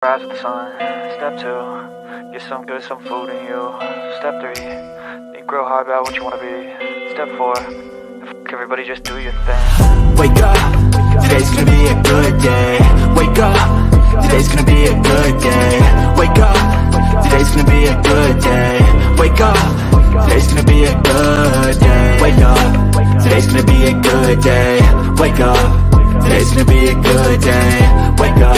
Rise with the sun. Step 2, get some good, some food in you. Step 3, think real hard about what you want to be. Step 4, everybody just do your thing. Wake up, today's gonna be a good day. Wake up, today's gonna be a good day. Wake up, today's gonna be a good day. Wake up, today's gonna be a good day. Wake up, today's gonna be a good day. Wake up, today's gonna be a good day. Wake up,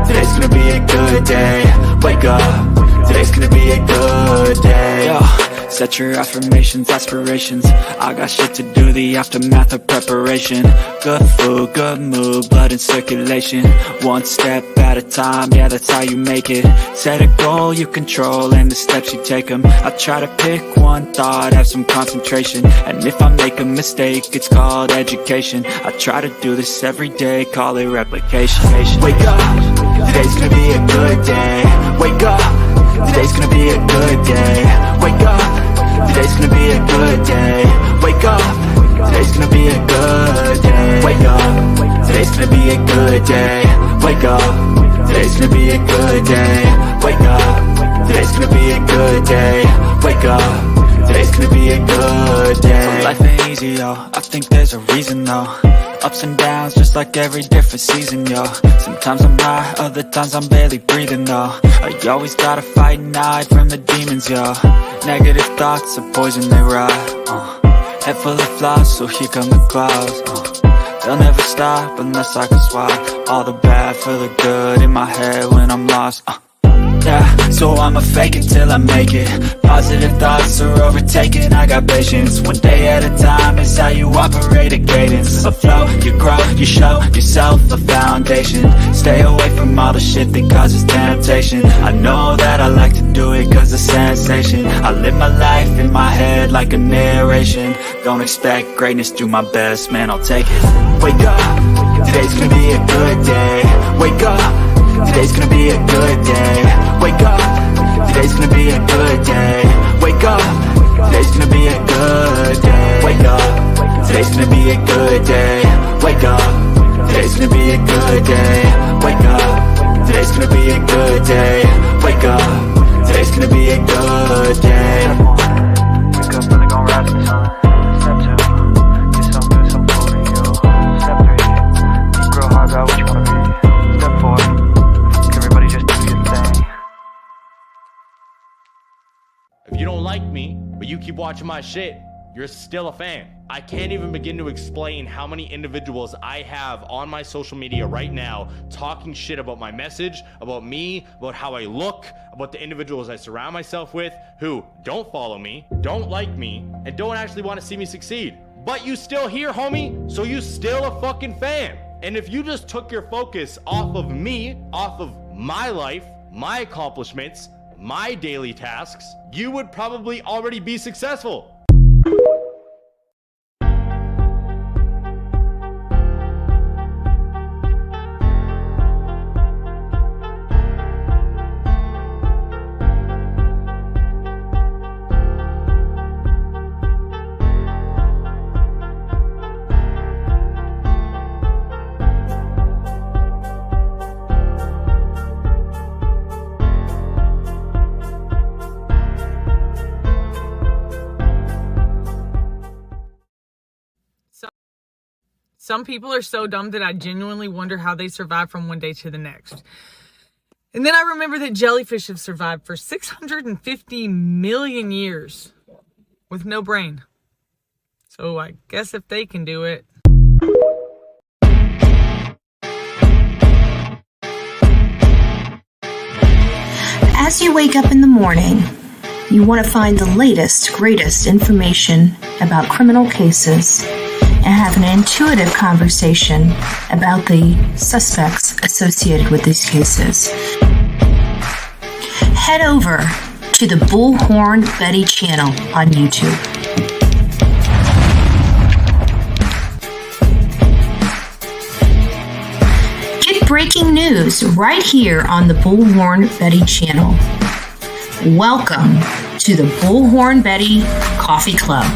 today's gonna be a good day. Wake up, today's gonna be a good day. Yo, set your affirmations, aspirations. I got shit to do, the aftermath of preparation. Good food, good mood, blood in circulation. One step at a time, yeah, that's how you make it. Set a goal you control and the steps you take them. I try to pick one thought, have some concentration. And if I make a mistake, it's called education. I try to do this every day, call it replication. Wake up, today's gonna be a good day. Wake up, today's gonna be a good day. Wake up, today's gonna be a good day. Wake up, today's gonna be a good day. Wake up, today's gonna be a good day. Wake up, today's gonna be a good day. Wake up, today's gonna be a good day. Wake up, today's gonna be a good day. Life ain't easy, yo, I think there's a reason though. Ups and downs, just like every different season, yo. Sometimes I'm high, other times I'm barely breathing, though. I always gotta fight and hide from the demons, yo. Negative thoughts are poison, they rot. Head full of flaws, so here come the clouds. They'll never stop unless I can swap all the bad for the good in my head when I'm lost. Yeah, so I'ma fake it till I make it. Positive thoughts are overtaken, I got patience. One day at a time is how you operate a cadence. A flow, you grow, you show yourself a foundation. Stay away from all the shit that causes temptation. I know that I like to do it cause of sensation. I live my life in my head like a narration. Don't expect greatness, do my best, man, I'll take it. Wake up, today's gonna be a good day. Wake up, today's gonna be a good day. Wake up, today's gonna be a good day. Wake up, today's gonna be a good day. Wake up, today's gonna be a good day. Wake up, today's gonna be a good day. Wake up, today's gonna be a good day. Wake up, today's gonna be a good day. Wake up, really gon' rise with the sun. Step 2, get some good, some food in you. Step 3, think real hard about what you wanna be. Step 4, everybody just do your thing. If you don't like me, but you keep watching my shit, you're still a fan. I can't even begin to explain how many individuals I have on my social media right now talking shit about my message, about me, about how I look, about the individuals I surround myself with who don't follow me, don't like me, and don't actually want to see me succeed. But you still here, homie, so you still a fucking fan. And if you just took your focus off of me, off of my life, my accomplishments, my daily tasks, you would probably already be successful. Some people are so dumb that I genuinely wonder how they survive from one day to the next. And then I remember that jellyfish have survived for 650 million years with no brain. So I guess if they can do it. As you wake up in the morning, you want to find the latest, greatest information about criminal cases and have an intuitive conversation about the suspects associated with these cases. Head over to the Bullhorn Betty channel on YouTube. Get breaking news right here on the Bullhorn Betty channel. Welcome to the Bullhorn Betty Coffee Club.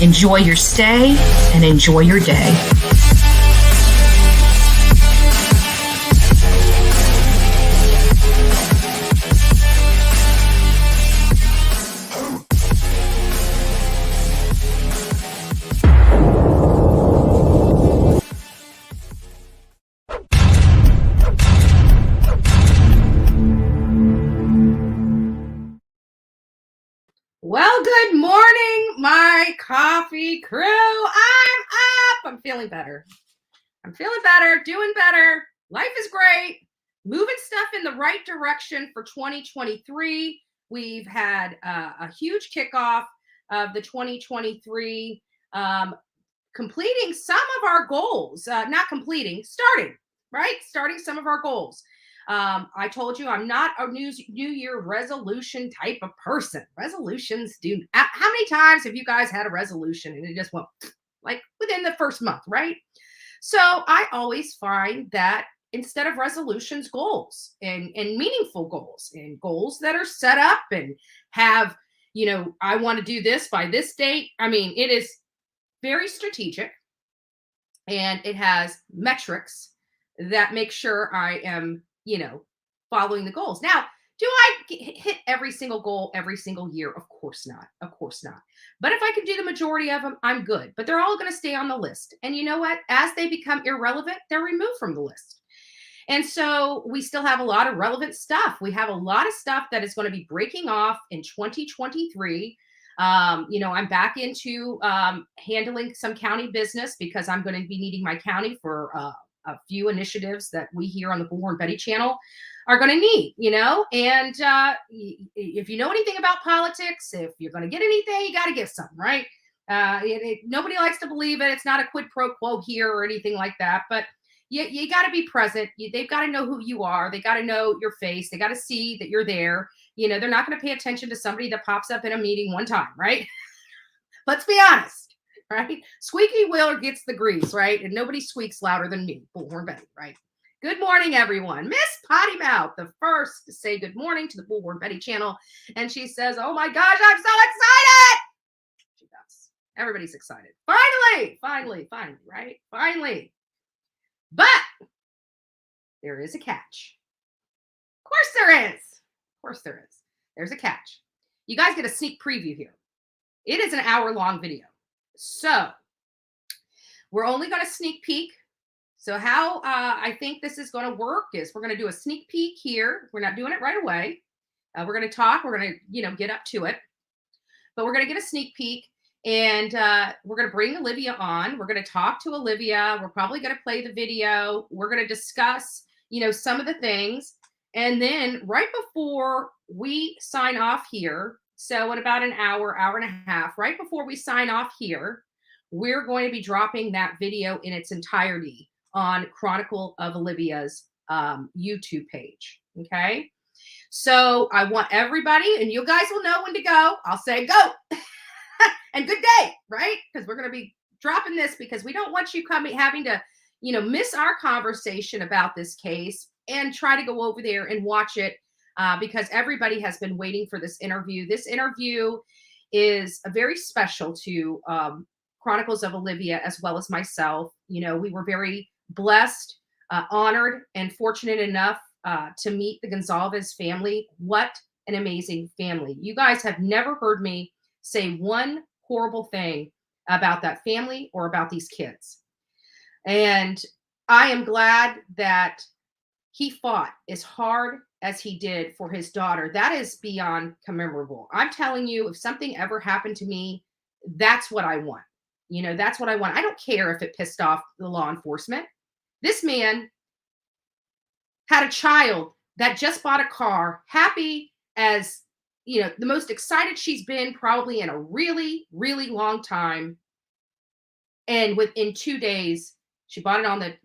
Enjoy your stay and enjoy your day. coffee crew. I'm up. I'm feeling better. Doing better. Life is great. Moving stuff in the right direction for 2023. We've had a huge kickoff of the 2023, completing some of our goals, starting some of our goals. I told you I'm not a New Year resolution type of person. Resolutions do. How many times have you guys had a resolution and it just went like within the first month, right? So I always find that instead of resolutions, goals and meaningful goals and goals that are set up and have, I want to do this by this date. I mean, it is very strategic and it has metrics that make sure I am, following the goals. Now, do I hit every single goal every single year? Of course not. But if I can do the majority of them, I'm good. But they're all going to stay on the list. And you know what? As they become irrelevant, they're removed from the list. And so we still have a lot of relevant stuff. We have a lot of stuff that is going to be breaking off in 2023. I'm back into handling some county business because I'm going to be needing my county for a few initiatives that we here on the Bull Horn Betty channel are going to need, and if you know anything about politics, if you're going to get anything, you got to give something, right? Nobody likes to believe it. It's not a quid pro quo here or anything like that, but you got to be present. They've got to know who you are. They got to know your face. They got to see that you're there. They're not going to pay attention to somebody that pops up in a meeting one time, right? Let's be honest, right? Squeaky wheel gets the grease, right? And nobody squeaks louder than me, Bullhorn Betty, right? Good morning, everyone. Miss Potty Mouth, the first to say good morning to the Bullhorn Betty channel. And she says, oh my gosh, I'm so excited. She does. Everybody's excited. Finally, right? Finally. But there is a catch. Of course there is. There's a catch. You guys get a sneak preview here. It is an hour-long video. So we're only going to sneak peek. So how I think this is going to work is we're going to do a sneak peek here. We're not doing it right away. We're going to talk. We're going to, get up to it. But we're going to get a sneak peek. And we're going to bring Olivia on. We're going to talk to Olivia. We're probably going to play the video. We're going to discuss, some of the things. And then right before we sign off here, so in about an hour, hour and a half, right before we sign off here, we're going to be dropping that video in its entirety on Chronicle of Olivia's YouTube page. Okay. So I want everybody, and you guys will know when to go. I'll say go. And good day, right? Because we're going to be dropping this because we don't want you having to, miss our conversation about this case and try to go over there and watch it because everybody has been waiting for this interview. This interview is very special to Chronicles of Olivia as well as myself. We were very blessed, honored, and fortunate enough to meet the Gonzalez family. What an amazing family. You guys have never heard me say one horrible thing about that family or about these kids. And I am glad that he fought as hard as he did for his daughter. That is beyond commemorable. I'm telling you, if something ever happened to me, that's what I want. That's what I want. I don't care if it pissed off the law enforcement. This man had a child that just bought a car, happy as the most excited she's been probably in a really, really long time. And within 2 days, she bought it on the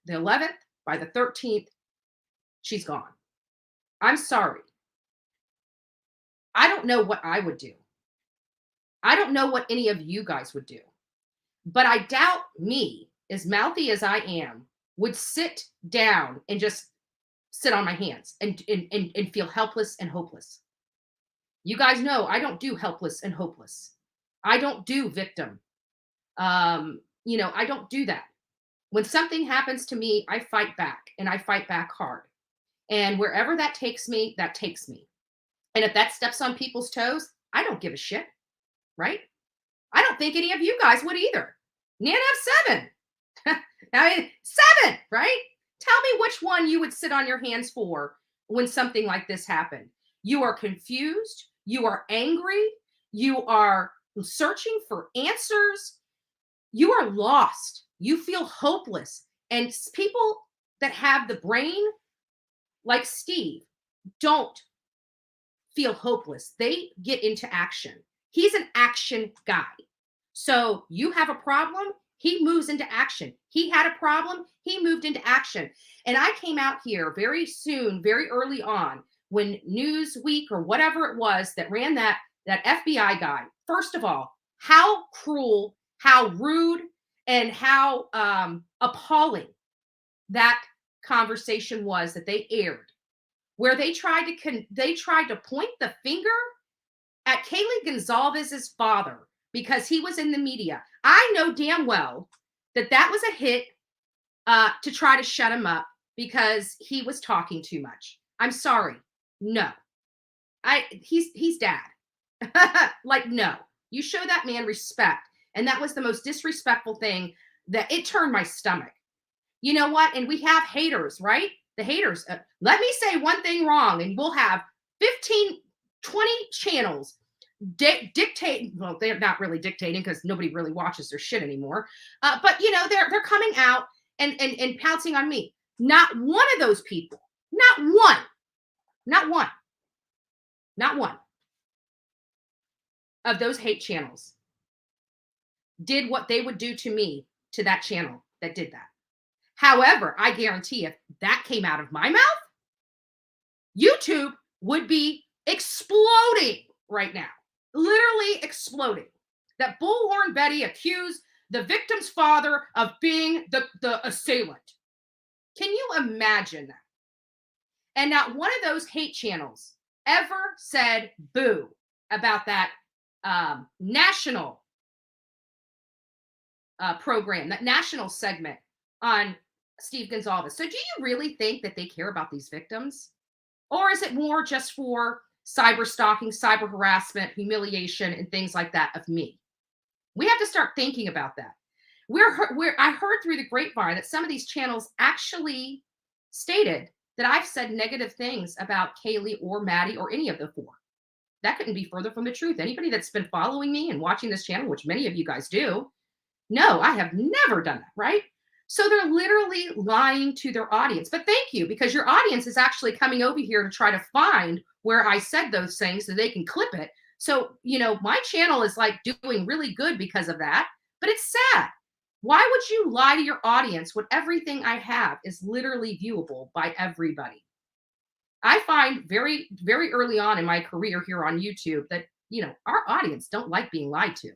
11th. By the 13th, she's gone. I'm sorry. I don't know what I would do. I don't know what any of you guys would do. But I doubt me, as mouthy as I am, would sit down and just sit on my hands and feel helpless and hopeless. You guys know I don't do helpless and hopeless. I don't do victim. I don't do that. When something happens to me, I fight back and I fight back hard. And wherever that takes me, that takes me. And if that steps on people's toes, I don't give a shit, right? I don't think any of you guys would either. Nana of 7. I mean, 7, right? Tell me which one you would sit on your hands for when something like this happened. You are confused. You are angry. You are searching for answers, you are lost. You feel hopeless. And people that have the brain like Steve don't feel hopeless. They get into action. He's an action guy. So you have a problem, he moves into action. He had a problem, he moved into action. And I came out here very soon, very early on, when Newsweek or whatever it was that ran that FBI guy. First of all, how cruel, how rude, and how appalling that conversation was that they aired, where they tried to point the finger at Kaylee Goncalves' father because he was in the media. I know damn well that was a hit to try to shut him up because he was talking too much. I'm sorry. No. He's dad. Like, no. You show that man respect. And that was the most disrespectful thing that it turned my stomach. You know what? And we have haters, right? The haters. Let me say one thing wrong and we'll have 15, 20 channels dictate. Well, they're not really dictating because nobody really watches their shit anymore. But you know, they're coming out and pouncing on me. Not one of those people, not one of those hate channels did what they would do to me to that channel that did that. However, I guarantee if that came out of my mouth, YouTube would be exploding right now. Literally exploding. That Bullhorn Betty accused the victim's father of being the assailant. Can you imagine that? And not one of those hate channels ever said boo about that national program, that national segment on Steve Gonzalez. So do you really think that they care about these victims? Or is it more just for cyber stalking, cyber harassment, humiliation, and things like that of me? We have to start thinking about that. I heard through the grapevine that some of these channels actually stated that I've said negative things about Kaylee or Maddie or any of the four. That couldn't be further from the truth. Anybody that's been following me and watching this channel, which many of you guys do, no, I have never done that, right? So they're literally lying to their audience. But thank you, because your audience is actually coming over here to try to find where I said those things so they can clip it. So, you know, my channel is like doing really good because of that, but it's sad. Why would you lie to your audience when everything I have is literally viewable by everybody? I find very, very early on in my career here on YouTube that, you know, our audience don't like being lied to.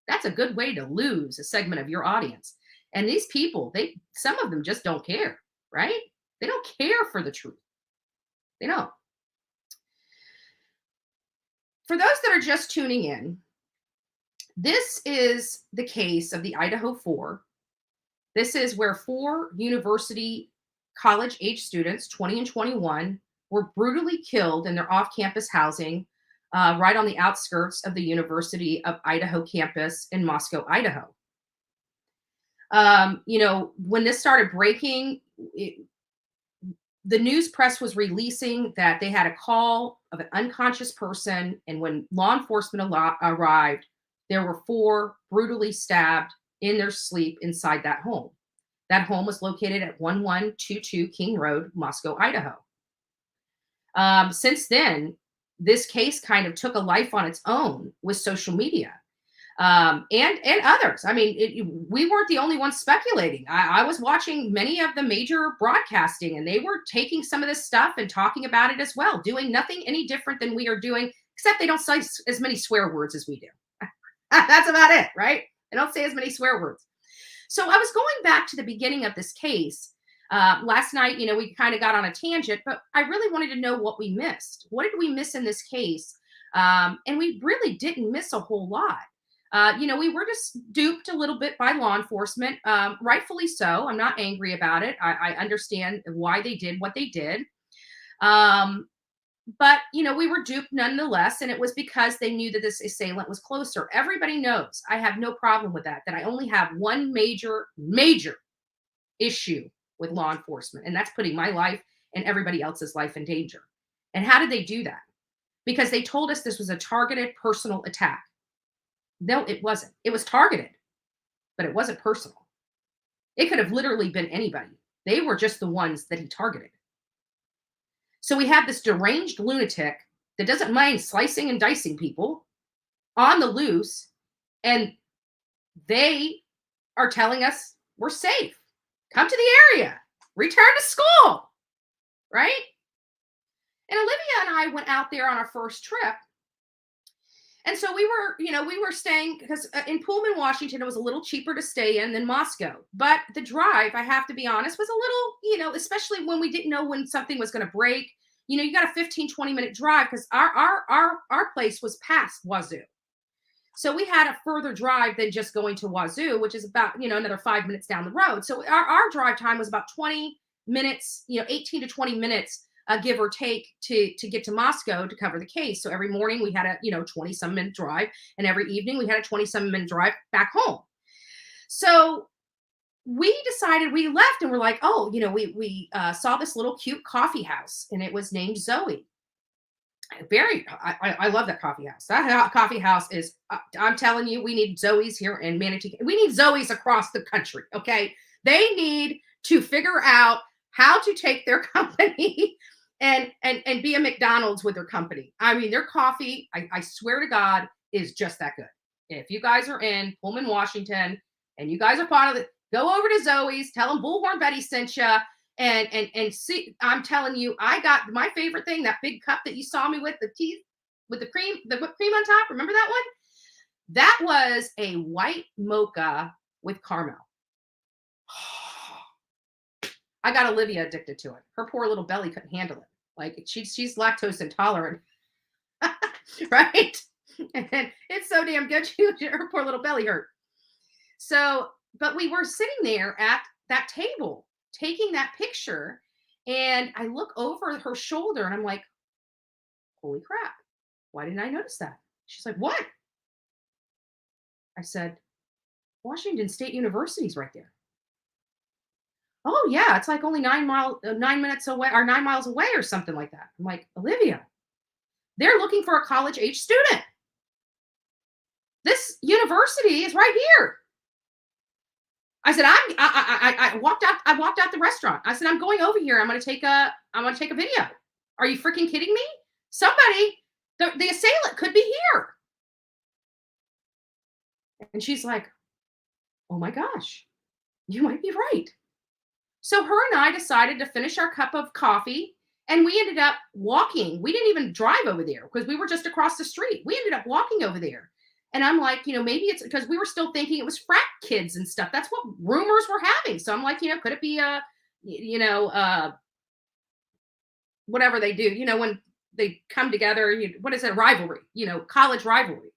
That's a good way to lose a segment of your audience. And these people, some of them just don't care, right? They don't care for the truth. They don't. For those that are just tuning in, this is the case of the Idaho Four. This is where 4 university college-age students, 20 and 21, were brutally killed in their off-campus housing right on the outskirts of the University of Idaho campus in Mascow, Idaho. You know, when this started breaking, the news press was releasing that they had a call of an unconscious person. And when law enforcement arrived, there were 4 brutally stabbed in their sleep inside that home. That home was located at 1122 King Road, Mascow, Idaho. Since then, this case kind of took a life on its own with social media. And others. I mean, we weren't the only ones speculating. I was watching many of the major broadcasting, and they were taking some of this stuff and talking about it as well, doing nothing any different than we are doing, except they don't say as many swear words as we do. That's about it, right? They don't say as many swear words. So I was going back to the beginning of this case. Last night, you know, we kind of got on a tangent, but I really wanted to know what we missed. What did we miss in this case? And we really didn't miss a whole lot. You know, we were just duped a little bit by law enforcement, rightfully so. I'm not angry about it. I understand why they did what they did. But, you know, we were duped nonetheless, and it was because they knew that this assailant was closer. Everybody knows I have no problem with that I only have one major issue with law enforcement, and that's putting my life and everybody else's life in danger. And how did they do that? Because they told us this was a targeted personal attack. No, it wasn't. It was targeted, but it wasn't personal. It could have literally been anybody. They were just the ones that he targeted. So we have this deranged lunatic that doesn't mind slicing and dicing people on the loose, and they are telling us we're safe. Come to the area. Return to school. Right? And Olivia and I went out there on our first trip. And so we were staying, because in Pullman, Washington, it was a little cheaper to stay in than Mascow. But the drive, I have to be honest, was a little, especially when we didn't know when something was going to break. You got a 15, 20-minute drive, because our place was past Wazoo. So we had a further drive than just going to Wazoo, which is about, another 5 minutes down the road. So our drive time was about 20 minutes, 18 to 20 minutes, give or take, to get to Mascow to cover the case. So every morning we had a 20-some minute drive, and every evening we had a 20-some minute drive back home. So we decided, we left, and we're like, oh, we saw this little cute coffee house, and it was named Zoe. I love that coffee house. That coffee house is, I'm telling you, we need Zoe's here in Manatee. We need Zoe's across the country. Okay. They need to figure out how to take their company and be a McDonald's with their company. I mean, their coffee, I swear to God, is just that good. If you guys are in Pullman, Washington, and you guys are part of it, go over to Zoe's, tell them Bullhorn Betty sent you. And see, I'm telling you, I got my favorite thing, that big cup that you saw me with, the tea, with the cream, the whipped cream on top. Remember that one? That was a white mocha with caramel. I got Olivia addicted to it. Her poor little belly couldn't handle it. Like she's lactose intolerant, right? And it's so damn good. Her poor little belly hurt. So, but we were sitting there at that table, taking that picture, and I look over her shoulder and I'm like, holy crap, why didn't I notice that? She's like, what? I said, Washington State University's right there. Oh yeah, it's like only 9 minutes away, or 9 miles away, or something like that. I'm like, Olivia, they're looking for a college age student. This university is right here. I said, I walked out the restaurant. I said, I'm going over here. I'm going to take a video. Are you freaking kidding me? Somebody, the assailant could be here. And she's like, oh my gosh, you might be right. So her and I decided to finish our cup of coffee, and we ended up walking. We didn't even drive over there because we were just across the street. We ended up walking over there. And I'm like, maybe it's because we were still thinking it was frat kids and stuff. That's what rumors were having. So I'm like, could it be whatever they do, when they come together, what is it? Rivalry, college rivalry.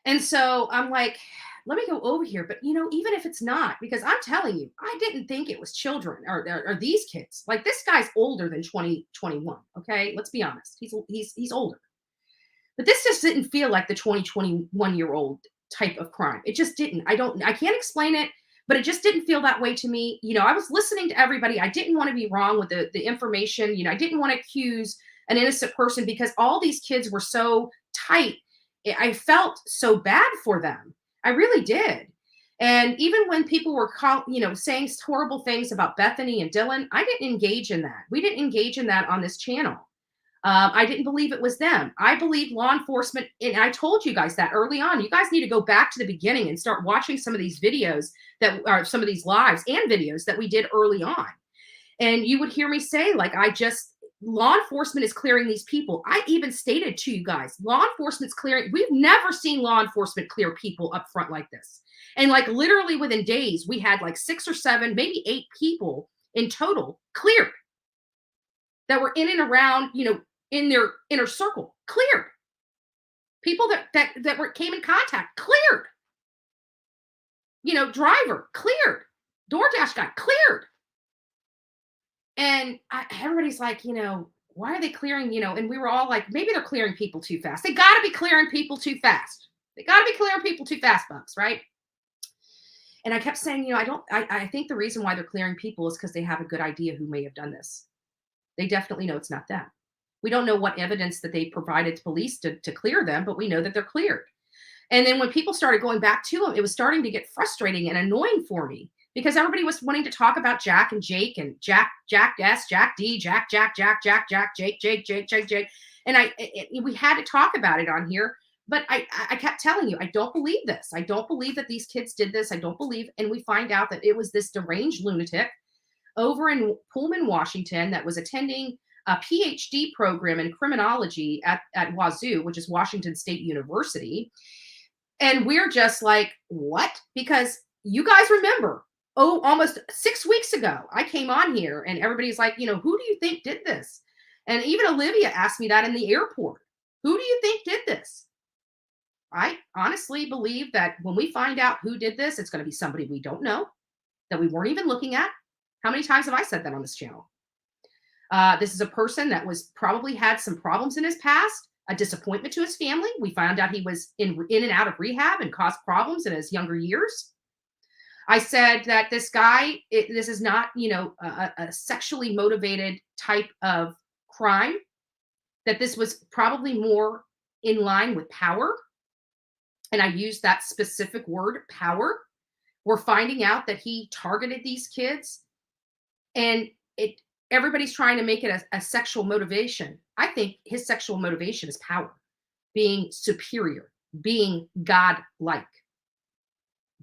And so I'm like, let me go over here. But, even if it's not, because I'm telling you, I didn't think it was children or these kids. Like, this guy's older than 2021. Okay. Let's be honest. He's older. But this just didn't feel like the 21-year-old type of crime. It just didn't. I can't explain it, but it just didn't feel that way to me. I was listening to everybody. I didn't want to be wrong with the information. I didn't want to accuse an innocent person because all these kids were so tight. I felt so bad for them. I really did. And even when people were saying horrible things about Bethany and Dylan, I didn't engage in that. We didn't engage in that on this channel. I didn't believe it was them. I believe law enforcement, and I told you guys that early on. You guys need to go back to the beginning and start watching some of these videos that are some of these lives and videos that we did early on. And you would hear me say, like, law enforcement is clearing these people. I even stated to you guys, law enforcement's clearing. We've never seen law enforcement clear people up front like this. And like literally within days, we had like 6 or 7, maybe 8 people in total cleared that were in and around, in their inner circle, cleared. People that came in contact, cleared. Driver, cleared. DoorDash guy, cleared. And everybody's like, why are they clearing, and we were all like, maybe they're clearing people too fast. They got to be clearing people too fast. They got to be clearing people too fast, Bugs, right? And I kept saying, I think the reason why they're clearing people is because they have a good idea who may have done this. They definitely know it's not them. We don't know what evidence that they provided to police to clear them, but we know that they're cleared. And then when people started going back to him, it was starting to get frustrating and annoying for me because everybody was wanting to talk about Jack and Jake and Jack S, Jack D, Jack, Jake. And we had to talk about it on here. But I kept telling you, I don't believe this. I don't believe that these kids did this. I don't believe. And we find out that it was this deranged lunatic over in Pullman, Washington, that was attending a PhD program in criminology at Wazoo, which is Washington State University. And we're just like, what? Because you guys remember, almost 6 weeks ago, I came on here and everybody's like, who do you think did this? And even Olivia asked me that in the airport. Who do you think did this? I honestly believe that when we find out who did this, it's going to be somebody we don't know, that we weren't even looking at. How many times have I said that on this channel? This is a person that was probably had some problems in his past, a disappointment to his family. We found out he was in and out of rehab and caused problems in his younger years. I said that this guy, this is not, a sexually motivated type of crime, that this was probably more in line with power. And I used that specific word, power. We're finding out that he targeted these kids, and everybody's trying to make it a sexual motivation. I think his sexual motivation is power, being superior, being God-like.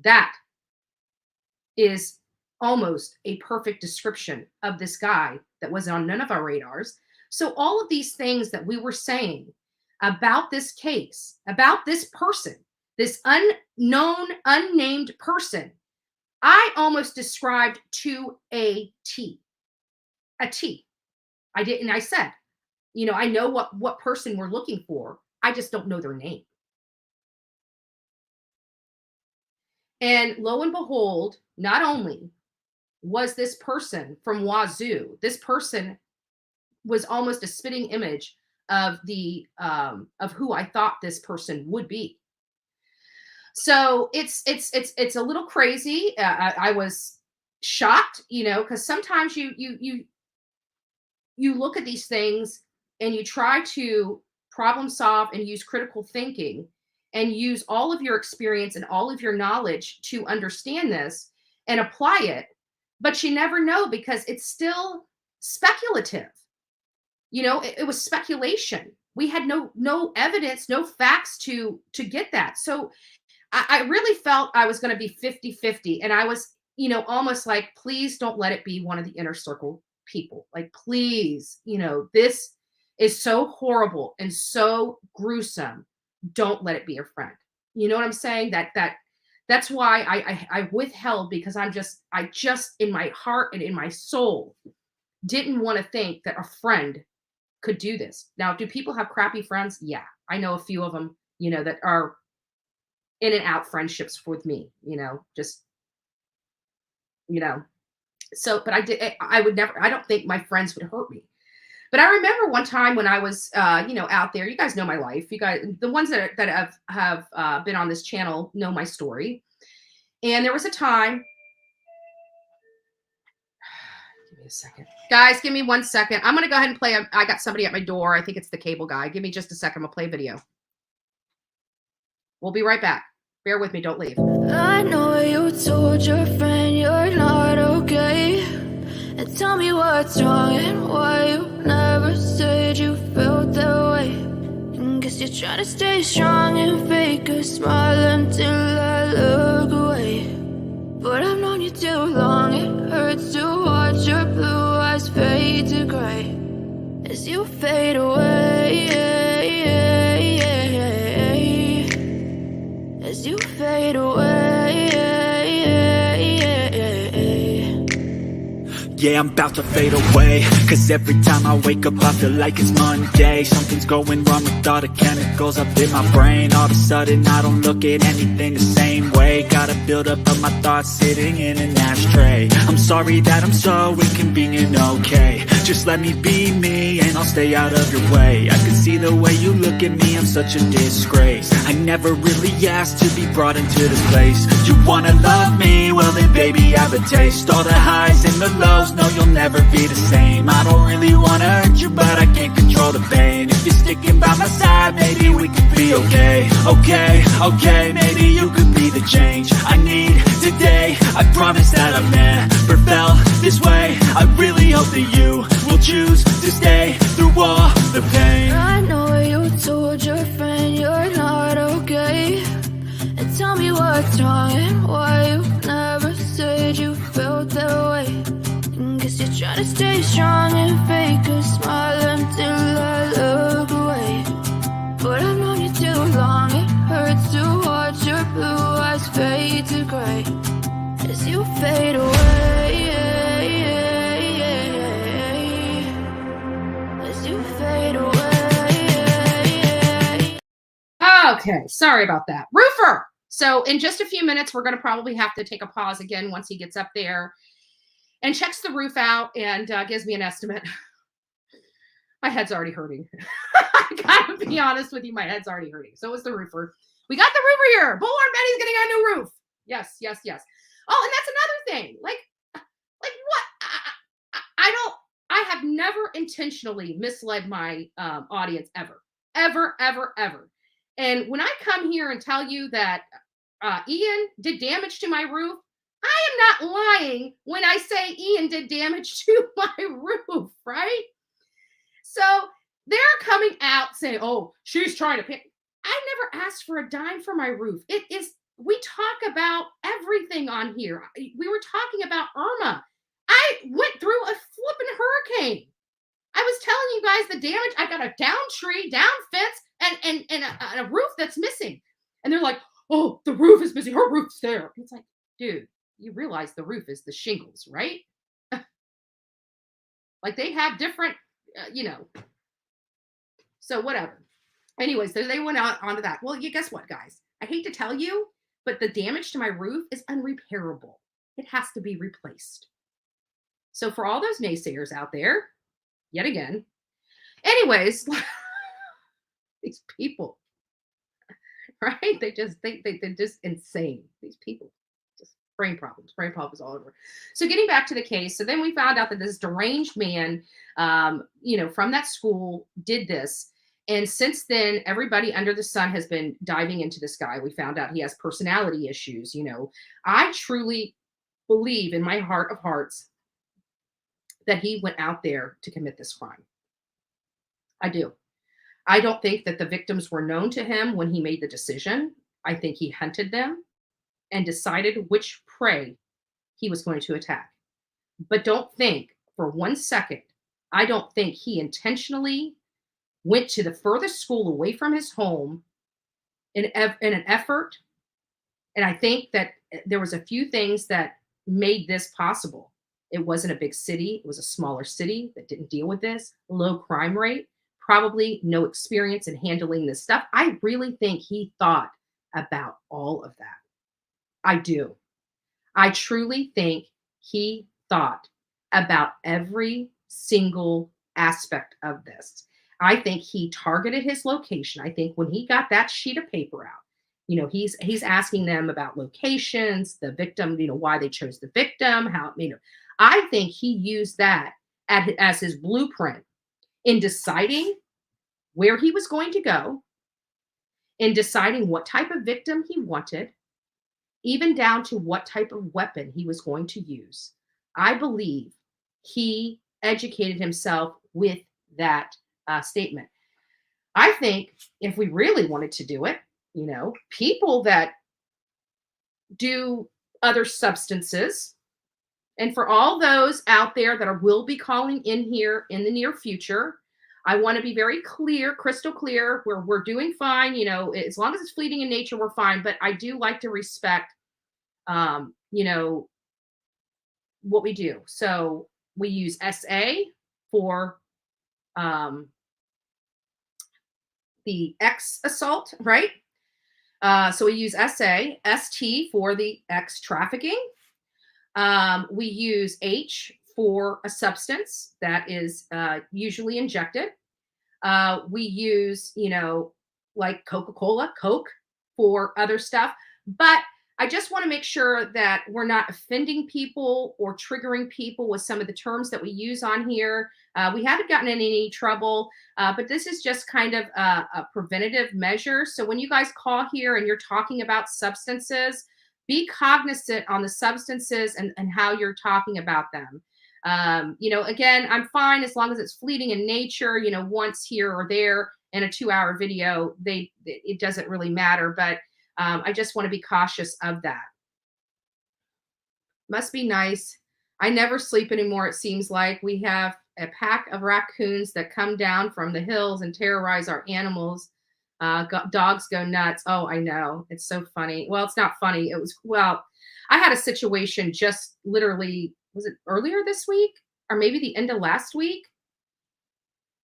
That is almost a perfect description of this guy that was on none of our radars. So all of these things that we were saying about this case, about this person, this unknown, unnamed person, I almost described to a T. A T. I did, and I said, I know what person we're looking for. I just don't know their name. And lo and behold, not only was this person from Wazoo, this person was almost a spitting image of of who I thought this person would be. So it's a little crazy. I was shocked, because sometimes you look at these things and you try to problem solve and use critical thinking and use all of your experience and all of your knowledge to understand this and apply it, but you never know because it's still speculative. It was speculation. We had no evidence, no facts to get that. So I really felt I was going to be 50-50. And I was, almost like, please don't let it be one of the inner circle people. Like, please, this is so horrible and so gruesome. Don't let it be your friend. You know what I'm saying? That's why I withheld, because I just in my heart and in my soul didn't want to think that a friend could do this. Now, do people have crappy friends? Yeah. I know a few of them, that are in and out friendships with me, so, but I would never, I don't think my friends would hurt me. But I remember one time when I was, out there, you guys know my life. You guys, the ones that have been on this channel know my story. And there was a time, give me a second. Guys, give me 1 second. I'm going to go ahead and play. I got somebody at my door. I think it's the cable guy. Give me just a second. I'm going to play a video. We'll be right back. Bear with me. Don't leave. I know you told your friend you're not okay. And tell me what's wrong and why you never said you felt that way. And guess you're trying to stay strong and fake a smile until I look away. But I've known you too long. It hurts to watch your blue eyes fade to gray as you fade away. As you fade away. Yeah, I'm about to fade away, cause every time I wake up I feel like it's Monday. Something's going wrong with all the chemicals up in my brain. All of a sudden I don't look at anything the same way. Gotta build up of my thoughts sitting in an ashtray. I'm sorry that I'm so inconvenient, okay. Just let me be me and I'll stay out of your way. I can see the way you look at me, I'm such a disgrace. I never really asked to be brought into this place. You wanna love me? Well then baby I have a taste. All the highs and the lows, no you'll never be the same. I don't really wanna hurt you, but I can't control the pain. If you're sticking by my side, maybe we could be be okay. Okay, maybe you could be the change I need today. I promise that I've never felt this way. I really hope that you will choose to stay through all the pain. I know you told your friend you're not okay, and tell me what's wrong and why you never said you felt that way. And guess you're trying to stay strong and fake a smile until I look away. But I've known you too long, it hurts to watch your blue eyes fade to gray as you fade away. As you fade away. Okay, sorry about that. Roofer! So in just a few minutes, we're going to probably have to take a pause again once he gets up there and checks the roof out and gives me an estimate. My head's already hurting. I gotta be honest with you, my head's already hurting. So is the roofer. We got the roofer here. Bullhorn Betty's getting a new roof. Yes. Oh, and that's another thing. Like what? I have never intentionally misled my audience ever. And when I come here and tell you that Ian did damage to my roof, I am not lying when I say Ian did damage to my roof, right? So they're coming out saying, oh, she's trying to pay. I never asked for a dime for my roof. We talk about everything on here. We were talking about Irma. I went through a flipping hurricane. I was telling you guys the damage. I got a down tree, down fence, and a roof that's missing. And they're like, oh, the roof is missing. Her roof's there. It's like, dude, you realize the roof is the shingles, right? Like they have different, so whatever. Anyways, so they went on to that. Well, guess what, guys? I hate to tell you, but the damage to my roof is unrepairable. It has to be replaced. So for all those naysayers out there, yet again, anyways, these people, right? They just think they're just insane. These people, just brain problems all over. So getting back to the case, so then we found out that this deranged man, from that school did this. And since then, everybody under the sun has been diving into this guy. We found out he has personality issues. I truly believe in my heart of hearts that he went out there to commit this crime. I do. I don't think that the victims were known to him when he made the decision. I think he hunted them and decided which prey he was going to attack. But don't think for 1 second, I don't think he intentionally went to the furthest school away from his home in an effort. And I think that there was a few things that made this possible. It wasn't a big city. It was a smaller city that didn't deal with this. Low crime rate, probably no experience in handling this stuff. I really think he thought about all of that. I do. I truly think he thought about every single aspect of this. I think he targeted his location. I think when he got that sheet of paper out, he's asking them about locations, the victim, why they chose the victim, how, I think he used that as his blueprint in deciding where he was going to go, in deciding what type of victim he wanted, even down to what type of weapon he was going to use. I believe he educated himself with that statement. I think if we really wanted to do it, people that do other substances, and for all those out there that will be calling in here in the near future, I want to be very clear, crystal clear, where we're doing fine. As long as it's fleeting in nature, we're fine. But I do like to respect, what we do. So we use SA for the X assault, right? So we use SA, ST for the X trafficking. We use H for a substance that is usually injected. We use, like Coca-Cola, Coke for other stuff. But I just want to make sure that we're not offending people or triggering people with some of the terms that we use on here. We haven't gotten in any trouble, but this is just kind of a preventative measure. So when you guys call here and you're talking about substances, be cognizant on the substances and how you're talking about them. Again, I'm fine as long as it's fleeting in nature, once here or there in a 2-hour video, it doesn't really matter, but I just want to be cautious of that. Must be nice. I never sleep anymore, it seems like. We have a pack of raccoons that come down from the hills and terrorize our animals. Dogs go nuts. Oh, I know. It's so funny. Well, it's not funny. I had a situation just literally, was it earlier this week or maybe the end of last week?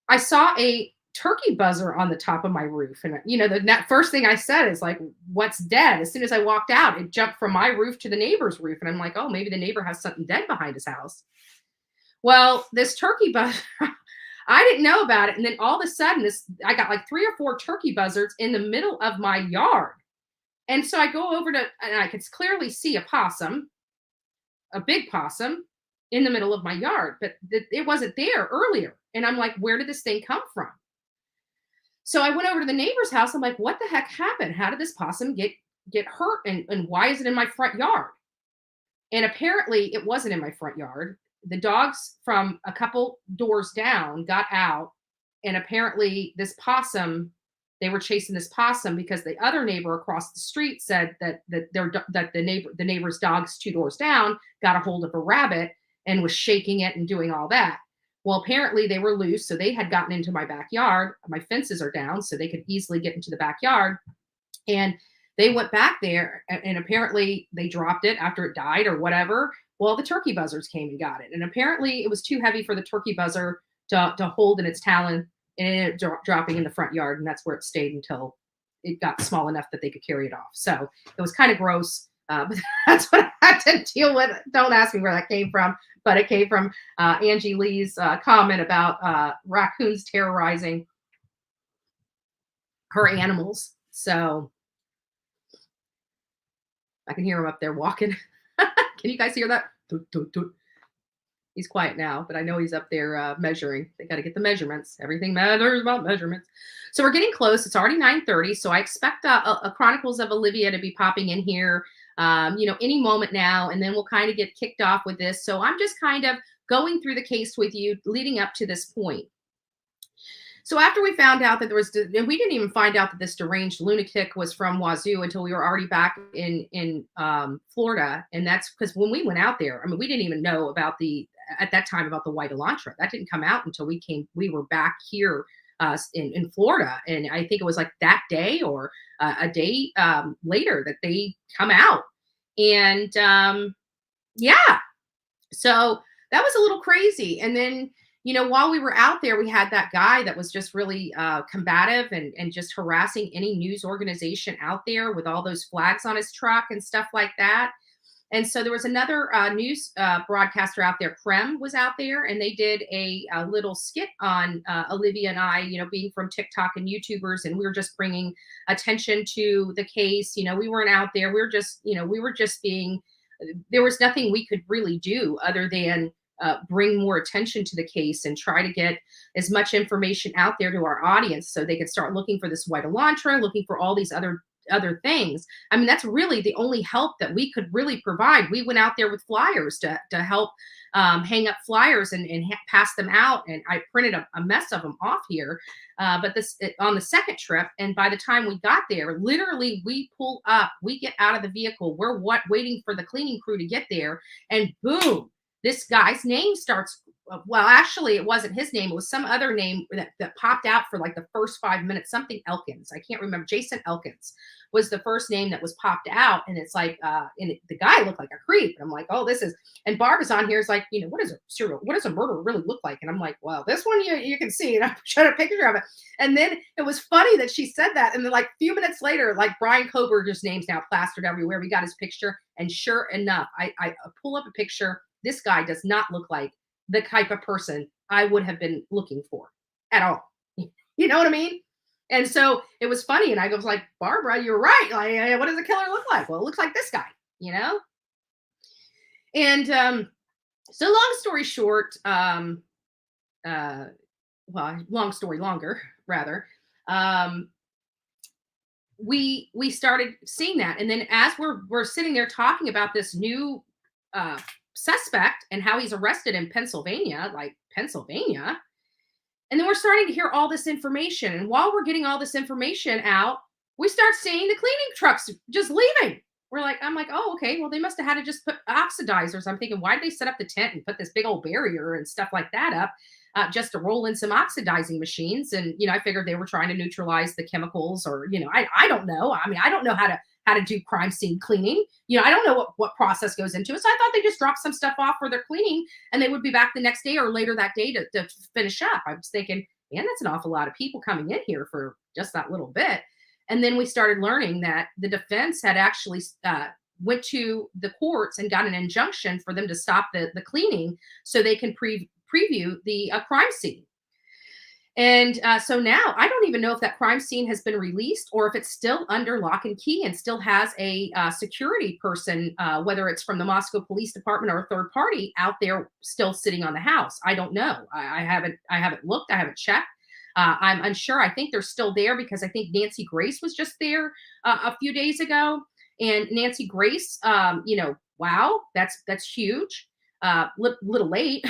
I saw a turkey buzzer on the top of my roof. And, the first thing I said is like, what's dead? As soon as I walked out, it jumped from my roof to the neighbor's roof. And I'm like, oh, maybe the neighbor has something dead behind his house. Well, this turkey buzzer, I didn't know about it. And then all of a sudden, I got like 3 or 4 turkey buzzards in the middle of my yard. And so I go over and I could clearly see a possum, a big possum in the middle of my yard, but it wasn't there earlier. And I'm like, where did this thing come from? So I went over to the neighbor's house. I'm like, what the heck happened? How did this possum get hurt? And why is it in my front yard? And apparently it wasn't in my front yard. The dogs from a couple doors down got out. And apparently this possum, they were chasing this possum because the other neighbor across the street said that the neighbor's dogs 2 doors down got a hold of a rabbit and was shaking it and doing all that. Well, apparently they were loose, so they had gotten into my backyard. My fences are down, so they could easily get into the backyard. And they went back there, and apparently they dropped it after it died or whatever. Well, the turkey buzzards came and got it. And apparently it was too heavy for the turkey buzzer to hold in its talon, and it ended up dropping in the front yard. And that's where it stayed until it got small enough that they could carry it off. So it was kind of gross. But that's what I had to deal with. Don't ask me where that came from, but it came from Angie Lee's comment about raccoons terrorizing her animals. So I can hear him up there walking. Can you guys hear that? Toot, toot, toot. He's quiet now, but I know he's up there measuring. They got to get the measurements. Everything matters about measurements. So we're getting close. It's already 9:30. So I expect a Chronicles of Olivia to be popping in here, any moment now. And then we'll kind of get kicked off with this. So I'm just kind of going through the case with you leading up to this point. So after we found out that there was, and we didn't even find out that this deranged lunatic was from Wazoo until we were already back in Florida. And that's because when we went out there, I mean, we didn't even know at that time about the white Elantra. That didn't come out until we were back here in Florida. And I think it was like that day or a day later that they come out. And yeah, so that was a little crazy. And then, while we were out there, we had that guy that was just really combative and just harassing any news organization out there with all those flags on his truck and stuff like that. And so there was another news broadcaster out there, Krem was out there, and they did a little skit on Olivia and I, being from TikTok and YouTubers, and we were just bringing attention to the case. We weren't out there. We were just being, there was nothing we could really do other than bring more attention to the case and try to get as much information out there to our audience so they could start looking for this white Elantra, looking for all these other things. I mean, that's really the only help that we could really provide. We went out there with flyers to help hang up flyers and pass them out. And I printed a mess of them off here. But on the second trip, and by the time we got there, literally we pull up, we get out of the vehicle. We're waiting for the cleaning crew to get there, and boom, this guy's name starts. Well, actually, it wasn't his name. It was some other name that popped out for like the first 5 minutes. Something Elkins. I can't remember. Jason Elkins was the first name that was popped out. And it's like, the guy looked like a creep. And I'm like, oh, this is, and Barb is on here. Is like, what does a murderer really look like? And I'm like, well, this one you can see. And I showed a picture of it. And then it was funny that she said that. And then like a few minutes later, like Brian Koberger's name's now plastered everywhere. We got his picture. And sure enough, I pull up a picture. This guy does not look like the type of person I would have been looking for at all. You know what I mean? And so it was funny. And I was like, Barbara, you're right. Like, what does a killer look like? Well, it looks like this guy, And so long story short, well, long story longer, rather. Um, we started seeing that, and then as we're sitting there talking about this new suspect and how he's arrested in Pennsylvania, like Pennsylvania, and then we're starting to hear all this information. And while we're getting all this information out, we start seeing the cleaning trucks just leaving. I'm like, oh, okay. Well, they must have had to just put oxidizers. I'm thinking, why did they set up the tent and put this big old barrier and stuff like that up just to roll in some oxidizing machines? And, I figured they were trying to neutralize the chemicals, or, I don't know. I mean, I don't know how to do crime scene cleaning. I don't know what process goes into it. So I thought they just dropped some stuff off for their cleaning and they would be back the next day or later that day to finish up. I was thinking, man, that's an awful lot of people coming in here for just that little bit. And then we started learning that the defense had actually went to the courts and got an injunction for them to stop the cleaning so they can preview the crime scene. And so now I don't even know if that crime scene has been released or if it's still under lock and key and still has a security person, whether it's from the Mascow Police Department or a third party out there still sitting on the house. I don't know. I haven't looked. I haven't checked. I'm unsure. I think they're still there because I think Nancy Grace was just there a few days ago. And Nancy Grace, wow, that's huge. Little late.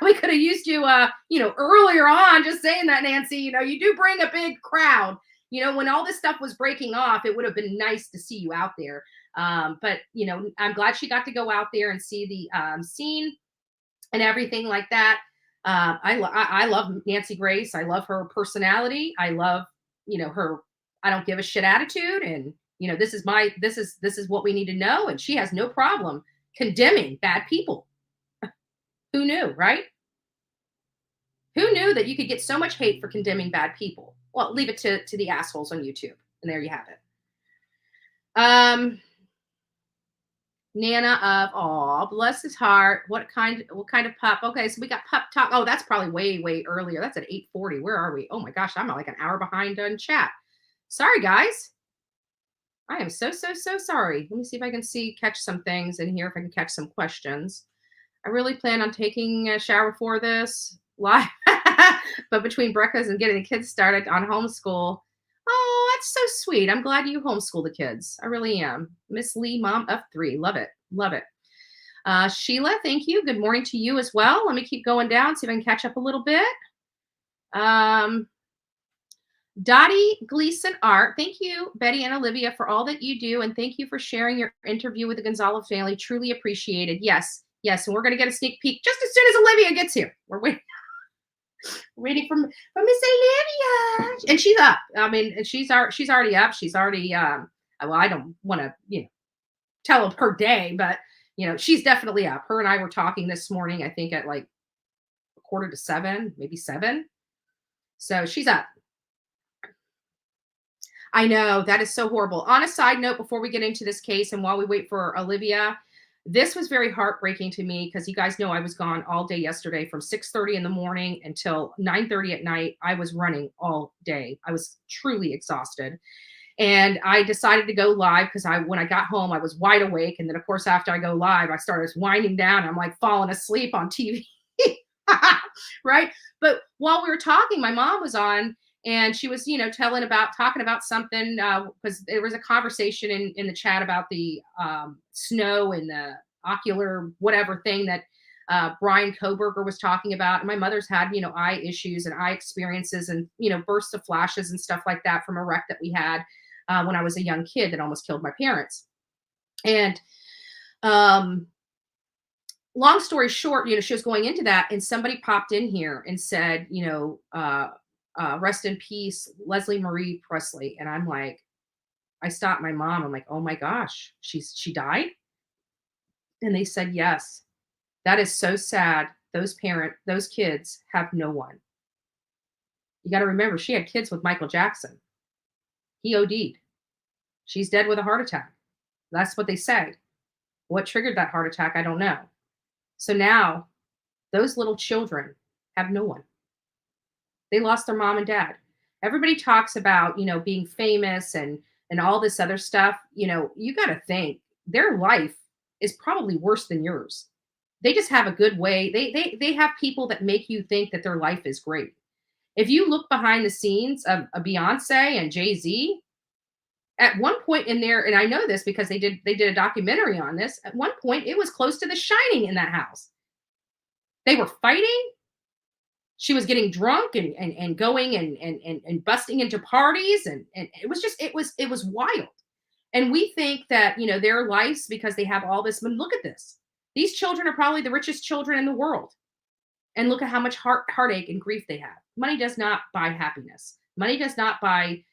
We could have used you, earlier on. Just saying that, Nancy. You do bring a big crowd. When all this stuff was breaking off, it would have been nice to see you out there. But I'm glad she got to go out there and see the scene and everything like that. I love Nancy Grace. I love her personality. I love, her I don't give a shit attitude. And, this is what we need to know. And she has no problem condemning bad people. Who knew, right? Who knew that you could get so much hate for condemning bad people? Well, leave it to the assholes on YouTube. And there you have it. Nana of, bless his heart. What kind of pup? Okay, so we got pup talk. Oh, that's probably way earlier. That's at 8:40. Where are we? Oh my gosh, I'm like an hour behind on chat. Sorry, guys. I am so sorry. Let me see if I can catch some things in here, if I can catch some questions. I really plan on taking a shower for this live, but between breakfast and getting the kids started on homeschool. Oh, that's so sweet. I'm glad you homeschool the kids. I really am. Miss Lee, mom of 3. Love it. Love it. Sheila, thank you. Good morning to you as well. Let me keep going down, see if I can catch up a little bit. Dottie Gleason Art, thank you, Betty and Olivia, for all that you do. And thank you for sharing your interview with the Gonzalez family. Truly appreciated. Yes. And we're going to get a sneak peek just as soon as Olivia gets here. We're waiting for Miss Olivia. And she's up. I mean, and she's already up. She's already, well, I don't want to, tell her day, but, she's definitely up. Her and I were talking this morning, I think at like 6:45, maybe 7. So she's up. I know, that is so horrible. On a side note, before we get into this case and while we wait for Olivia, this was very heartbreaking to me because you guys know I was gone all day yesterday from 6:30 in the morning until 9:30 at night. I was running all day. I was truly exhausted. And I decided to go live because when I got home, I was wide awake. And then, of course, after I go live, I started winding down. I'm like falling asleep on TV. Right. But while we were talking, my mom was on. And she was, talking about something because there was a conversation in the chat about the snow and the ocular whatever thing that Brian Koberger was talking about. And my mother's had, eye issues and eye experiences and, bursts of flashes and stuff like that from a wreck that we had when I was a young kid that almost killed my parents. And long story short, she was going into that and somebody popped in here and said, rest in peace, Leslie Marie Presley. And I'm like, I stopped my mom. I'm like, oh my gosh, she died. And they said, yes, that is so sad. Those kids have no one. You got to remember, she had kids with Michael Jackson. He OD'd. She's dead with a heart attack. That's what they said. What triggered that heart attack? I don't know. So now those little children have no one. They lost their mom and dad. Everybody talks about, being famous and all this other stuff. You got to think their life is probably worse than yours. They just have a good way. They have people that make you think that their life is great. If you look behind the scenes of a Beyonce and Jay-Z, at one point in there, and I know this because they did a documentary on this, at one point it was close to The Shining in that house. They were fighting. She was getting drunk and going and busting into parties, and it was just, it was wild. And we think that, you know, their lives, because they have all this, but look at this. These children are probably the richest children in the world. And look at how much heartache and grief they have. Money does not buy happiness. Money does not buy,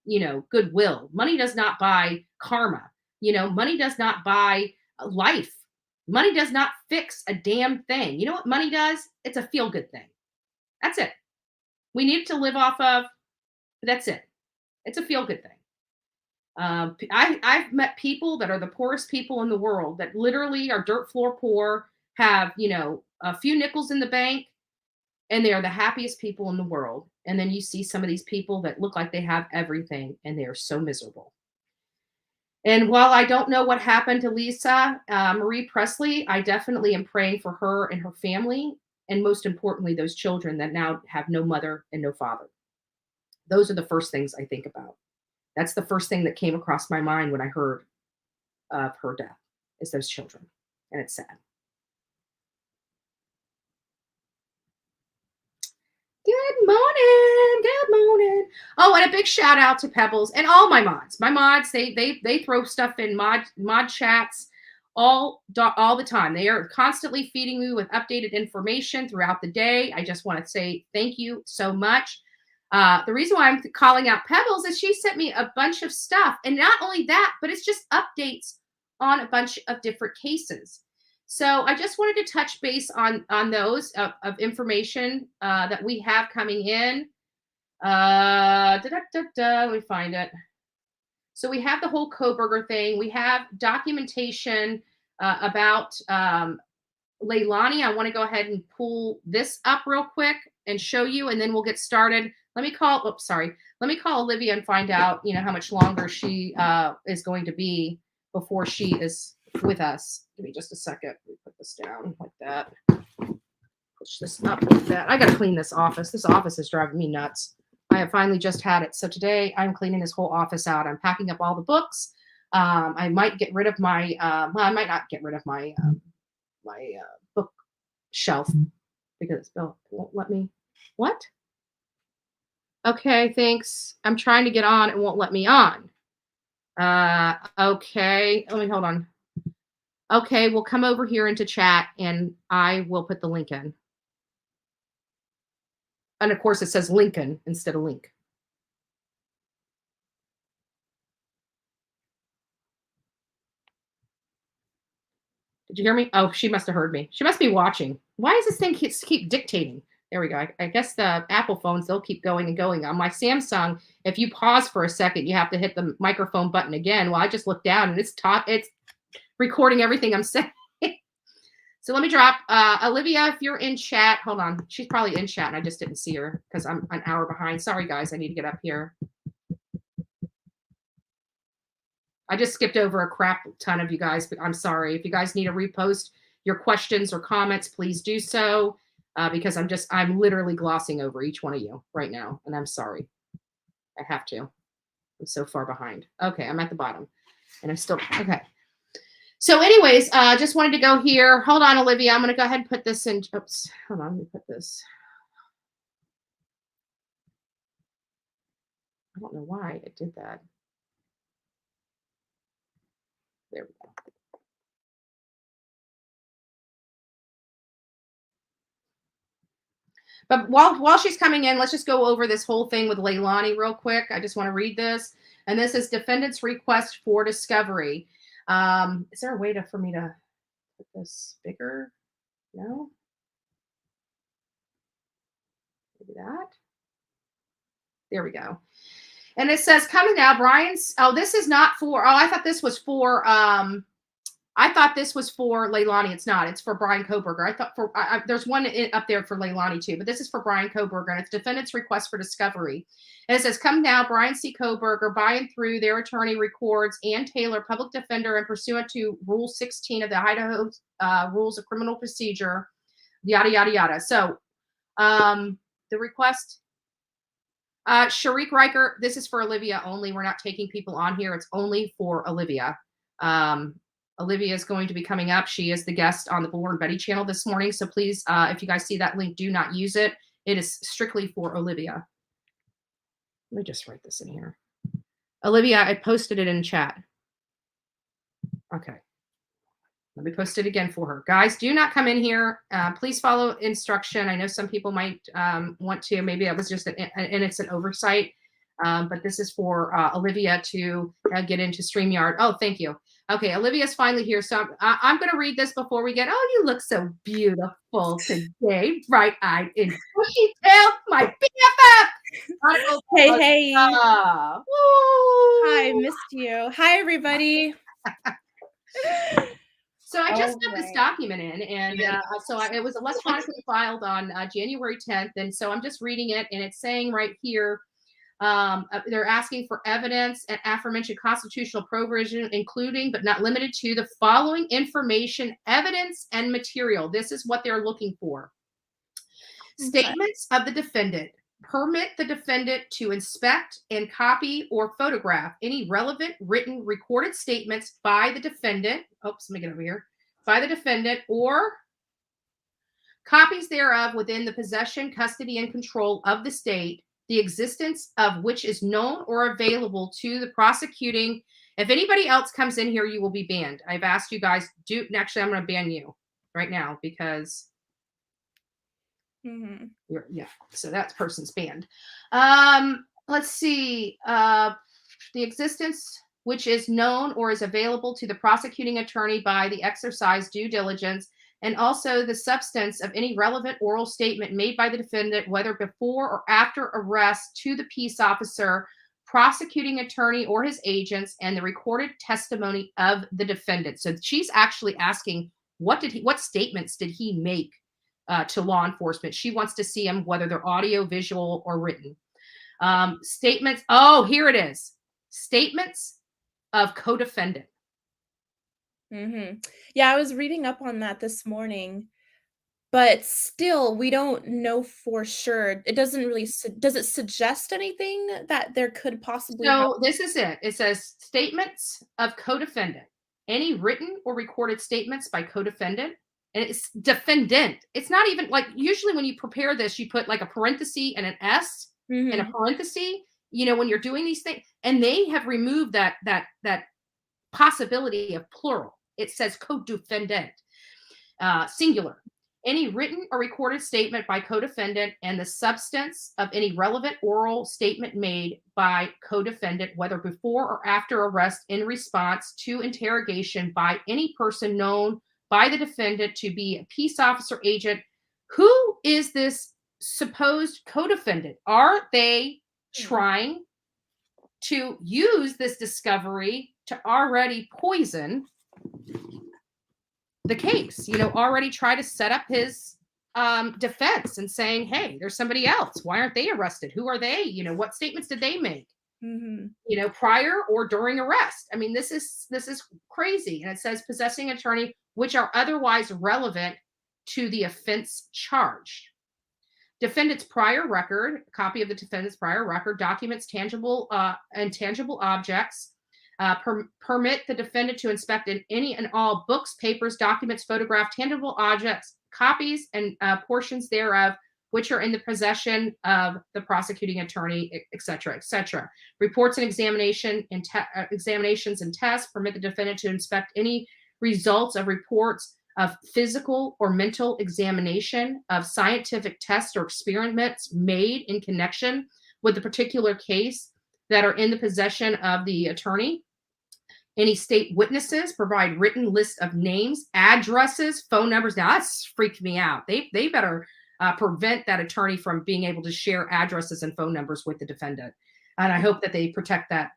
you know, goodwill. Money does not buy karma. You know, money does not buy life. Money does not fix a damn thing. You know what money does? It's a feel-good thing. That's it. We need to live off of, but that's it. It's a feel-good thing. I've met people that are the poorest people in the world that literally are dirt floor poor, have, you know, a few nickels in the bank, and they are the happiest people in the world. And then you see some of these people that look like they have everything and they are so miserable. And while I don't know what happened to Lisa Marie Presley, I definitely am praying for her and her family. And most importantly, those children that now have no mother and no father. Those are the first things I think about. That's the first thing that came across my mind when I heard of her death, is those children. And it's sad. Good morning. Good morning. Oh, and a big shout out to Pebbles and all my mods. My mods, they throw stuff in mod chats all the time. They are constantly feeding me with updated information throughout the day. I just want to say thank you so much. The reason why I'm calling out Pebbles is she sent me a bunch of stuff. And not only that, but it's just updates on a bunch of different cases. So I just wanted to touch base on those of information that we have coming in. Let me find it. So we have the whole Koberger thing. We have documentation about Leilani. I want to go ahead and pull this up real quick and show you, and then we'll get started. Let me call, let me call Olivia and find out, you know, how much longer she is going to be before she is with us. Give me just a second. Let me put this down like that. Push this up like that. I got to clean this office. This office is driving me nuts. I have finally just had it. So today I'm cleaning this whole office out. I'm packing up all the books. I might get rid of my, well, I might not get rid of my, my book shelf because Bill won't let me. What? Okay, thanks. I'm trying to get on. It won't let me on. Okay, let me hold on. Okay, we'll come over here into chat and I will put the link in. And of course it says Lincoln instead of link. Did you hear me? Oh, she must have heard me. She must be watching. Why does this thing keep dictating? There we go. I guess the Apple phones, they'll keep going and going. On my Samsung, if you pause for a second, you have to hit the microphone button again. Well, I just looked down and it's recording everything I'm saying. So let me drop Olivia, if you're in chat, hold on. She's probably in chat and I just didn't see her because I'm an hour behind. Sorry, guys. I need to get up here. I just skipped over a crap ton of you guys, but I'm sorry. If you guys need to repost your questions or comments, please do so because I'm literally glossing over each one of you right now. And I'm sorry. I have to. I'm so far behind. Okay, I'm at the bottom and I'm still, okay. So anyways, just wanted to go here. Hold on, Olivia. I'm going to go ahead and put this in. Oops. Hold on. Let me put this. I don't know why it did that. There we go. But while she's coming in, let's just go over this whole thing with Leilani real quick. I just want to read this. And this is defendant's request for discovery. Is there a way for me to put this bigger? No? Maybe that. There we go. And it says, coming now, Brian's, oh, this is not for, oh, I thought this was for I thought this was for Leilani. It's not. It's for Brian Kohberger. I thought there's one up there for Leilani too, but this is for Brian Kohberger, and it's defendant's request for discovery. And it says, come now, Brian C. Kohberger, by and through their attorney records Ann Taylor, public defender, and pursuant to Rule 16 of the Idaho Rules of Criminal Procedure, yada, yada, yada. So the request, Sharik Riker, this is for Olivia only. We're not taking people on here. It's only for Olivia. Olivia is going to be coming up. She is the guest on the Bull and Betty channel this morning. So please, if you guys see that link, do not use it. It is strictly for Olivia. Let me just write this in here. Olivia, I posted it in chat. Okay. Let me post it again for her. Guys, do not come in here. Please follow instruction. I know some people might want to. Maybe that was just an innocent oversight. But this is for Olivia to get into StreamYard. Oh, thank you. Okay, Olivia's finally here. So I'm going to read this before we get, oh, you look so beautiful today. Bright-eyed and bushy-tailed, my BFF. Hey. Woo. Hi, missed you. Hi, everybody. So I just got this document in, and so it was electronically filed on January 10th. And so I'm just reading it, and it's saying right here, they're asking for evidence and aforementioned constitutional provision, including but not limited to the following information, evidence, and material. This is what they're looking for. Okay. Statements of the defendant. Permit the defendant to inspect and copy or photograph any relevant written recorded statements by the defendant. Oops, let me get over here. By the defendant or copies thereof within the possession, custody, and control of the state, the existence of which is known or available to the prosecuting. If anybody else comes in here, you will be banned. I've asked you guys actually, I'm going to ban you right now because so that person's banned. Let's see. The existence which is known or is available to the prosecuting attorney by the exercise due diligence, and also the substance of any relevant oral statement made by the defendant, whether before or after arrest, to the peace officer, prosecuting attorney, or his agents, and the recorded testimony of the defendant. So she's actually asking, what statements did he make to law enforcement? She wants to see them, whether they're audio, visual, or written. Statements. Oh, here it is. Statements of co-defendant. Yeah, I was reading up on that this morning, but still, we don't know for sure. It doesn't really, does it suggest anything that there could possibly this is it. It says statements of co-defendant. Any written or recorded statements by co-defendant. And it's defendant. It's not even like, usually when you prepare this, you put like a parenthesis and an S and a parenthesis, when you're doing these things, and they have removed that possibility of plural. It says co-defendant, singular. Any written or recorded statement by co-defendant and the substance of any relevant oral statement made by co-defendant, whether before or after arrest, in response to interrogation by any person known by the defendant to be a peace officer, agent. Who is this supposed co-defendant? Are they trying to use this discovery to already poison the case? Already try to set up his defense and saying, hey, there's somebody else. Why aren't they arrested? Who are they? What statements did they make? Prior or during arrest. I mean, this is crazy. And it says possessing attorney which are otherwise relevant to the offense charged. Defendant's prior record, copy of the defendant's prior record, documents tangible and tangible objects, permit the defendant to inspect in any and all books, papers, documents, photographs, tangible objects, copies, and portions thereof, which are in the possession of the prosecuting attorney, et cetera, et cetera. Reports and examinations and tests, permit the defendant to inspect any results of reports of physical or mental examination, of scientific tests or experiments made in connection with the particular case that are in the possession of the attorney. Any state witnesses, provide written list of names, addresses, phone numbers. Now that's freaked me out. They better prevent that attorney from being able to share addresses and phone numbers with the defendant. And I hope that they protect that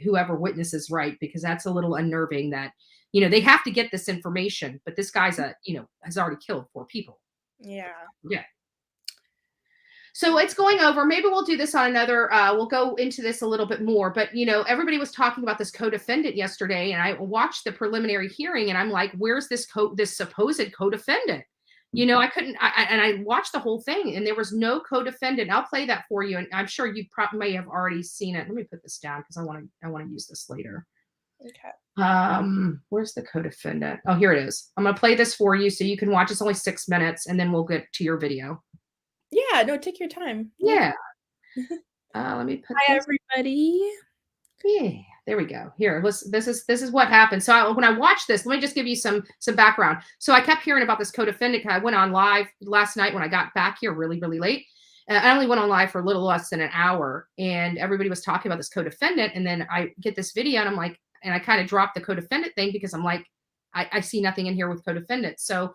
whoever witnesses right, because that's a little unnerving that You know, they have to get this information, but this guy's has already killed 4 people. Yeah. Yeah. So it's going over. Maybe we'll do this on another. We'll go into this a little bit more. But everybody was talking about this co-defendant yesterday, and I watched the preliminary hearing, and I'm like, "Where's this supposed co-defendant?" I couldn't. I watched the whole thing, and there was no co-defendant. I'll play that for you, and I'm sure you probably may have already seen it. Let me put this down because I want to use this later. Okay. Where's the co-defendant? Oh, here it is. I'm gonna play this for you so you can watch. It's only 6 minutes, and then we'll get to your video. Yeah, no, take your time. Yeah. Let me put Hi, this. everybody. Yeah, there we go. Here, this is what happened. So when I watched this, let me just give you some background. So I kept hearing about this co-defendant. I went on live last night when I got back here really, really late. I only went on live for a little less than an hour, and everybody was talking about this co-defendant. And then I get this video, and I'm like, and I kind of dropped the co-defendant thing because I'm like, I see nothing in here with co-defendant. So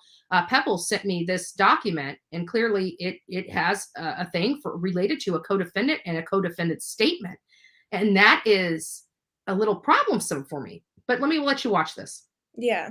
Pebbles sent me this document, and clearly it has a thing related to a co-defendant and a co-defendant statement. And that is a little problemsome for me. But let me let you watch this. Yeah.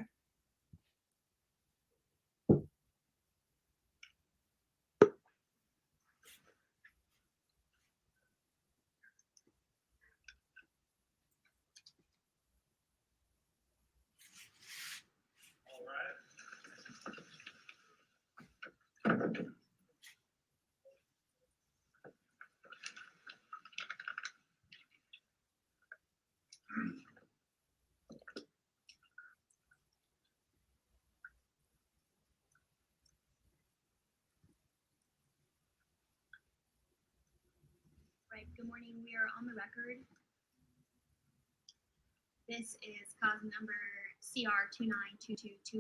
Right, good morning. We are on the record. This is cause number CR 29222805.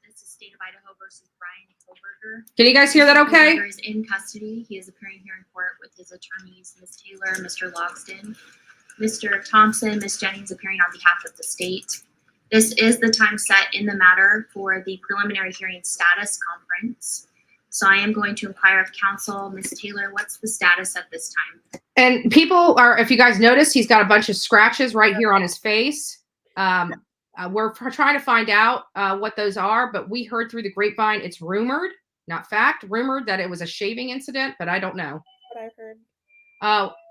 This is State of Idaho versus Brian Kohlberger. Can you guys hear that okay? Kohlberger is in custody. He is appearing here in court with his attorneys, Ms. Taylor, Mr. Logston, Mr. Thompson, Ms. Jennings appearing on behalf of the state. This is the time set in the matter for the preliminary hearing status conference. So I am going to inquire of counsel. Ms. Taylor, what's the status at this time? And people are, if you guys noticed, he's got a bunch of scratches right here on his face. We're trying to find out what those are, but we heard through the grapevine, it's rumored, not fact, rumored that it was a shaving incident, but I don't know. What I've heard.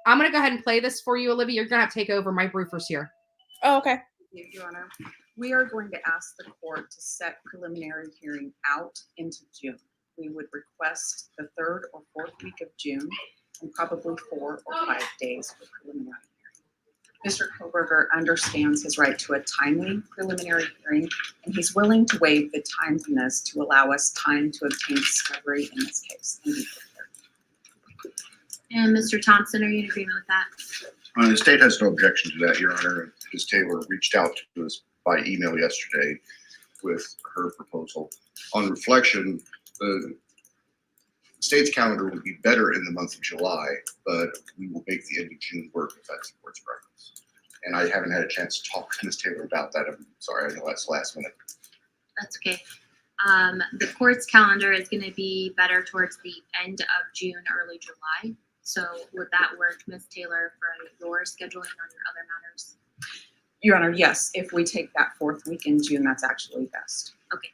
I'm going to go ahead and play this for you, Olivia. You're going to have to take over. Mike Roofer's here. Oh, okay. Your Honor, we are going to ask the court to set preliminary hearing out into June. We would request the 3rd or 4th week of June and probably 4 or 5 days for preliminary hearing. Mr. Kohlberger understands his right to a timely preliminary hearing, and he's willing to waive the timeliness to allow us time to obtain discovery in this case and be prepared. And Mr. Thompson, are you in agreement with that? The state has no objection to that, Your Honor. Ms. Taylor reached out to us by email yesterday with her proposal. On reflection, the state's calendar will be better in the month of July, but we will make the end of June work if that's the court's preference. And I haven't had a chance to talk to Ms. Taylor about that. I'm sorry, I know that's last minute. That's okay. The court's calendar is going to be better towards the end of June, early July. So would that work, Ms. Taylor, for your scheduling on your other matters? Your Honor, yes. If we take that 4th week in June, that's actually best. Okay.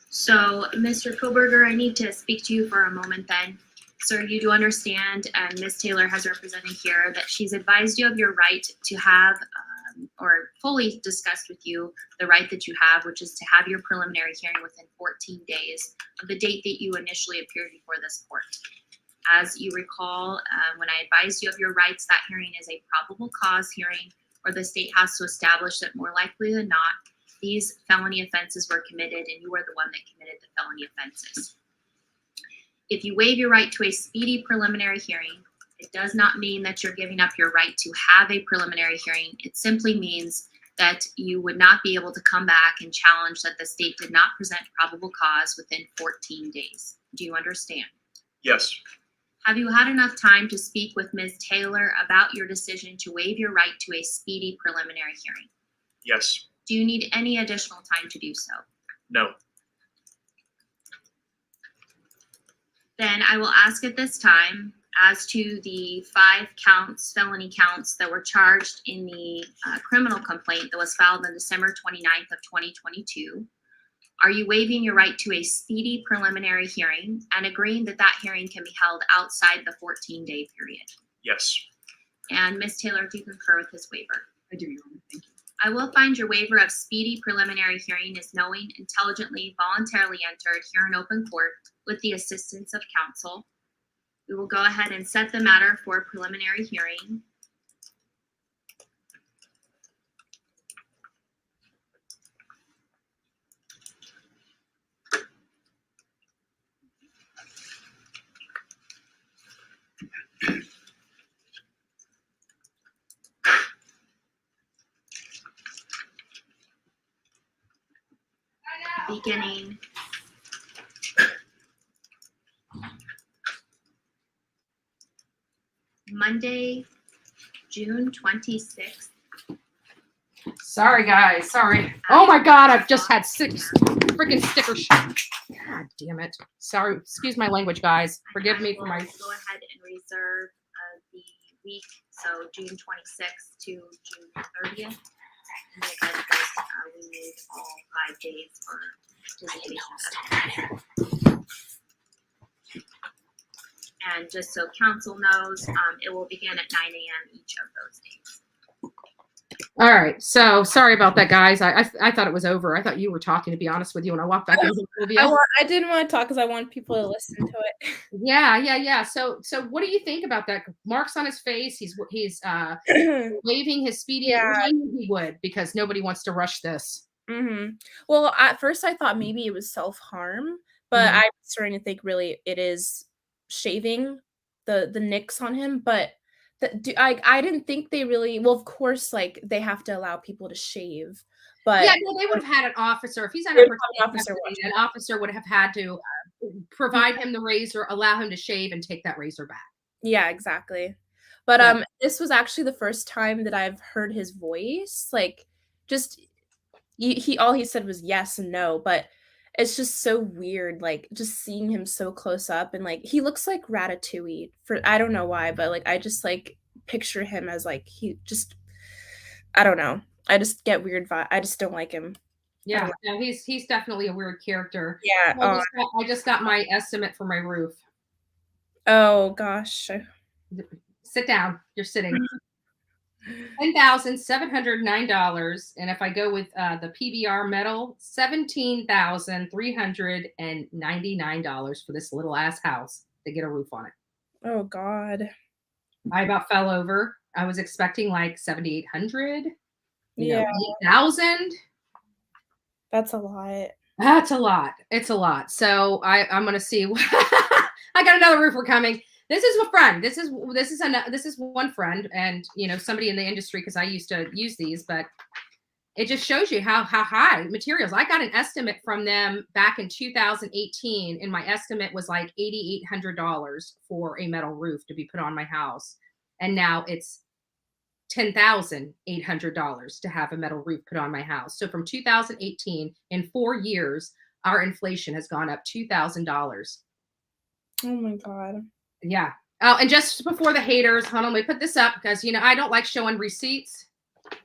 So, Mr. Kohlberger, I need to speak to you for a moment then. Sir, you do understand, and Ms. Taylor has represented here, that she's advised you of your right to have, or fully discussed with you, the right that you have, which is to have your preliminary hearing within 14 days of the date that you initially appeared before this court. As you recall, when I advised you of your rights, that hearing is a probable cause hearing, where the state has to establish that more likely than not, these felony offenses were committed and you were the one that committed the felony offenses. If you waive your right to a speedy preliminary hearing, it does not mean that you're giving up your right to have a preliminary hearing. It simply means that you would not be able to come back and challenge that the state did not present probable cause within 14 days. Do you understand? Yes. Have you had enough time to speak with Ms. Taylor about your decision to waive your right to a speedy preliminary hearing? Yes. Do you need any additional time to do so? No. Then I will ask at this time, As to the 5 counts, felony counts that were charged in the criminal complaint that was filed on December 29th of 2022, are you waiving your right to a speedy preliminary hearing and agreeing that that hearing can be held outside the 14-day period? Yes. And Ms. Taylor, do you concur with this waiver? I do, Your Honor. Thank you. I will find your waiver of speedy preliminary hearing is knowing, intelligently, voluntarily entered here in open court with the assistance of counsel. We will go ahead and set the matter for a preliminary hearing. Beginning Monday, June 26th. Sorry, guys. Sorry. Oh my God, I've just had 6 freaking stickers. God damn it. Sorry. Excuse my language, guys. Forgive me for my. We'll go ahead and reserve the week, so June 26th to June 30th. In the event that we need all 5 days for participation. And just so council knows, it will begin at 9 a.m. each of those days. All right. So sorry about that, guys. I thought it was over. I thought you were talking, to be honest with you, when I walked back into the movie. I didn't want to talk because I want people to listen to it. Yeah. So what do you think about that? Marks on his face. He's waving his speedy. Yeah. I knew he would, because nobody wants to rush this. Mm-hmm. Well, at first I thought maybe it was self-harm, but I'm starting to think really it is shaving the nicks on him. But I didn't think they really. Well, of course, like they have to allow people to shave. But yeah, no, they would have had an officer. If he's under an officer would have had to provide him the razor, allow him to shave, and take that razor back. Yeah, exactly. But this was actually the first time that I've heard his voice. Like, just he all he said was yes and no, but it's just so weird, like just seeing him so close up, and like he looks like Ratatouille. For I don't know why, but like I just like picture him as like he just I don't know. I just get weird vibe. I just don't like him. Yeah, no, he's definitely a weird character. Yeah. I just got my estimate for my roof. Oh gosh. Sit down. You're sitting. $10,709, and if I go with the PBR metal, $17,399 for this little ass house to get a roof on it. Oh God. I about fell over. I was expecting like 7,800. Yeah. 8,000. That's a lot. That's a lot. It's a lot. So I'm gonna see. I got another roofer coming. This is a friend. This is one friend, and somebody in the industry, because I used to use these, but it just shows you how high materials. I got an estimate from them back in 2018, and my estimate was like $8,800 for a metal roof to be put on my house, and now it's $10,800 to have a metal roof put on my house. So from 2018, in 4 years, our inflation has gone up $2,000. Oh my God. Yeah. Oh, and just before the haters, hold on, let me put this up because I don't like showing receipts. Let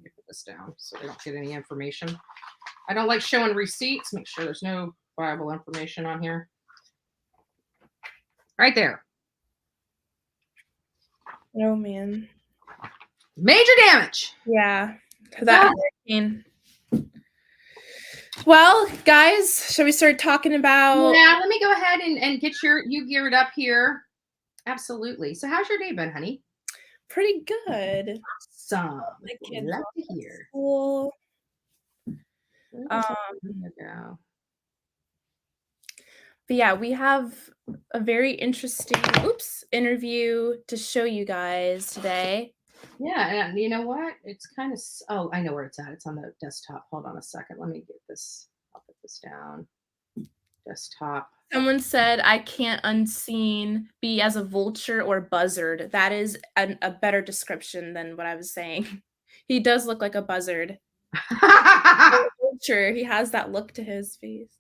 me put this down so they don't get any information. I don't like showing receipts. Make sure there's no viable information on here. Right there. Oh man. Major damage. Yeah. That hurricane. Well, guys, shall we start talking about? Yeah, let me go ahead and get you geared up here. Absolutely. So how's your day been, honey? Pretty good. Awesome. My kids love off to at hear. school. But yeah, we have a very interesting interview to show you guys today. Yeah, and you know what? It's kind of, oh, I know where it's at. It's on the desktop. Hold on a second. Let me get this. I'll put this down. Desktop. Someone said, I can't unseen be as a vulture or buzzard. That is a better description than what I was saying. He does look like a buzzard. A vulture. He has that look to his face.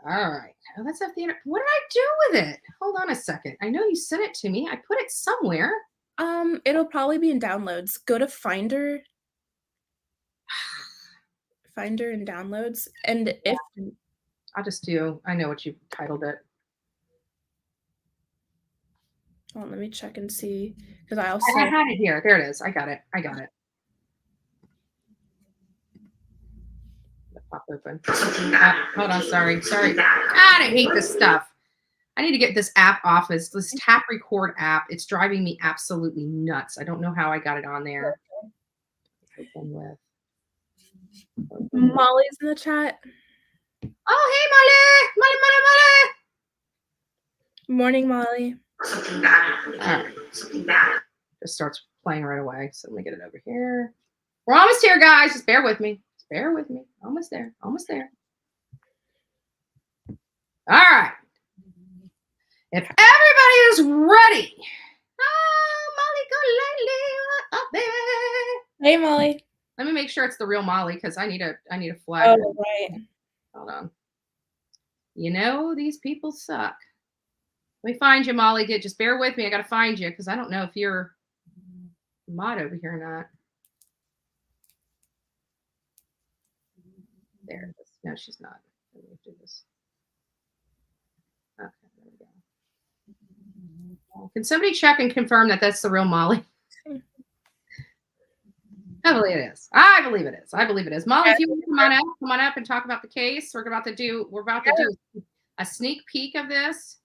All right. Now let's have the what did I do with it? Hold on a second. I know you sent it to me. I put it somewhere. It'll probably be in downloads. Go to Finder and downloads. And if I'll just do, I know what you titled it. Oh, let me check and see. Because I also I had it here. There it is. I got it. Pop open. Hold on. Sorry. God, I hate this stuff. I need to get this app off. This tap record app. It's driving me absolutely nuts. I don't know how I got it on there. Molly's in the chat. Oh, hey, Molly. Morning, Molly. Something bad. Something bad. Just starts playing right away. So let me get it over here. We're almost here, guys. Just bear with me. Almost there. All right. If everybody is ready. Oh, Molly, go lightly up there. Hey, Molly. Let me make sure it's the real Molly because I need a flag. Oh, right. Hold on. You know, these people suck. Let me find you, Molly. Just bear with me. I got to find you because I don't know if you're mod over here or not. There it is. No, she's not. Let me do this. Okay, there we go. Can somebody check and confirm that that's the real Molly? I believe it is. Molly, if you want to come on up and talk about the case. We're about to do a sneak peek of this.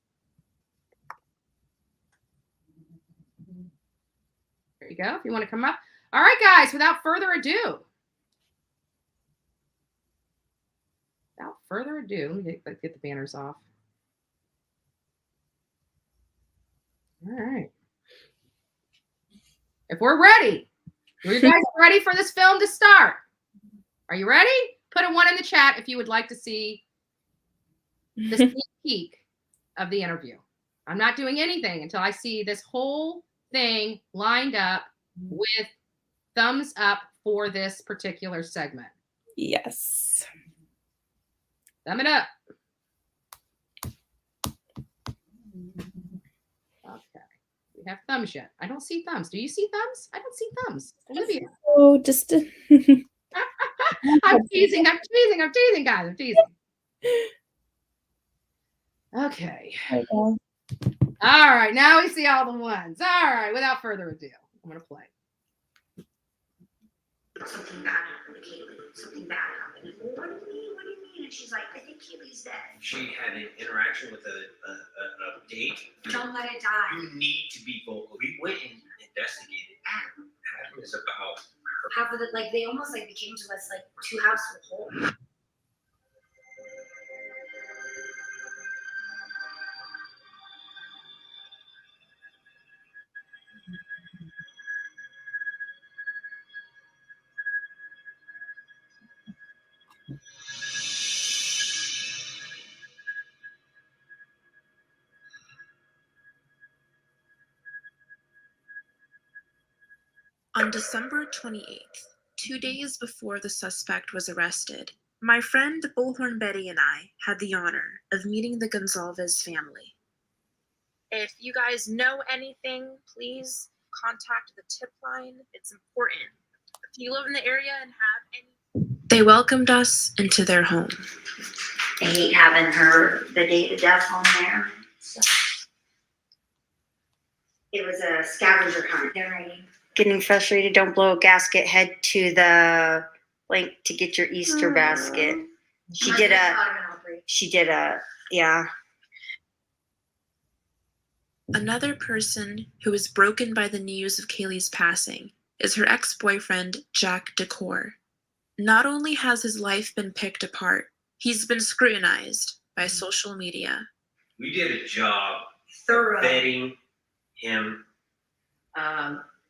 There you go. If you want to come up. All right, guys, without further ado, let me get the banners off. All right. If we're ready, are you guys ready for this film to start? Are you ready? Put a 1 in the chat if you would like to see the sneak peek of the interview. I'm not doing anything until I see this whole thing lined up with thumbs up for this particular segment. Yes. Thumb it up. Okay. We have thumbs yet. I don't see thumbs. Do you see thumbs? I don't see thumbs. Olivia. Oh, just I'm teasing, guys. I'm teasing. Okay. All right. Now we see all the ones. All right. Without further ado, I'm going to play. Something bad happened to Kaylee. Something bad happened. Well, what do you mean? And she's like, I think Kaylee's dead. She had an interaction with a date. Don't let it die. You need to be vocal. We went and investigated. Adam is about her. Half of it, like they almost like became to us like two halves of a whole. On December 28th, 2 days before the suspect was arrested, my friend Bullhorn Betty and I had the honor of meeting the Gonzalez family. If you guys know anything, please contact the tip line. It's important. If you live in the area and have any... They welcomed us into their home. I hate having the day to death home there. So. It was a scavenger hunt. Getting frustrated, don't blow a gasket, head to the link to get your Easter basket. She did a, yeah. Another person who was broken by the news of Kaylee's passing is her ex-boyfriend, Jack Decor. Not only has his life been picked apart, he's been scrutinized by social media. We did a job thorough vetting him.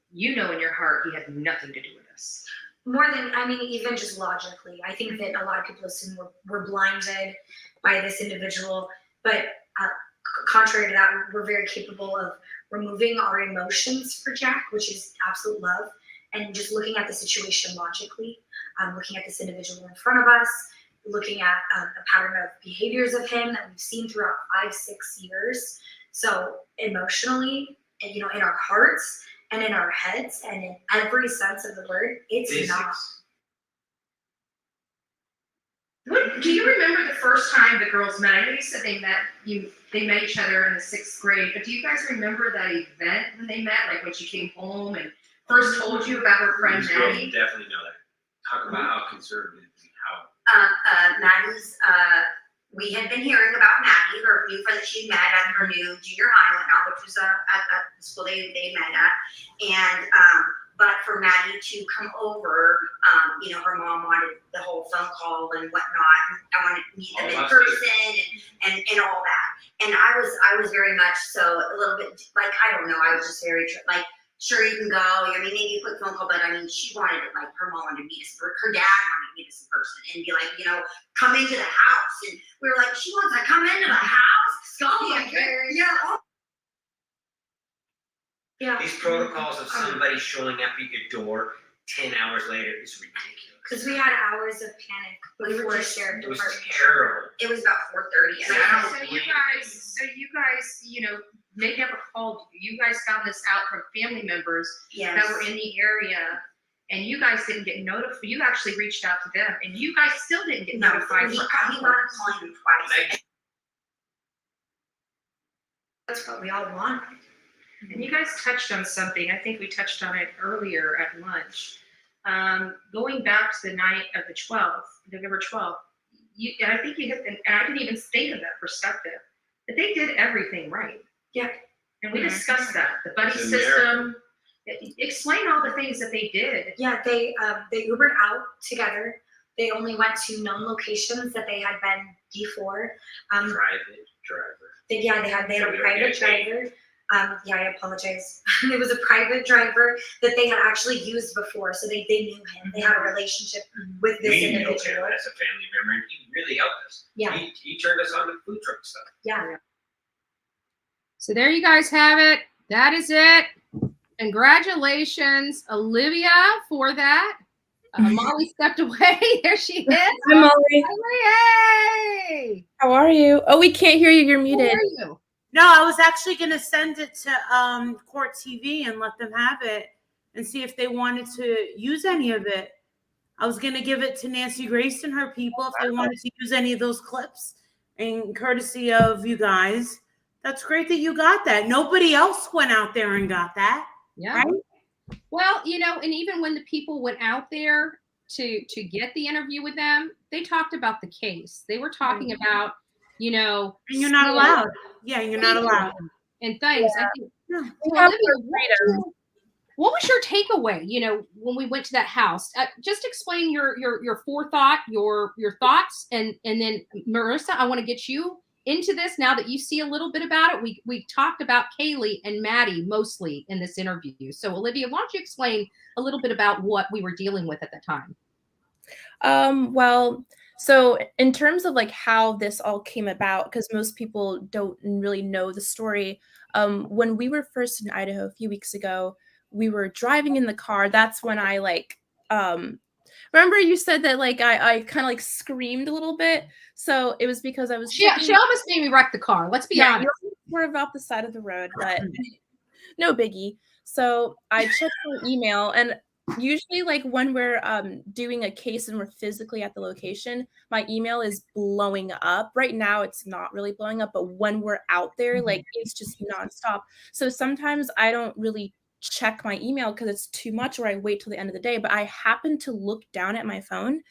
You know in your heart he had nothing to do with this. More than, I mean, even just logically. I think that a lot of people assume we're blinded by this individual, but contrary to that, we're very capable of removing our emotions for Jack, which is absolute love, and just looking at the situation logically, looking at this individual in front of us, looking at a pattern of behaviors of him that we've seen throughout 5-6 years. So emotionally, and in our hearts and in our heads and in every sense of the word, it's not. What do you remember the first time the girls met? I know you said they met each other in the 6th grade, but do you guys remember that event when they met? Like when she came home and first told you about her friend These girls Maddie? definitely know that. Talk about how conservative and how. Maddie's, we had been hearing about Maddie, her new friend that she met at her new junior high and whatnot, which was at the school they met at. And, but for Maddie to come over, her mom wanted the whole phone call and whatnot. And I wanted to meet them in person and all that. And I was very much so a little bit like, I don't know, I was just very like, sure, you can go. I mean, maybe a quick phone call, but I mean, she wanted it. Like her mom wanted to meet us. Her dad wanted to meet us in person and be like, come into the house. And we were like, she wants to come into the house. Oh my God. Yeah. Yeah. These protocols of somebody showing up at your door 10 hours later is ridiculous. Because we had hours of panic before sheriff It was department. terrible. It was about 4:30. So you guys, maybe have a call. You guys found this out from family members that were in the area, and you guys didn't get notified. You actually reached out to them, and you guys still didn't get notified. He wound up calling them twice. That's what we all want. And you guys touched on something. I think we touched on it earlier at lunch. Going back to the night of the 12th, November 12th, and I think you hit, and I didn't even think of that perspective, that they did everything right. Yeah. And we discussed that, the buddy system. Explain all the things that they did. Yeah, they Ubered out together. They only went to known locations that they had been before. Private driver. They had a private driver. I apologize. It was a private driver that they had actually used before, so they knew him. They had a relationship with this We knew him individual. as a family member, and he really helped us. Yeah. He turned us on to food truck stuff. Yeah. So there you guys have it. That is it. Congratulations, Olivia, for that. Molly stepped away. There she is. Hi, Molly. Hey. How are you? Oh, we can't hear you. You're muted. How are you? No, I was actually going to send it to Court TV and let them have it and see if they wanted to use any of it. I was going to give it to Nancy Grace and her people if they wanted to use any of those clips, and courtesy of you guys. That's great that you got that. Nobody else went out there and got that. Yeah. Right? Well, and even when the people went out there to get the interview with them, they talked about the case. They were talking about, and you're not allowed. Yeah, you're not allowed. And things. Yeah. I think, well, Olivia, what was your takeaway, when we went to that house? Just explain your forethought, your thoughts, and then Marissa, I want to get you into this now that you see a little bit about it. We talked about Kaylee and Maddie mostly in this interview. So Olivia, why don't you explain a little bit about what we were dealing with at the time? Well, so in terms of like how this all came about, because most people don't really know the story, when we were first in Idaho a few weeks ago, we were driving in the car. That's when I remember you said that I kind of screamed a little bit. So it was because I was. She almost made me wreck the car. Let's be honest. We're about the side of the road, but no biggie. So I checked my email, and usually when we're doing a case and we're physically at the location, my email is blowing up. Right now it's not really blowing up, but when we're out there, it's just nonstop. So sometimes I don't really check my email because it's too much, or I wait till the end of the day. But I happened to look down at my phone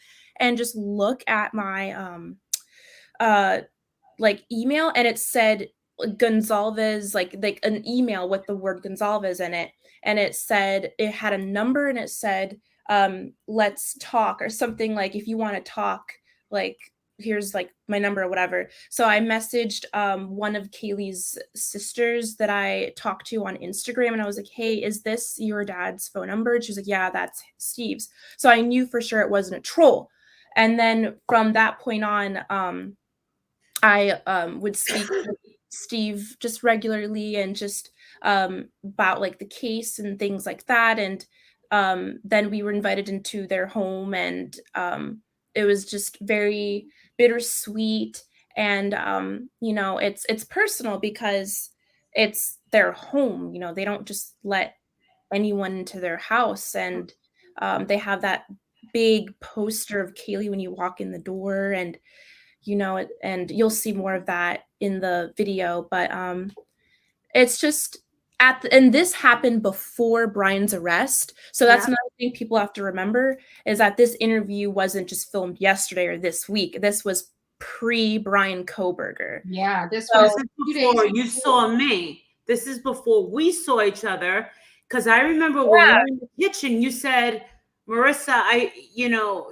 and just look at my email, and it said Gonzalez, like an email with the word Gonzalez in it. And it said, it had a number, and it said, let's talk, or something like, if you want to talk, here's my number or whatever. So I messaged one of Kaylee's sisters that I talked to on Instagram, and I was like, hey, is this your dad's phone number? And she was like, yeah, that's Steve's. So I knew for sure it wasn't a troll. And then from that point on, I would speak with Steve just regularly, and just about the case and things like that. And then we were invited into their home, and it was just very bittersweet. And it's personal because it's their home. They don't just let anyone into their house. And they have that big poster of Kaylee when you walk in the door, and and you'll see more of that in the video. But it's just and this happened before Brian's arrest. So that's another thing people have to remember, is that this interview wasn't just filmed yesterday or this week. This was pre-Brian Kohberger. Yeah, this So was this is 2 days before you saw me. This is before we saw each other. Because I remember when we were in the kitchen, you said, Marissa,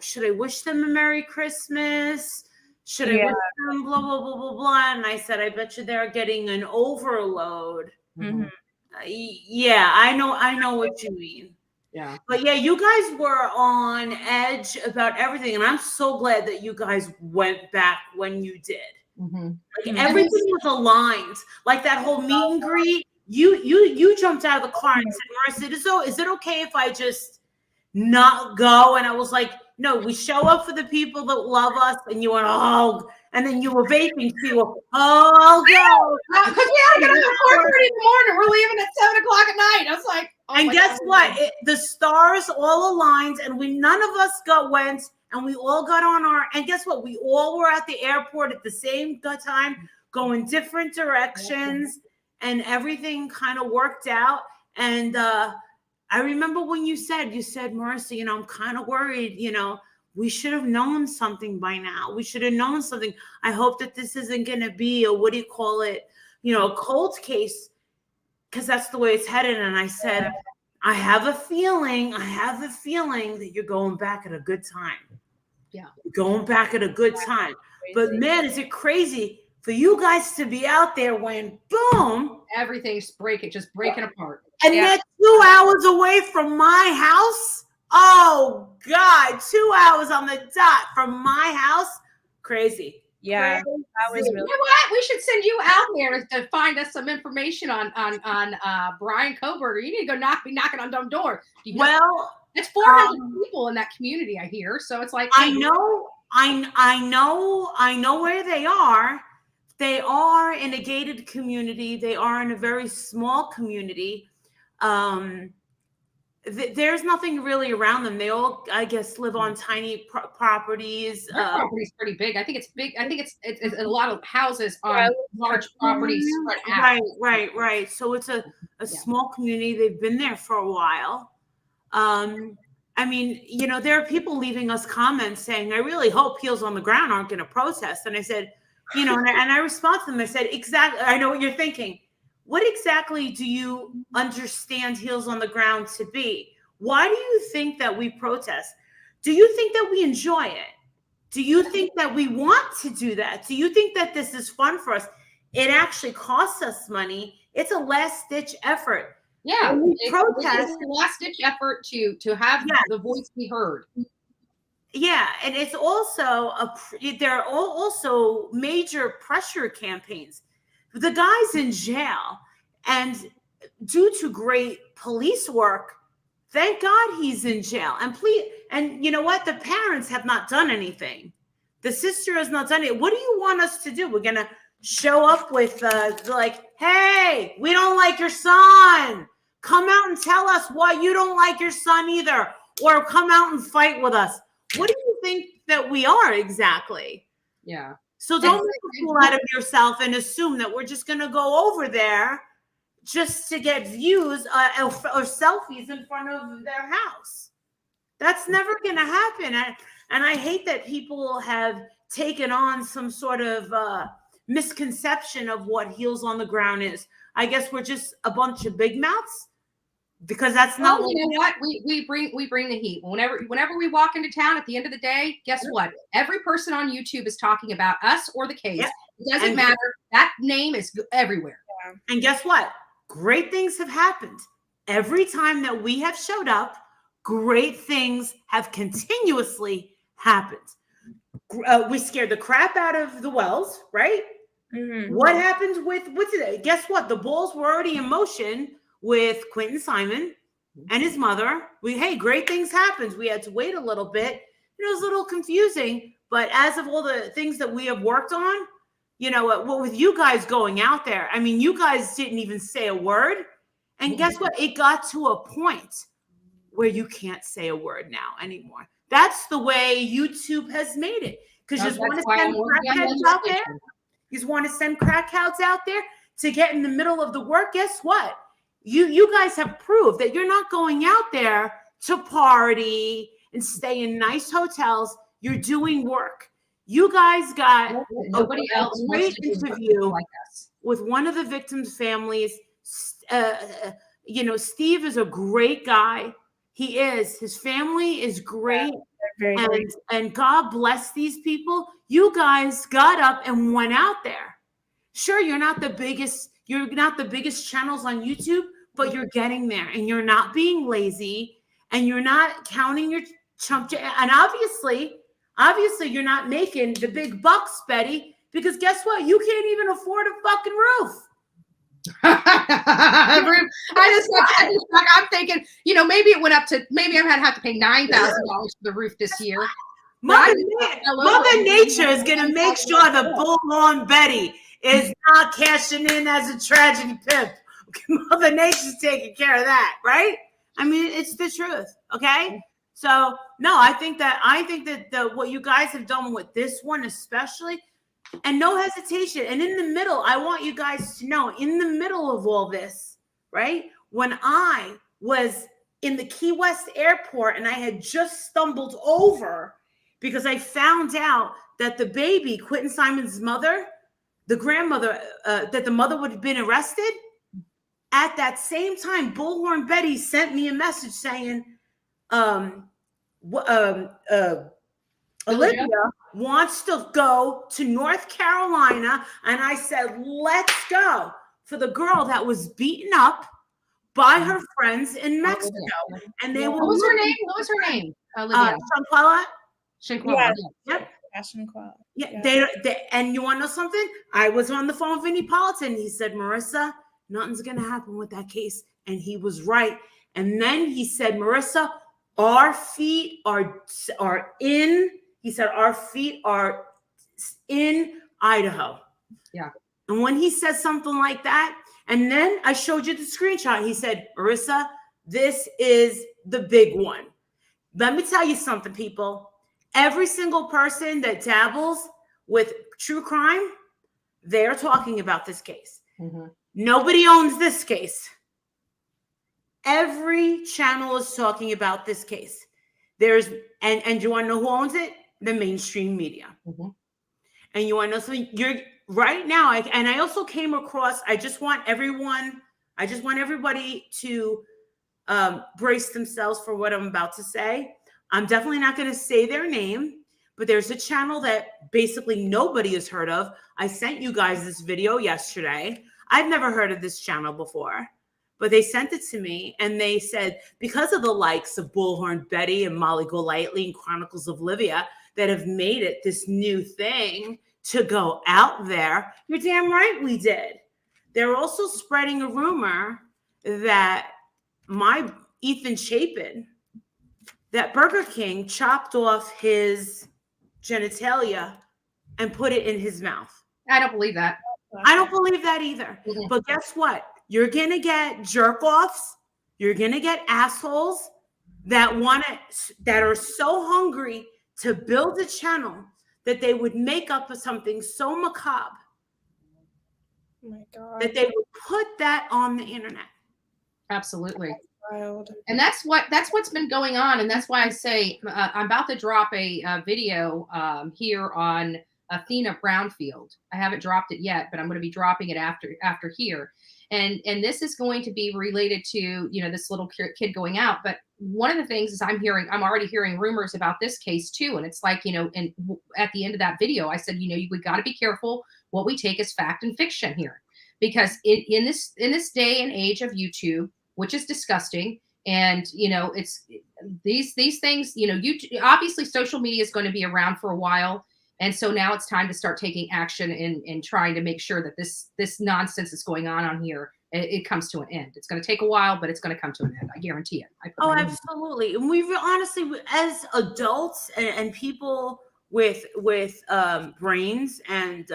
should I wish them a Merry Christmas? Should I wish them blah, blah, blah, blah, blah? And I said, I bet you they're getting an overload. Mm-hmm. Yeah, I know what you mean. Yeah. But yeah, you guys were on edge about everything. And I'm so glad that you guys went back when you did. Mm-hmm. Like everything was aligned. Like that whole meet and greet. You jumped out of the car and said, Marissa, is it okay if I just not go? And I was like, no, we show up for the people that love us. And you went, oh, and then you were vaping too. Oh, I'll go. Because we had to get up at 4:30 in the morning. We're leaving at 7 o'clock at night. I was like, oh, and guess what? The stars all aligned, and none of us went, and we all got on and guess what? We all were at the airport at the same time, going different directions, and everything kind of worked out. And I remember when you said, Marissa, I'm kind of worried, we should have known something by now. We should have known something. I hope that this isn't going to be a cold case, because that's the way it's headed. And I said, I have a feeling that you're going back at a good time. Yeah. Going back at a good time. But man, is it crazy for you guys to be out there when boom, everything's just breaking apart. And they're 2 hours away from my house. Oh God, 2 hours on the dot from my house. Crazy. Yeah. That was really. You know what? We should send you out there to find us some information on Brian Kohberger. You need to go be knocking on dumb door. It's 400 people in that community, I hear. So it's like, I know where they are. They are in a gated community. They are in a very small community. There's nothing really around them. They all, I guess, live on tiny properties. Their property's pretty big. I think it's big. I think it's a lot of houses on large properties spread out. Right. So it's a small community. They've been there for a while. I mean, there are people leaving us comments saying, I really hope Heels on the Ground aren't going to protest. And I said, and I respond to them. I said, exactly. I know what you're thinking. What exactly do you understand Heels on the Ground to be? Why do you think that we protest? Do you think that we enjoy it? Do you think that we want to do that? Do you think that this is fun for us? It actually costs us money. It's a last-ditch effort. Yeah, we protest. It's a last-ditch effort to have the voice be heard. Yeah, and it's also there are also major pressure campaigns. The guy's in jail, and due to great police work, thank God he's in jail. And you know what? The parents have not done anything. The sister has not done it. What do you want us to do? We're gonna show up with hey, we don't like your son. Come out and tell us why you don't like your son either, or come out and fight with us. What do you think that we are exactly? Yeah. So don't make a fool out of yourself and assume that we're just going to go over there just to get views or selfies in front of their house. That's never going to happen. And I hate that people have taken on some sort of misconception of what Heels on the Ground is. I guess we're just a bunch of big mouths, because that's not. You know what? We bring the heat. Whenever we walk into town, at the end of the day, guess what? Every person on YouTube is talking about us or the case. Yep. It doesn't matter. That name is everywhere. And guess what? Great things have happened. Every time that we have showed up, great things have continuously happened. We scared the crap out of the Wells, right? Mm-hmm. What happened with today? Guess what? The balls were already in motion with Quentin Simon and his mother. Great things happened. We had to wait a little bit. it was a little confusing. But as of all the things that we have worked on, you know, what with you guys going out there, I mean, you guys didn't even say a word. And guess what? It got to a point where you can't say a word now anymore. That's the way YouTube has made it. Because you just want to send crackheads out there. You just want to send crackheads out there to get in the middle of the work. Guess what? You guys have proved that you're not going out there to party and stay in nice hotels. You're doing work. You guys got a great interview with one of the victims' families. You know, Steve is a great guy. He is. His family is great. And God bless these people. You guys got up and went out there. Sure, you're not the biggest channels on YouTube, but you're getting there and you're not being lazy and you're not counting your chump. And obviously you're not making the big bucks, Betty, because guess what? You can't even afford a fucking roof. I'm thinking, you know, maybe it went up to, maybe I'm gonna have to pay $9,000 for the roof this year. Mother Nature is gonna make sure the bullhorn Betty is not cashing in as a tragedy pimp. Mother Nature's taking care of that, right? I mean, it's the truth. Okay. So no, I think that what you guys have done with this one especially, and no hesitation. And in the middle, I want you guys to know, in the middle of all this, right? When I was in the Key West airport and I had just stumbled over because I found out that the baby, Quentin Simon's mother, the grandmother, that the mother would have been arrested. At that same time, Bullhorn Betty sent me a message saying, Olivia wants to go to North Carolina. And I said, let's go, for the girl that was beaten up by her friends in Mexico. And they were. What was her name? What was her name? Olivia. Shanquella. Yep. Yeah. They, and you want to know something? I was on the phone with Vinnie Politan. He said, Marissa, nothing's going to happen with that case. And he was right. And then he said, Marissa, our feet are in. He said, our feet are in Idaho. Yeah. And when he said something like that, and then I showed you the screenshot, he said, Marissa, this is the big one. Let me tell you something, people. Every single person that dabbles with true crime, they're talking about this case. Mm-hmm. Nobody owns this case. Every channel is talking about this case. And you want to know who owns it? The mainstream media. Mm-hmm. And you want to know something? You're right now. I also came across, I just want everybody to brace themselves for what I'm about to say. I'm definitely not going to say their name, but there's a channel that basically nobody has heard of. I sent you guys this video yesterday. I've never heard of this channel before, but they sent it to me and they said, because of the likes of Bullhorn Betty and Molly Golightly and Chronicles of Livia that have made it this new thing to go out there. You're damn right we did. They're also spreading a rumor that my Ethan Chapin, that Burger King chopped off his genitalia and put it in his mouth. I don't believe that. I don't believe that either. Mm-hmm. But guess what? You're going to get jerk-offs. You're going to get assholes that are so hungry to build a channel that they would make up of something so macabre. Oh my God. That they would put that on the internet. Absolutely. Wild. And that's what's been going on. And that's why I say I'm about to drop a video here on Athena Brownfield. I haven't dropped it yet, but I'm going to be dropping it after here. And this is going to be related to, you know, this little kid going out. But one of the things is I'm already hearing rumors about this case too. And it's like, you know, and at the end of that video, I said, you know, we got to be careful what we take as fact and fiction here, because in this day and age of YouTube, which is disgusting. And, you know, it's these things, you know, obviously social media is going to be around for a while. And so now it's time to start taking action and trying to make sure that this nonsense that's going on here it comes to an end. It's going to take a while, but it's going to come to an end. I guarantee it. Oh, absolutely. And we've honestly, as adults and people with brains and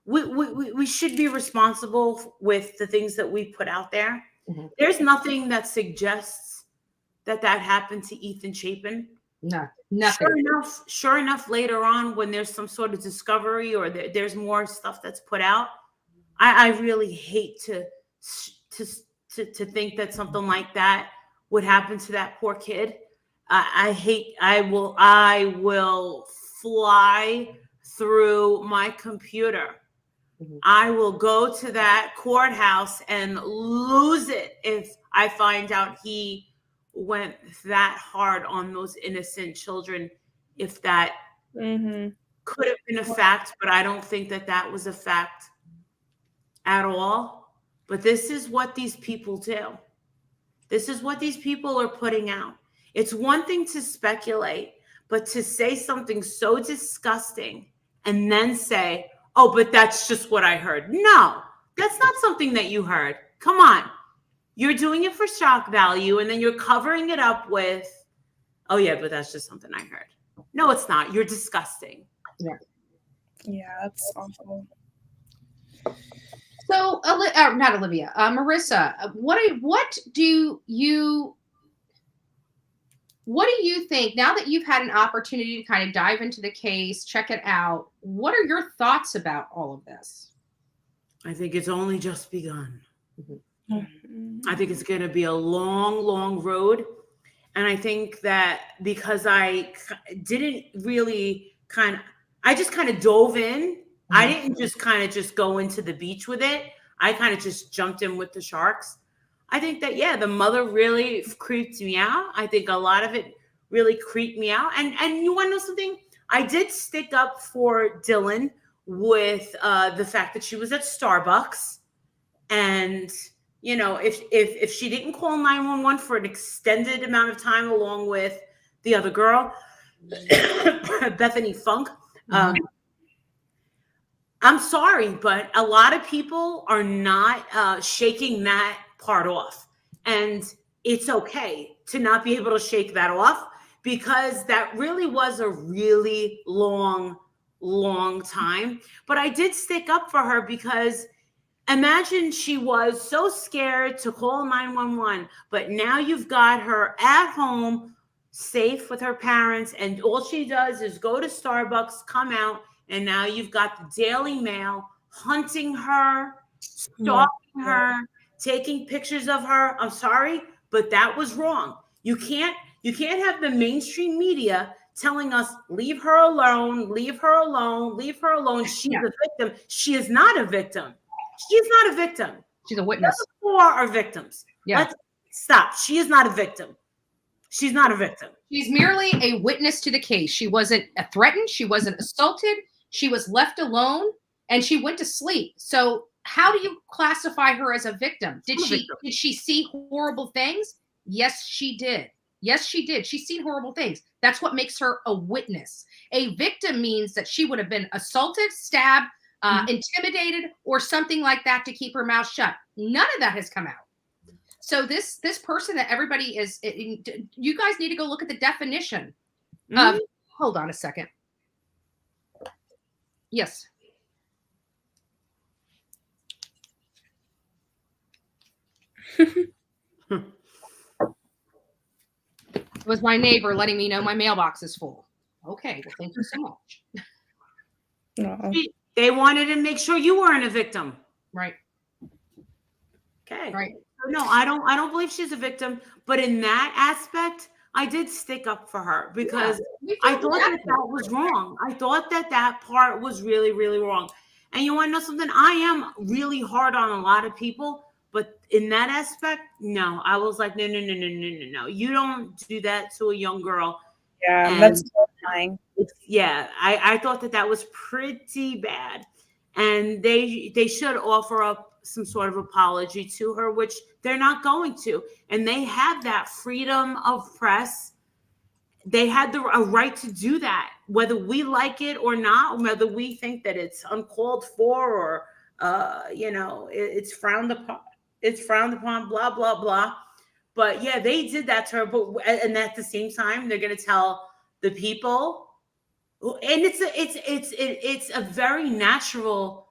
we should be responsible with the things that we put out there. Mm-hmm. There's nothing that suggests that happened to Ethan Chapin. No, nothing. Sure enough, later on, when there's some sort of discovery or there's more stuff that's put out, I really hate to think that something like that would happen to that poor kid. I will fly through my computer. Mm-hmm. I will go to that courthouse and lose it if I find out he went that hard on those innocent children. If that could have been a fact, but I don't think that was a fact at all. But this is what these people do. This is what these people are putting out. It's one thing to speculate, but to say something so disgusting and then say, oh, but that's just what I heard. No, that's not something that you heard. Come on. You're doing it for shock value, and then you're covering it up with, oh, yeah, but that's just something I heard. No, it's not. You're disgusting. Yeah. Yeah, that's awful. So, not Olivia, Marissa, what do you think, now that you've had an opportunity to kind of dive into the case, check it out, what are your thoughts about all of this? I think it's only just begun. Mm-hmm. I think it's going to be a long, long road. And I think that because I didn't really I just kind of dove in. I didn't just just go into the beach with it. I kind of just jumped in with the sharks. I think that, yeah, the mother really creeped me out. I think a lot of it really creeped me out. And you want to know something? I did stick up for Dylan with the fact that she was at Starbucks. And, you know, if she didn't call 911 for an extended amount of time along with the other girl, Bethany Funk, I'm sorry, but a lot of people are not shaking that part off. And it's okay to not be able to shake that off, because that really was a really long, long time. But I did stick up for her, because imagine she was so scared to call 911, but now you've got her at home, safe with her parents, and all she does is go to Starbucks, come out, and now you've got the Daily Mail hunting her, stalking her, taking pictures of her. I'm sorry, but that was wrong. You can't have the mainstream media telling us, leave her alone, leave her alone, leave her alone. She's a victim. She is not a victim. She's not a victim. She's a witness. The four are victims. Yeah. Let's stop. She is not a victim. She's not a victim. She's merely a witness to the case. She wasn't threatened. She wasn't assaulted. She was left alone, and she went to sleep. So how do you classify her as a victim? Did she see horrible things? Yes, she did. Yes, she did. She's seen horrible things. That's what makes her a witness. A victim means that she would have been assaulted, stabbed, intimidated, or something like that to keep her mouth shut. None of that has come out. So this person that everybody is, you guys need to go look at the definition. Hold on a second. Yes. It was my neighbor letting me know my mailbox is full. Okay, well, thank you so much. They wanted to make sure you weren't a victim. Right. Okay. Right. No, I don't believe she's a victim, but in that aspect, I did stick up for her, because I thought that was wrong. I thought that part was really, really wrong. And you want to know something? I am really hard on a lot of people, but in that aspect, no. I was like, no. You don't do that to a young girl. Yeah, And that's terrifying. yeah, I thought that was pretty bad. And they should offer up some sort of apology to her, which they're not going to. And they have that freedom of press. They had a right to do that, whether we like it or not, whether we think that it's uncalled for or it's frowned upon. It's frowned upon, blah, blah, blah. But yeah, they did that to her. But and at the same time, they're going to tell the people, and it's a very natural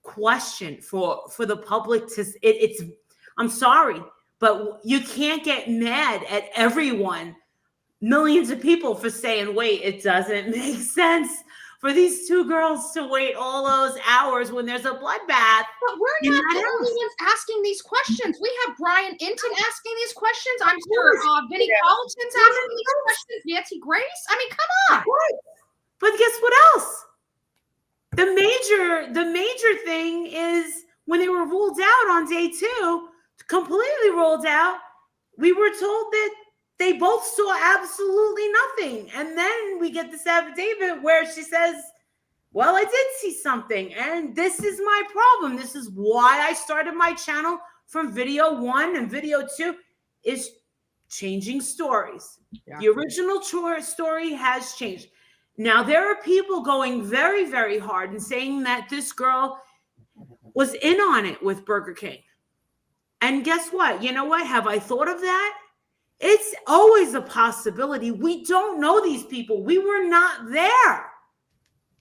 question for the public to. It's I'm sorry, but you can't get mad at everyone, millions of people, for saying, wait, it doesn't make sense for these two girls to wait all those hours when there's a bloodbath. But we're not the only ones asking these questions. We have Brian Inton asking these questions. I'm sure Vinnie Colleton's asking these questions. Nancy Grace. I mean, come on. But guess what else? The major thing is when they were ruled out on day 2, completely ruled out, we were told that they both saw absolutely nothing. And then we get this affidavit where she says, well, I did see something. And this is my problem. This is why I started my channel from video 1 and video 2 is changing stories. Yeah. The original story has changed. Now, there are people going very, very hard and saying that this girl was in on it with Burger King. And guess what? You know what? Have I thought of that? It's always a possibility. We don't know these people. We were not there.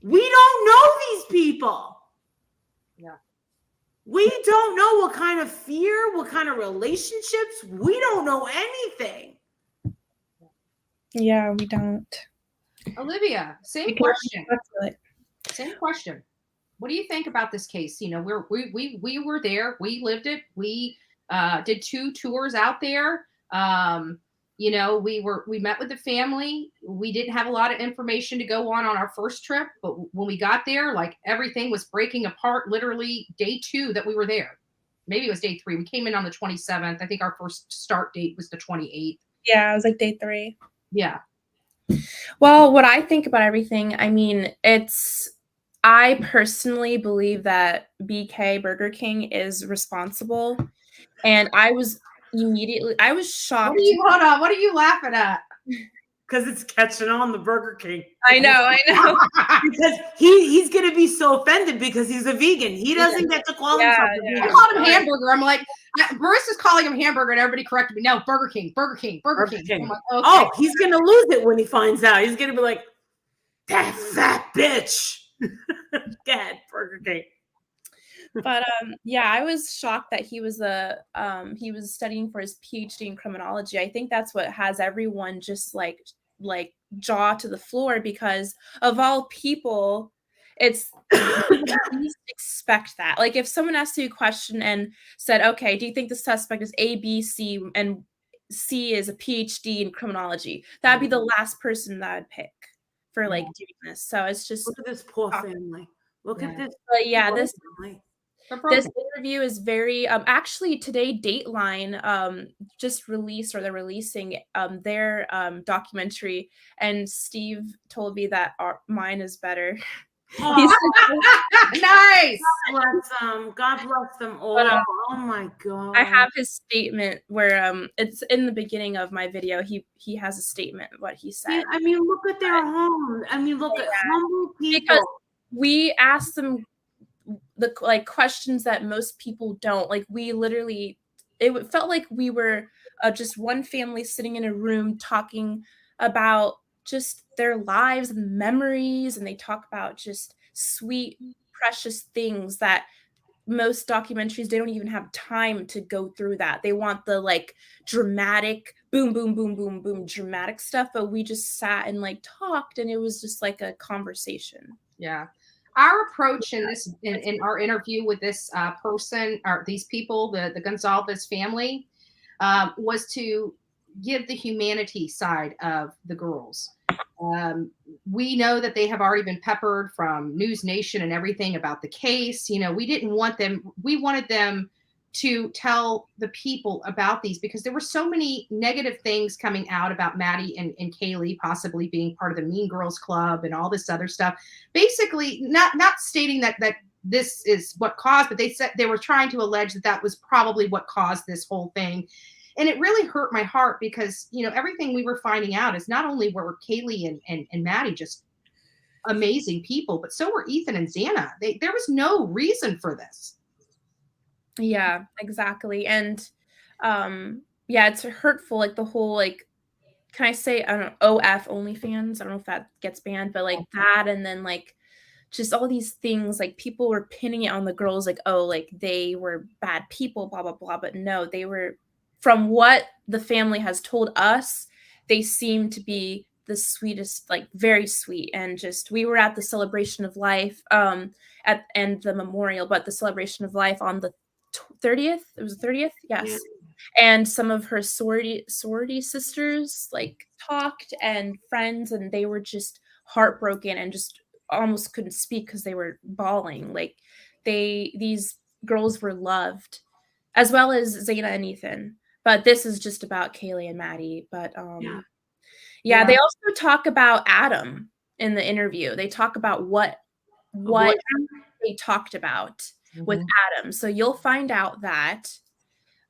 We don't know these people. Yeah. We don't know what kind of fear, what kind of relationships. We don't know anything. Yeah, we don't. Olivia, same question. Same question. What do you think about this case? You know, we were there. We lived it. We did 2 tours out there. You know, we met with the family. We didn't have a lot of information to go on our first trip, but when we got there, like everything was breaking apart. Literally day 2 that we were there. Maybe it was day 3. We came in on the 27th. I think our first start date was the 28th. Yeah, it was like day 3. Yeah. Well, what I think about everything, I mean, I personally believe that BK Burger King is responsible. And I was shocked. Hold on. What are you laughing at? Because it's catching on the Burger King. I know. Because he's going to be so offended because he's a vegan. He doesn't get to call himself a vegan. I called him hamburger. I'm like, Marissa's calling him hamburger, and everybody corrected me. No, Burger King. I'm like, okay. Oh, he's going to lose it when he finds out. He's going to be like, that fat bitch. Dad, Burger King. But yeah, I was shocked that he was studying for his PhD in criminology. I think that's what has everyone just like jaw to the floor, because of all people, it's you least expect that. Like if someone asked you a question and said, okay, do you think the suspect is A, B, C, and C is a PhD in criminology? That'd be the last person that I'd pick for like doing this. So it's just, look at this poor family. Look at this. But yeah, this interview is very actually today Dateline just released, or they're releasing their documentary, and Steve told me that mine is better. Nice. God bless them all. But, oh my God. I have his statement where it's in the beginning of my video. He has a statement of what he said. Yeah, I mean, look at their home. I mean, look at humble people. Because we asked them the questions that most people don't. Like we literally, it felt like we were just one family sitting in a room talking about just their lives and memories, and they talk about just sweet, precious things that most documentaries, they don't even have time to go through that. They want the like dramatic boom, boom, boom, boom, boom, dramatic stuff, but we just sat and like talked, and it was just like a conversation. Yeah. Our approach in our interview with this person, or these people, the Gonzalez family, was to give the humanity side of the girls. We know that they have already been peppered from News Nation and everything about the case. You know, we didn't want them. We wanted them to tell the people about these, because there were so many negative things coming out about Maddie and Kaylee possibly being part of the Mean Girls Club and all this other stuff. Basically, not stating that this is what caused, but they said they were trying to allege that was probably what caused this whole thing. And it really hurt my heart, because, you know, everything we were finding out is not only were Kaylee and Maddie just amazing people, but so were Ethan and Xana. There was no reason for this. Yeah, exactly. And yeah, it's hurtful, like the whole like, can I say, I don't know, OF OnlyFans? I don't know if that gets banned, but like that, and then like just all these things, like people were pinning it on the girls, like, oh, like they were bad people, blah blah blah. But no, they were, from what the family has told us, they seem to be the sweetest, like very sweet. And just, we were at the celebration of life and the memorial, but the celebration of life on the 30th, it was the 30th, yes. Yeah. And some of her sorority sisters like talked, and friends, and they were just heartbroken and just almost couldn't speak because they were bawling. Like these girls were loved, as well as Xana and Ethan. But this is just about Kaylee and Maddie. But yeah, they also talk about Adam in the interview. They talk about what they talked about with Adam. So you'll find out that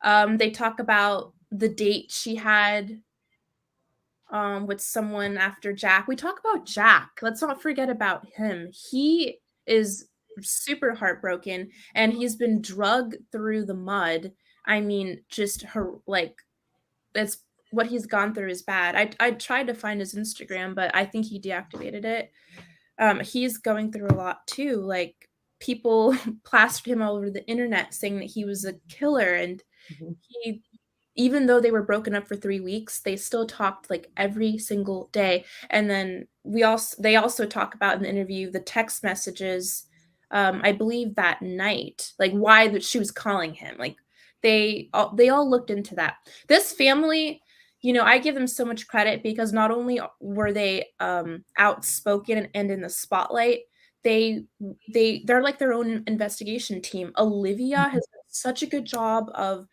they talk about the date she had with someone after Jack. We talk about Jack. Let's not forget about him. He is super heartbroken, and he's been drugged through the mud. I mean, just her, like, it's what he's gone through is bad. I tried to find his Instagram, but I think he deactivated it. He's going through a lot too. Like, people plastered him all over the internet saying that he was a killer, and he, even though they were broken up for 3 weeks, they still talked like every single day. And then they also talk about in the interview the text messages, I believe that night, like why that she was calling him. Like they all looked into that. This family, you know, I give them so much credit because not only were they outspoken and in the spotlight, they're like their own investigation team. Olivia has done such a good job of,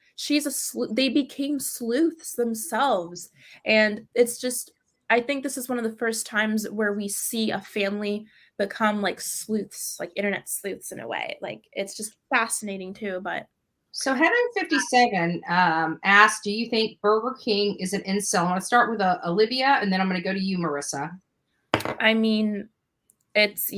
they became sleuths themselves. And it's just, I think this is one of the first times where we see a family become like sleuths, like internet sleuths in a way. Like, it's just fascinating too. But so Heaven 57 asked, do you think Burger King is an incel? I'm going to start with Olivia, and then I'm going to go to you, Marissa. I mean, it's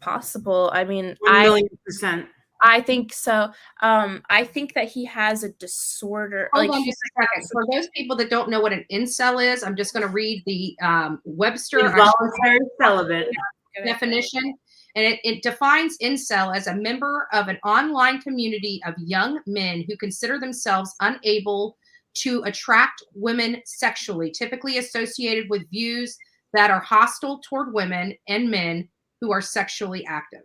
possible. I mean, 1,000,000%. I think so. I think that he has a disorder. Hold on just a second. For those people that don't know what an incel is, I'm just going to read the Webster Involuntary celibate definition. And it defines incel as a member of an online community of young men who consider themselves unable to attract women sexually, typically associated with views that are hostile toward women and men who are sexually active.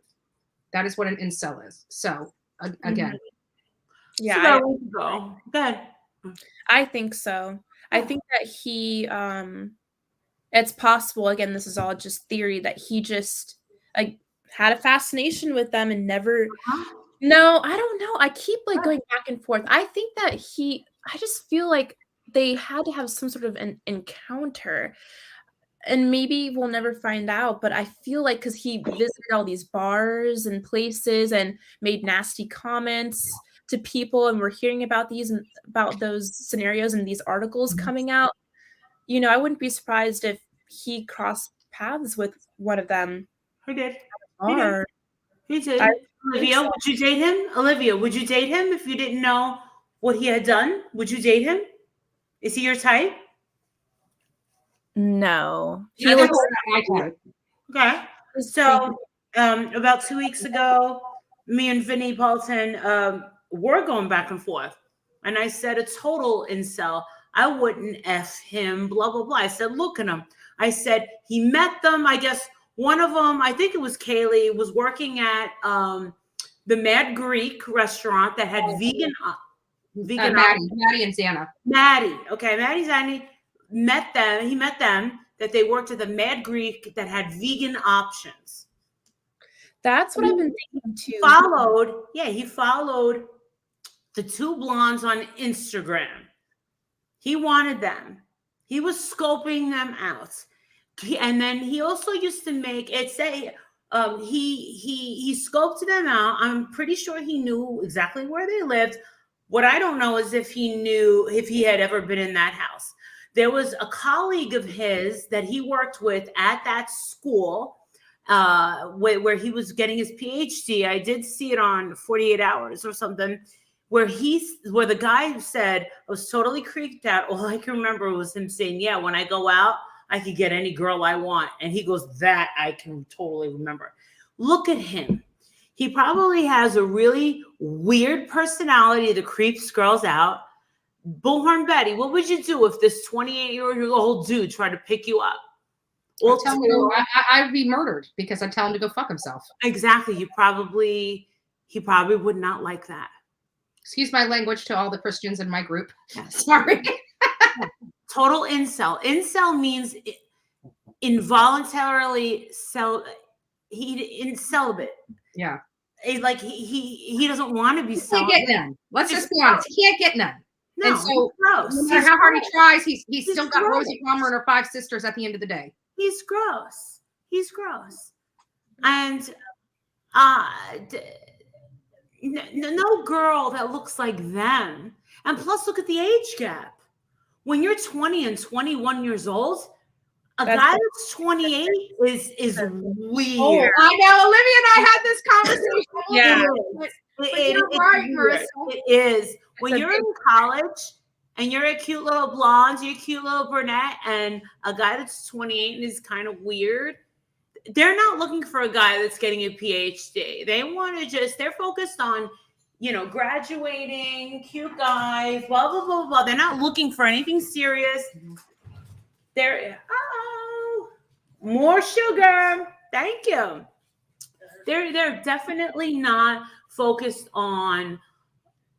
That is what an incel is. So again, yeah, Good. I think so. I think that he, it's possible. Again, this is all just theory, that he just had a fascination with them and never. No, I don't know. I keep like going back and forth. I think that I just feel like they had to have some sort of an encounter. And maybe we'll never find out, but I feel like because he visited all these bars and places and made nasty comments to people, and we're hearing about those scenarios and these articles coming out, you know, I wouldn't be surprised if he crossed paths with one of them. He did. He did. Olivia, would you date him? Olivia, would you date him if you didn't know what he had done? Would you date him? Is he your type? No. He looks like my type. Okay. So about 2 weeks ago, me and Vinny Paulton were going back and forth. And I said, a total incel. I wouldn't F him, blah, blah, blah. I said, look at him. I said, he met them. I guess one of them, I think it was Kaylee, was working at the Mad Greek restaurant that had vegan Maddie and Xana. Maddie. Okay, Maddie, Xana. He met them, that they worked at the Mad Greek that had vegan options. That's what I've been thinking too. He followed the two blondes on Instagram. He wanted them. He was scoping them out. And then he also used to make it say he scoped them out. I'm pretty sure he knew exactly where they lived. What I don't know is if he had ever been in that house. There was a colleague of his that he worked with at that school, where he was getting his PhD. I did see it on 48 Hours or something, where the guy said, I was totally creeped out. All I can remember was him saying, yeah, when I go out, I could get any girl I want. And he goes, that I can totally remember. Look at him. He probably has a really weird personality that creeps girls out. Bullhorn Betty, what would you do if this 28-year-old dude tried to pick you up? I'd be murdered because I'd tell him to go fuck himself. Exactly. He probably would not like that. Excuse my language to all the Christians in my group. Sorry. Total incel. Incel means involuntarily celibate. Yeah. Like he doesn't want to be celibate. He can't get none. Let's just be honest. He can't get none. No, and so gross. No matter how hard he tries, he's still got gross. Rosie Palmer and her 5 sisters at the end of the day. He's gross. He's gross. And no girl that looks like them. And plus, look at the age gap. When you're 20 and 21 years old, a guy that's 28 is weird. Oh, I know. Olivia and I had this conversation. Yeah. But you're right, Marissa. It is. When you're in college and you're a cute little blonde, you're a cute little brunette, and a guy that's 28 and is kind of weird, they're not looking for a guy that's getting a PhD. They want to they're focused on, graduating, cute guys, blah, blah, blah, blah. They're not looking for anything serious. They're, more sugar. Thank you. They're definitely not focused on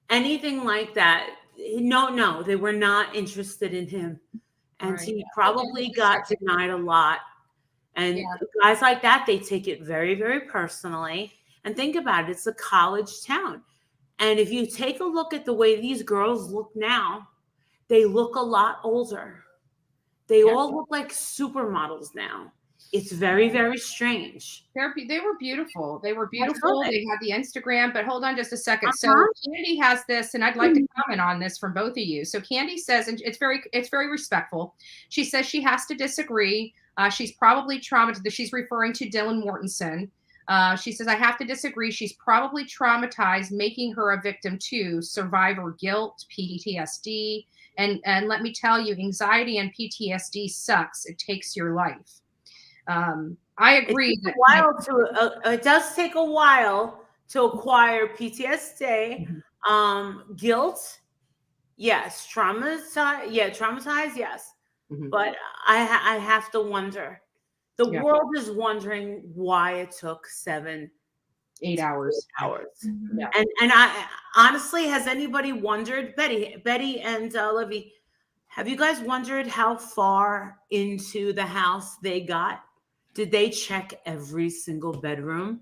anything like that. No, they were not interested in him. And he probably got denied a lot. And guys like that, they take it very, very personally. And think about it, it's a college town. And if you take a look at the way these girls look now, they look a lot older. They all look like supermodels now. It's very, very strange. They were beautiful. They were beautiful. They had the Instagram, but hold on just a second. So Candy has this, and I'd like to comment on this from both of you. So Candy says, and it's very respectful. She says she has to disagree. She's probably traumatized. She's referring to Dylan Mortensen. She says, I have to disagree. She's probably traumatized, making her a victim too. Survivor guilt, PTSD. And let me tell you, anxiety and PTSD sucks. It takes your life. I agree. It does take a while to acquire PTSD. Guilt, yes. Traumatized, yes. But I have to wonder. The world is wondering why it took 8 hours. Yeah. And I honestly, has anybody wondered, Betty and Livy, have you guys wondered how far into the house they got? Did they check every single bedroom?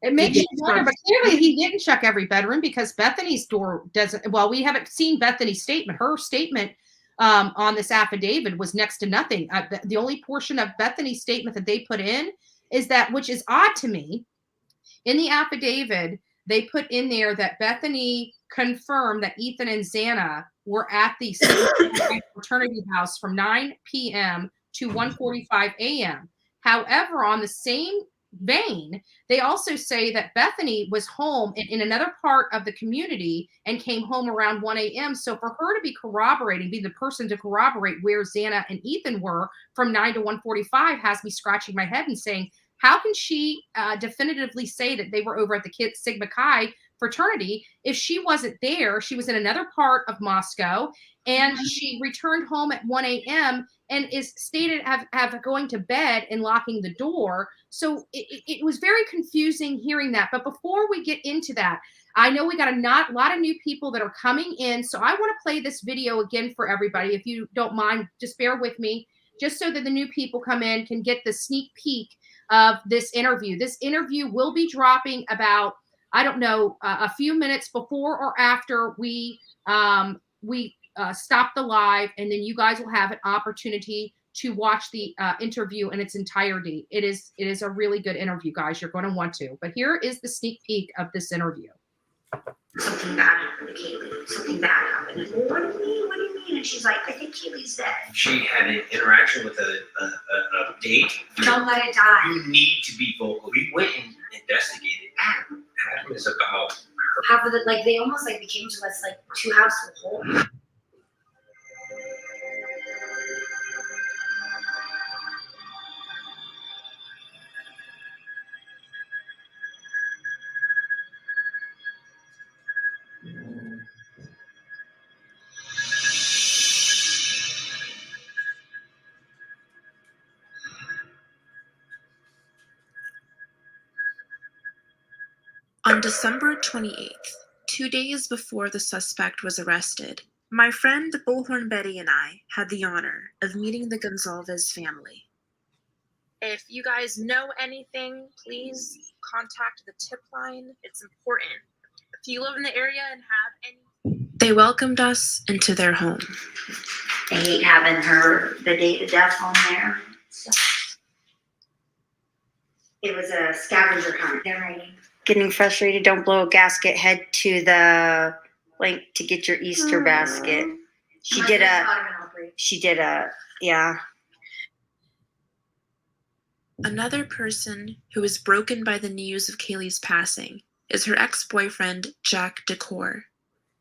It makes you wonder, but clearly he didn't check every bedroom because Bethany's door doesn't. Well, we haven't seen Bethany's statement. Her statement on this affidavit was next to nothing. The only portion of Bethany's statement that they put in is that, which is odd to me, in the affidavit, they put in there that Bethany confirmed that Ethan and Xana were at the fraternity house from 9 p.m. to 1:45 a.m. However, on the same vein, they also say that Bethany was home in another part of the community and came home around 1 a.m. So for her to be corroborating, be the person to corroborate where Xana and Ethan were from 9 to 1:45 has me scratching my head and saying, how can she definitively say that they were over at the Sigma Chi fraternity if she wasn't there? She was in another part of Moscow, and she returned home at 1 a.m. and is stated have going to bed and locking the door. So it was very confusing hearing that. But before we get into that, I know we got a lot of new people that are coming in. So I want to play this video again for everybody. If you don't mind, just bear with me, just so that the new people come in can get the sneak peek of this interview. This interview will be dropping about, I don't know, a few minutes before or after we stop the live, and then you guys will have an opportunity to watch the interview in its entirety. It is a really good interview, guys. You're going to want to. But here is the sneak peek of this interview. something bad happened to Kaylee. Something bad happened. And, well, what do you mean? What do you mean? And she's like, I think Kaylee's dead. She had an interaction with a date. Don't let it die. You need to be vocal. We went and investigated. Adam is about her. Half of it, like they almost like became to us like two halves of a whole. On December 28th, 2 days before the suspect was arrested, my friend Bullhorn Betty and I had the honor of meeting the Gonzalez family. If you guys know anything, please contact the tip line. It's important. If you live in the area and have any... They welcomed us into their home. I hate having the date of death on there. So. It was a scavenger hunt. They're writing. Getting frustrated, don't blow a gasket, head to the link to get your Easter basket. She did a, yeah. Another person who was broken by the news of Kaylee's passing is her ex-boyfriend, Jack Decor.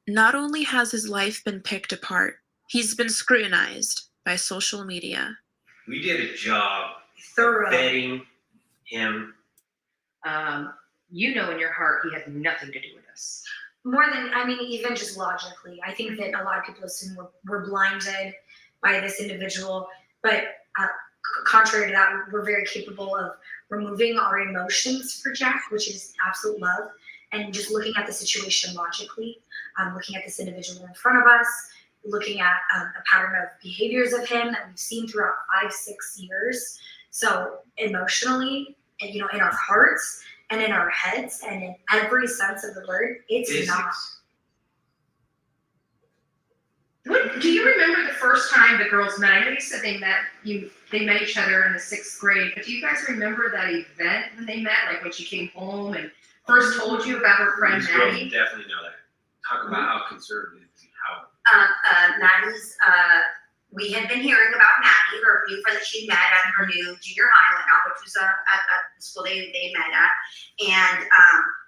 Not only has his life been picked apart, he's been scrutinized by social media. We did a job Thorough. vetting him. You know in your heart he had nothing to do with this. More than, I mean, even just logically, I think that a lot of people assume we're blinded by this individual, but contrary to that, we're very capable of removing our emotions for Jack, which is absolute love, and just looking at the situation logically, looking at this individual in front of us, looking at a pattern of behaviors of him that we've seen throughout 5-6 years. So emotionally, and in our hearts and in our heads and in every sense of the word, it's not. Do you remember the first time the girls met? I know you said they met each other in the 6th grade, but do you guys remember that event when they met? Like when she came home and first told you about her friend These girls Maddie? definitely know that. Talk about how conservative and how. Maddie's, we had been hearing about Maddie, her new friend that she met at her new junior high, which was at the school they met at. And,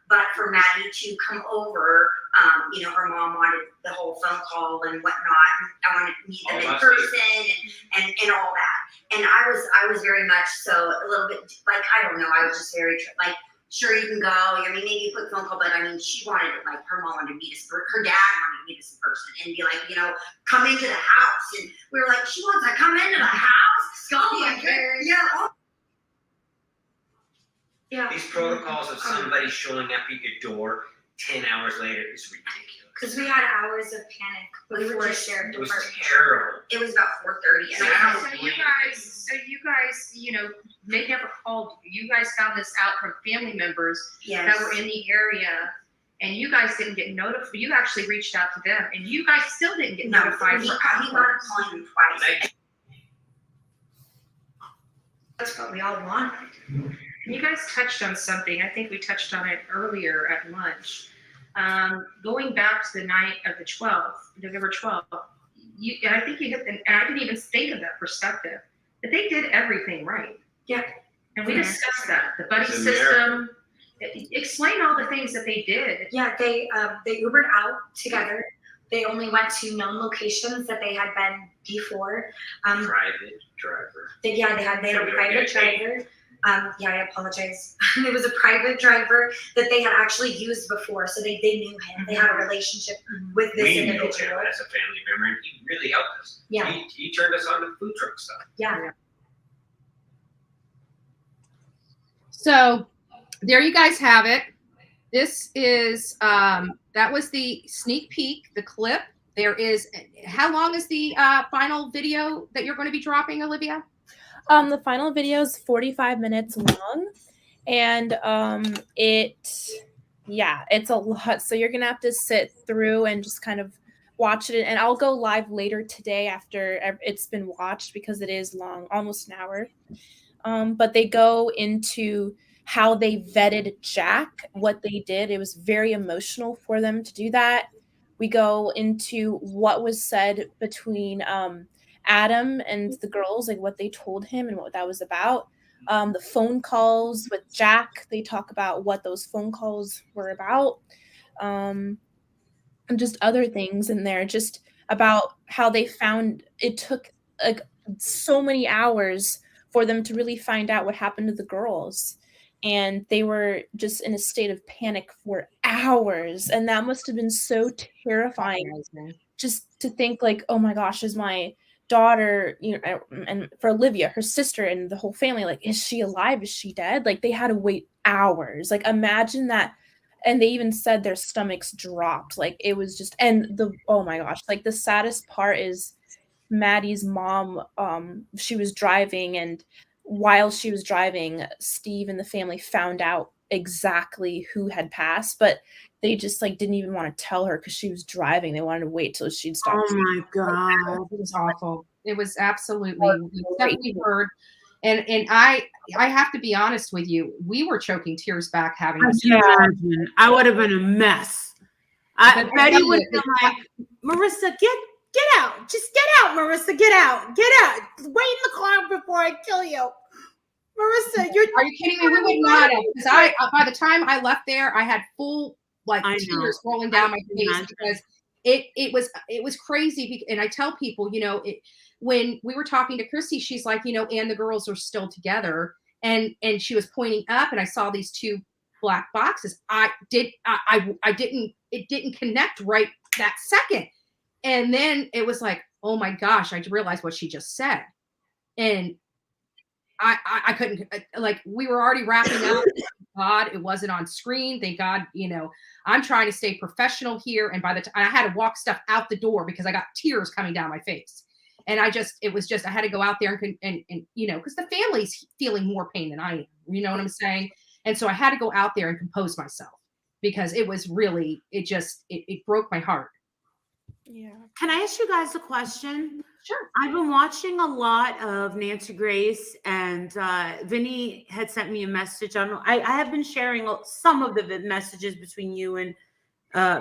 but for Maddie to come over, her mom wanted the whole phone call and whatnot. And I wanted to meet them in person and all that. And I was very much so a little bit like, I don't know, I was just very like, sure, you can go. I mean, maybe a quick phone call, but I mean, she wanted like her mom wanted to meet us, her dad wanted to meet us in person and be like, come into the house. And we were like, she wants to come into the house. Oh my God. Yeah. These protocols of somebody showing up at your door 10 hours later is ridiculous. Because we had hours of panic before the sheriff It was department. terrible. It was about 4:30. So you guys, they never called you. You guys found this out from family members that were in the area, and you guys didn't get notified. You actually reached out to them, and you guys still didn't get notified for hours. He wanted to call him twice. That's what we all wanted. You guys touched on something. I think we touched on it earlier at lunch. Going back to the night of the 12th, November 12th, and I think you hit, and I didn't even think of that perspective, that they did everything right. Yeah. And we discussed that. The buddy system. Explain all the things that they did. Yeah, they Ubered out together. They only went to known locations that they had been before. Private driver. They had a private driver. I apologize. It was a private driver that they had actually used before, so they knew him. They had a relationship with this individual. We knew him as a family member, and he really helped us. Yeah. He turned us on to food truck stuff. Yeah. So there you guys have it. This is that was the sneak peek, the clip. There is, how long is the final video that you're going to be dropping, Olivia? The final video is 45 minutes long, and it's a lot. So you're gonna have to sit through and just kind of watch it. And I'll go live later today after it's been watched because it is long, almost an hour. But they go into how they vetted Jack, what they did. It was very emotional for them to do that. We go into what was said between Adam and the girls, like what they told him and what that was about. The phone calls with Jack, they talk about what those phone calls were about. And just other things in there, just about how they found it took like so many hours for them to really find out what happened to the girls. And they were just in a state of panic for hours. And that must have been so terrifying just to think like, oh my gosh, is my daughter, you know, and for Olivia, her sister and the whole family, like, is she alive? Is she dead? Like they had to wait hours. Like imagine that. And they even said their stomachs dropped. Like it was just, and oh my gosh, like the saddest part is Maddie's mom, she was driving, and while she was driving, Steve and the family found out exactly who had passed, but they just like didn't even want to tell her because she was driving. They wanted to wait till she'd stop. Oh my God. It was awful. It was absolutely stuff we heard. And I have to be honest with you, we were choking tears back having this. Imagine. I would have been a mess. Betty would have been like, Marissa, get out. Just get out, Marissa. Get out. Get out. Wait in the car before I kill you. Marissa, are you kidding me? We would not have. Because by the time I left there, I had full tears rolling down my face because it was crazy. And I tell people, you know, when we were talking to Chrissy, she's like, you know, and the girls are still together. And she was pointing up and I saw these two black boxes. It didn't connect right that second. And then it was like, oh my gosh, I realized what she just said. And I couldn't, like, we were already wrapping up. Thank God it wasn't on screen. Thank God, you know, I'm trying to stay professional here. And by the time I had to walk stuff out the door because I got tears coming down my face. And I had to go out there and you know, because the family's feeling more pain than I am, you know what I'm saying? And so I had to go out there and compose myself because it was really, it broke my heart. Yeah. Can I ask you guys a question? Sure. I've been watching a lot of Nancy Grace, and Vinny had sent me a message. I have been sharing some of the messages between you and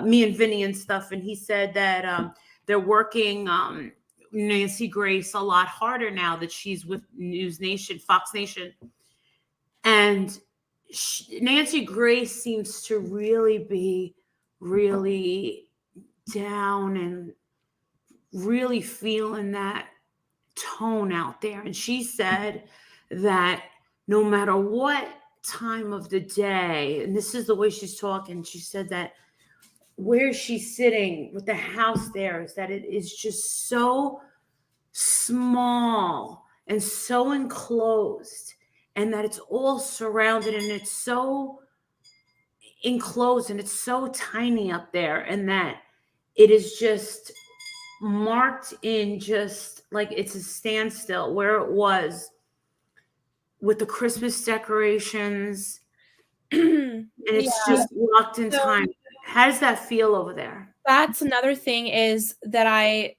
me and Vinny and stuff. And he said that they're working Nancy Grace a lot harder now that she's with News Nation, Fox Nation. And Nancy Grace seems to really be down and really feeling that tone out there. And she said that no matter what time of the day, and this is the way she's talking, she said that where she's sitting with the house there is that it is just so small and so enclosed, and that it's all surrounded and it's so enclosed and it's so tiny up there, and that it is just marked in just like it's a standstill where it was with the Christmas decorations and it's just locked in time. How does that feel over there? That's another thing is that I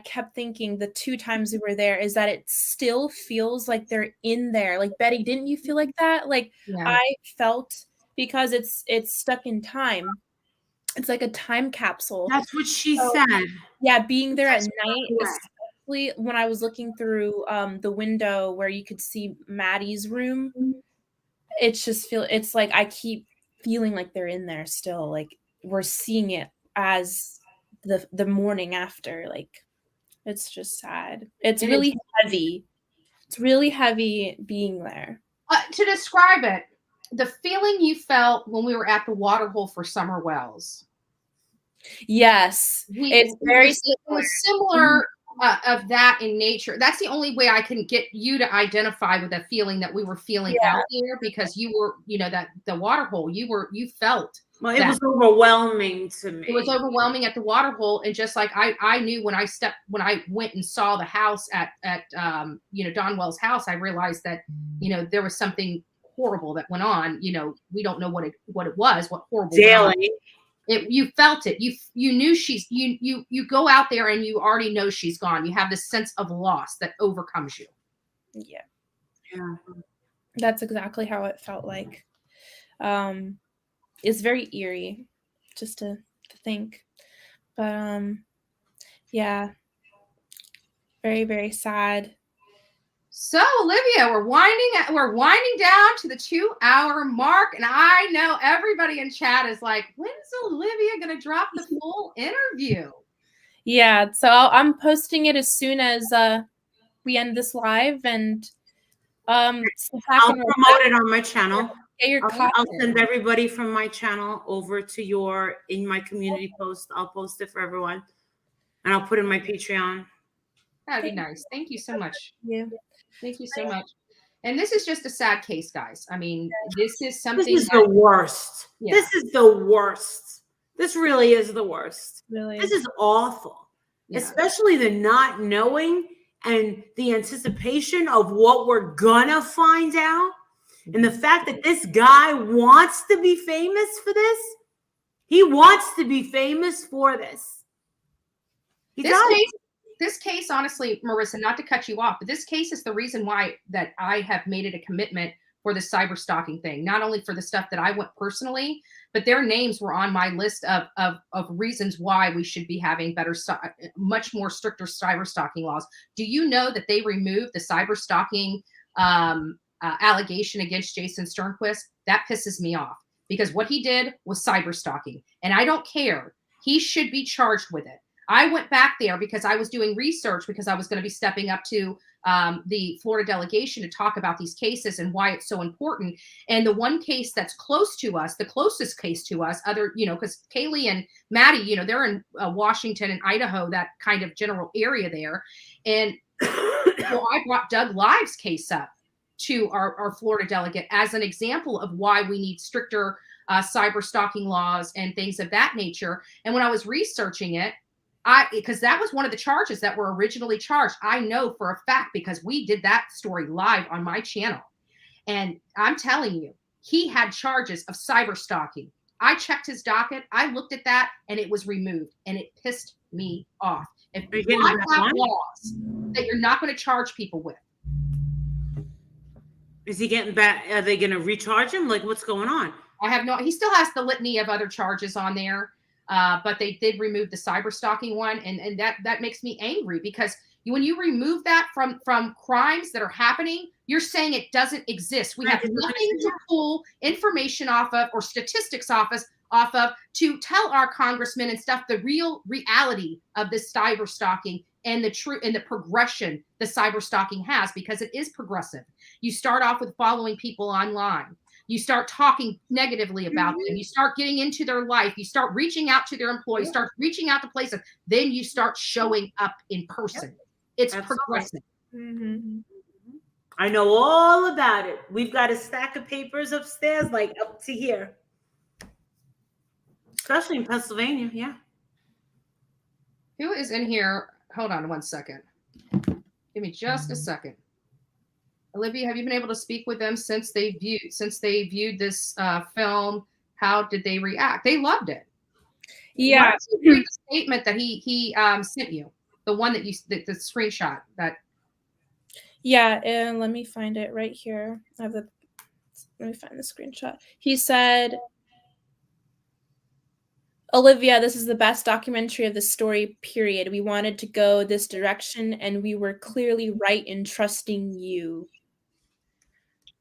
kept thinking the two times we were there is that it still feels like they're in there. Like Betty, didn't you feel like that? Like I felt, because it's stuck in time. It's like a time capsule. That's what she said. Yeah, being there at night, especially when I was looking through the window where you could see Maddie's room, it's like I keep feeling like they're in there still. Like we're seeing it as the morning after. Like it's just sad. It's really heavy. It's really heavy being there. To describe it, the feeling you felt when we were at the water hole for Summer Wells. Yes, it was similar of that in nature. That's the only way I can get you to identify with the feeling that we were feeling out there, because you were, you know, that the water hole, you felt. Well, it was overwhelming to me. It was overwhelming at the water hole, and just like I knew when I went and saw the house at you know, Donwell's house, I realized that, you know, there was something horrible that went on. You know, we don't know what it was, what horrible daily. You felt it. You knew you go out there and you already know she's gone. You have this sense of loss that overcomes you. Yeah. That's exactly how it felt like. It's very eerie just to think. But yeah. Very, very sad. So Olivia, we're winding down to the 2-hour mark, and I know everybody in chat is like, when's Olivia gonna drop the full interview? Yeah, so I'm posting it as soon as we end this live, and I'll promote it on my channel. Get your I'll send everybody from my channel over to in my community post. I'll post it for everyone, and I'll put it in my Patreon. That'd be nice. Thank you so much. Yeah. Thank you so much. And this is just a sad case, guys. I mean, this is something. This is the worst. Yeah. This is the worst. This really is the worst. Really, this is awful. Yeah. Especially the not knowing and the anticipation of what we're gonna find out. And the fact that this guy wants to be famous for this. He wants to be famous for this. This case, honestly, Marissa, not to cut you off, but this case is the reason why that I have made it a commitment for the cyber stalking thing. Not only for the stuff that I went personally, but their names were on my list of reasons why we should be having much more stricter cyber stalking laws. Do you know that they removed the cyber stalking allegation against Jason Sternquist? That pisses me off because what he did was cyber stalking, and I don't care. He should be charged with it. I went back there because I was doing research because I was going to be stepping up to the Florida delegation to talk about these cases and why it's so important. And the one case that's close to us, the closest case to us, because Kaylee and Maddie, they're in Washington and Idaho, that kind of general area there. And I brought Doug Live's case up to our Florida delegate as an example of why we need stricter cyber stalking laws and things of that nature. And when I was researching it, because that was one of the charges that were originally charged. I know for a fact because we did that story live on my channel. And I'm telling you, he had charges of cyber stalking. I checked his docket. I looked at that and it was removed and it pissed me off. If you have laws that you're not going to charge people with. Is he getting back? Are they going to recharge him? Like what's going on? He still has the litany of other charges on there. But they did remove the cyber stalking one, and that makes me angry because when you remove that from crimes that are happening, you're saying it doesn't exist. We have nothing to pull information off of or statistics off of to tell our congressmen and stuff the real reality of this cyber stalking and the progression the cyber stalking has, because it is progressive. You start off with following people online. You start talking negatively about them. You start getting into their life. You start reaching out to their employees, start reaching out to places. Then you start showing up in person. It's progressive. Mm-hmm. I know all about it. We've got a stack of papers upstairs, like up to here. Especially in Pennsylvania, yeah. Who is in here? Hold on 1 second. Give me just a second. Olivia, have you been able to speak with them since they viewed this film? How did they react? They loved it. Yeah. Why don't you read the statement that he sent you, the one that the screenshot that. Yeah, and let me find it right here. Let me find the screenshot. He said, Olivia, this is the best documentary of the story, period. We wanted to go this direction, and we were clearly right in trusting you.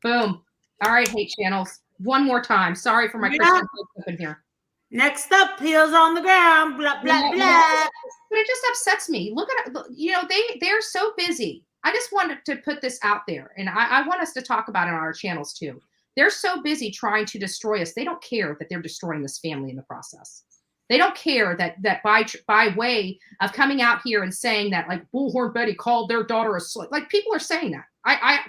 Boom. All right, hate channels. One more time. Sorry for my Christian folks up in here. Next up, heels on the ground. Blah, blah, blah. But it just upsets me. Look at it. They're so busy. I just wanted to put this out there, and I want us to talk about it on our channels too. They're so busy trying to destroy us. They don't care that they're destroying this family in the process. They don't care that by way of coming out here and saying that, like, Bullhorn Betty called their daughter a slut. Like, people are saying that.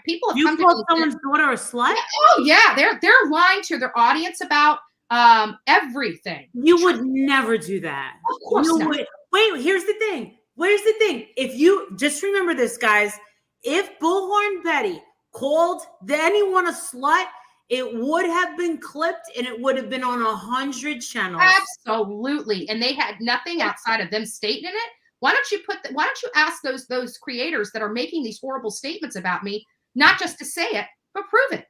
People have come to called someone's daughter a slut? Oh yeah, they're lying to their audience about everything. You would never do that. Of course not. Wait, here's the thing. If you just remember this, guys, if Bullhorn Betty called anyone a slut, it would have been clipped and it would have been on 100 channels. Absolutely. And they had nothing outside of them stating it. Why don't you ask those creators that are making these horrible statements about me, not just to say it, but prove it.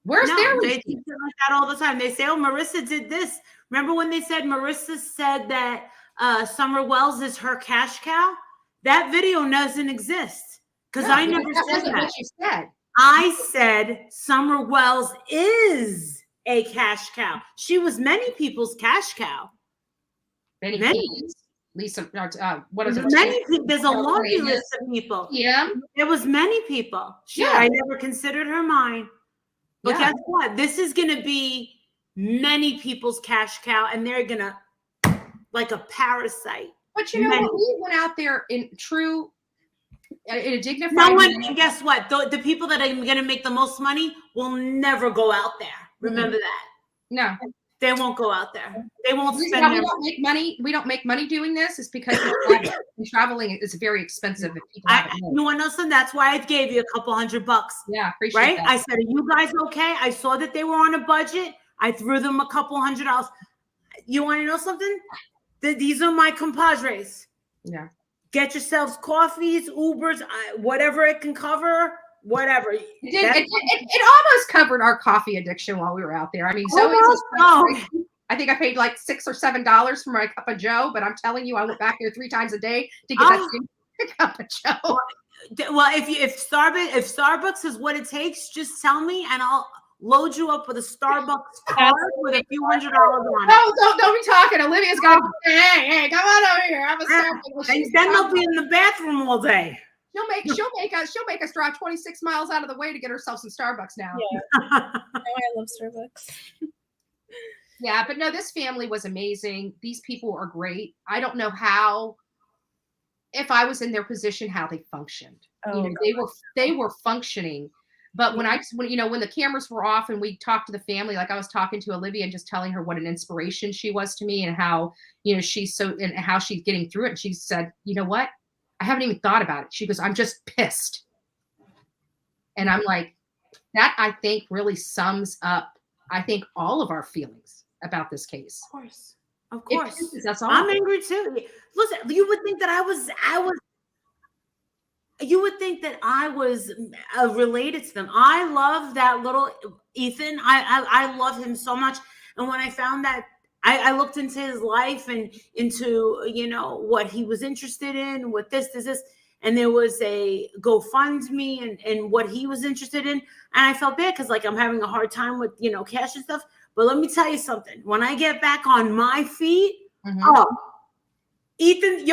Where's their They receipt? do it like that all the time. They say, "Oh, Marissa did this." Remember when they said Marissa said that Summer Wells is her cash cow? That video doesn't exist because I never that said wasn't that. what you said. I said Summer Wells is a cash cow. She was many people's cash cow. Benny Many. Keys, Lisa, what is it? Many people. There's a Oh, laundry Raymond. list of people. Yeah. There was many people. Sure, Yeah. I never considered her mine. But Yeah. guess what? This is going to be many people's cash cow, and they're going to, like a parasite. But you know Many. what? We went out there in a dignified No one, manner. and guess what? The people that are going to make the most money will never go out there. Remember that. No. They won't go out there. They won't The reason spend why we their don't make money. We don't make money doing this is because traveling is very expensive. If people haven't known. You want to know something? That's why I gave you a couple $100. Yeah, appreciate right? that. I said, "Are you guys okay?" I saw that they were on a budget. I threw them a couple $100. You want to know something? These are my compadres. Yeah. Get yourselves coffees, Ubers, whatever it can cover, whatever. It almost covered our coffee addiction while we were out there. I mean, Zoe's Almost, no. I think I paid like $6 or $7 for my cup of Joe, but I'm telling you, I went back there 3 times a day to get that same cup of Joe. Well, if Starbucks is what it takes, just tell me and I'll load you up with a Starbucks card with a few $100 on it. No, don't be talking. Olivia's going, hey, come on over here. Have a Starbucks. And then they'll be in the bathroom all day. She'll make us drive 26 miles out of the way to get herself some Starbucks now. Yeah. I love Starbucks. Yeah, but no, this family was amazing. These people are great. I don't know how, if I was in their position, how they functioned. They were functioning. But when the cameras were off and we talked to the family, like I was talking to Olivia and just telling her what an inspiration she was to me and how, she's and how she's getting through it. And she said, "You know what? I haven't even thought about it." She goes, "I'm just pissed." And I'm like, that I think really sums up, I think, all of our feelings about this case. Of course. That's all. I'm angry too. Listen, you would think that I was you would think that I was related to them. I love that little Ethan. I love him so much. And when I found that, I looked into his life and into, what he was interested in, what this, and there was a GoFundMe and what he was interested in. And I felt bad because I'm having a hard time with, cash and stuff. But let me tell you something. When I get back on my feet, Ethan,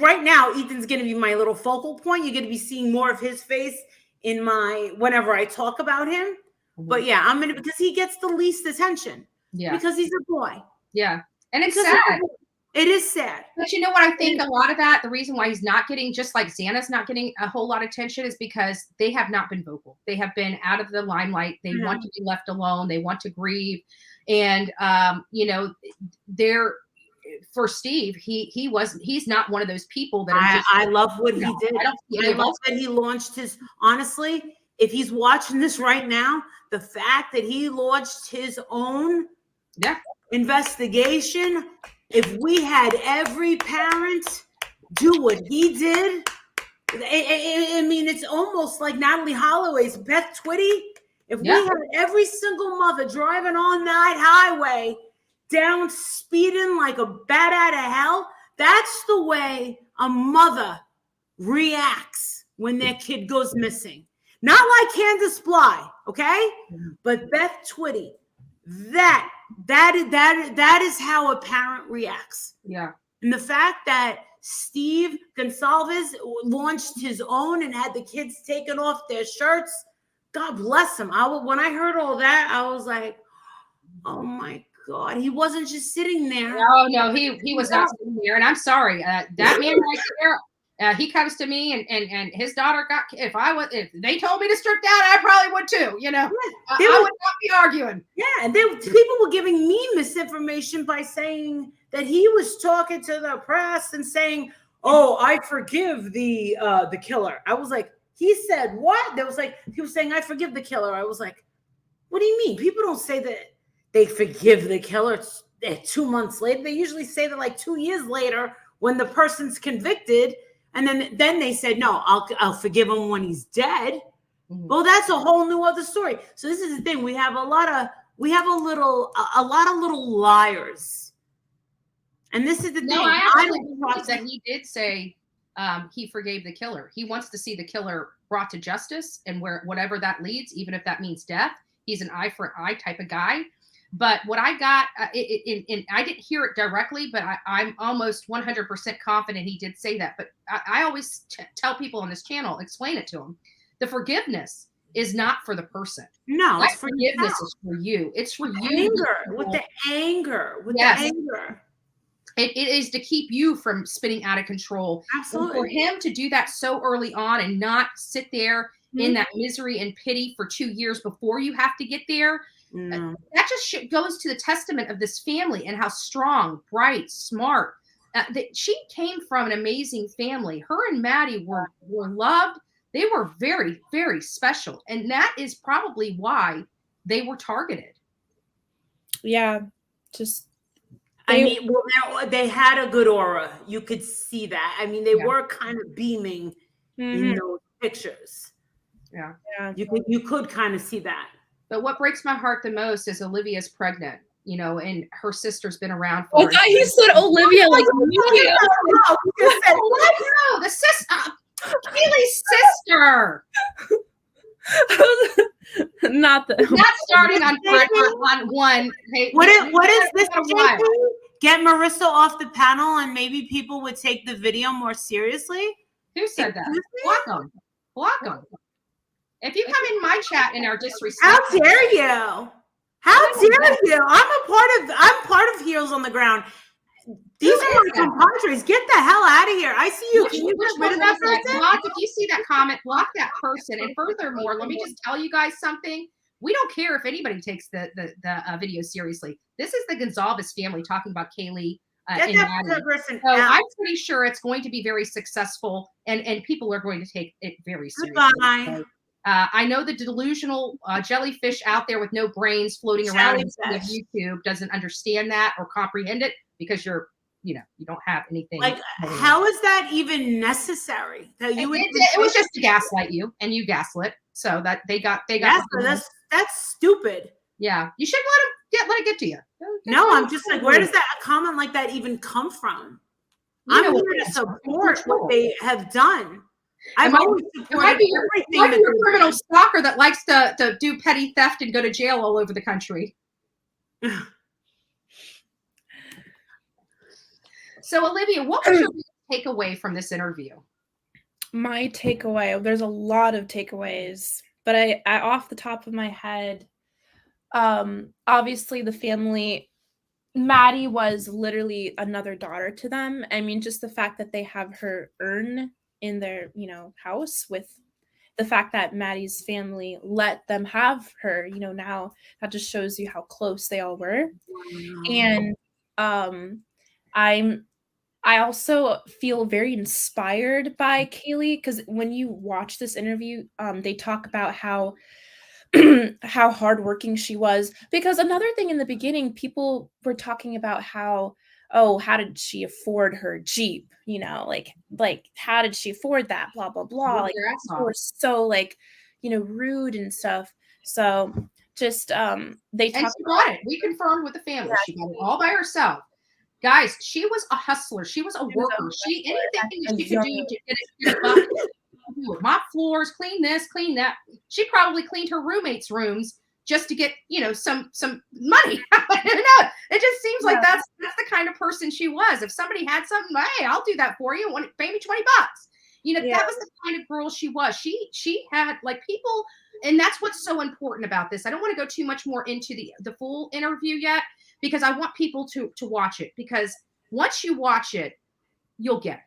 right now, Ethan's going to be my little focal point. You're going to be seeing more of his face whenever I talk about him. But yeah, because he gets the least attention. Yeah. Because he's a boy. Yeah. And it's sad. It is sad. But you know what? I think a lot of that, the reason why he's not getting, just like Xana's not getting a whole lot of attention, is because they have not been vocal. They have been out of the limelight. They want to be left alone. They want to grieve. And, for Steve, he's not one of those people that I love what he did. I love that he launched honestly, if he's watching this right now, the fact that he launched his own investigation, if we had every parent do what he did, I mean, it's almost like Natalie Holloway's Beth Twitty. If we had every single mother driving on that highway down speeding like a bat out of hell, that's the way a mother reacts when their kid goes missing. Not like Candace Bly, okay? But Beth Twitty, that is how a parent reacts. Yeah. And the fact that Steve Gonzalez launched his own and had the kids taking off their shirts, God bless him. When I heard all that, I was like, oh my God, he wasn't just sitting there. No, he was not sitting there. And I'm sorry, that man right there, he comes to me and his daughter got, if they told me to strip down, I probably would too, I would not be arguing. Yeah, and people were giving me misinformation by saying that he was talking to the press and saying, "Oh, I forgive the killer." I was like, he said what? There was he was saying, "I forgive the killer." I was like, what do you mean? People don't say that they forgive the killer 2 months later. They usually say that 2 years later when the person's convicted. And then they said, no, I'll forgive him when he's dead. Well, that's a whole new other story. So this is the thing. We have a lot of little liars. And this is the No, thing. I actually don't believe trust- that he did say he forgave the killer. He wants to see the killer brought to justice, and whatever that leads, even if that means death. He's an eye for an eye type of guy. But what I got, I didn't hear it directly, but I'm almost 100% confident he did say that. But I always tell people on this channel, explain it to them. The forgiveness is not for the person. No, that it's for forgiveness you. is for you. It's for you. Anger, with the anger, with Yes. the anger. It is to keep you from spinning out of control. Absolutely. And for him to do that so early on and not sit there in that misery and pity for 2 years before you have to get there, that just goes to the testament of this family and how strong, bright, smart. She came from an amazing family. Her and Maddie were loved. They were very, very special. And that is probably why they were targeted. Yeah, just They had a good aura. You could see that. I mean, they were kind of beaming in those pictures. Yeah. You could kind of see that. But what breaks my heart the most is Olivia's pregnant, and her sister's been around for. I thought you said Olivia like Olivia. No, the sister, Kaylee's sister. Not starting on one. Hey, What is this? Get Marissa off the panel, and maybe people would take the video more seriously. Who said that? Block them. If you come in my chat and are disrespectful, how dare you? How dare you? I'm part of Heels on the Ground. These are my compadres. Get the hell out of here. I see you. Can you get rid of that person? If you see that comment, block that person. And furthermore, let me just tell you guys something. We don't care if anybody takes the video seriously. This is the Gonzalez family talking about Kaylee and Maddie. So I'm pretty sure it's going to be very successful, and people are going to take it very seriously. Bye. I know the delusional jellyfish out there with no brains floating around on YouTube doesn't understand that or comprehend it because you don't have anything. Like, how is that even necessary? That you it was just to gaslight you, and you gaslit. So that they got. That's stupid. Yeah, you should let it get to you. No, I'm just like, where does that comment like that even come from? I'm here to support what they have done. I've always supported everything. You're a criminal stalker that likes to do petty theft and go to jail all over the country. So, Olivia, what was your takeaway from this interview? My takeaway, there's a lot of takeaways, but I off the top of my head, obviously the family, Maddie was literally another daughter to them. I mean, just the fact that they have her urn in their, house, with the fact that Maddie's family let them have her, now that just shows you how close they all were. And I also feel very inspired by Kaylee, because when you watch this interview, they talk about how hardworking she was. Because another thing in the beginning, people were talking about how did she afford her Jeep? Like how did she afford that? Blah blah blah. Like they were so rude and stuff. So just they talked. And she got it. We confirmed with the family. Yeah. She got it all by herself. Guys, she was a hustler. She was a worker. Anything that she could do to get it. Mop floors, clean this, clean that. She probably cleaned her roommates' rooms just to get, some money. It just seems like that's the kind of person she was. If somebody had something, hey, I'll do that for you. Pay me $20. That was the kind of girl she was. She had people, and that's what's so important about this. I don't want to go too much more into the full interview yet, because I want people to watch it, because once you watch it, you'll get it.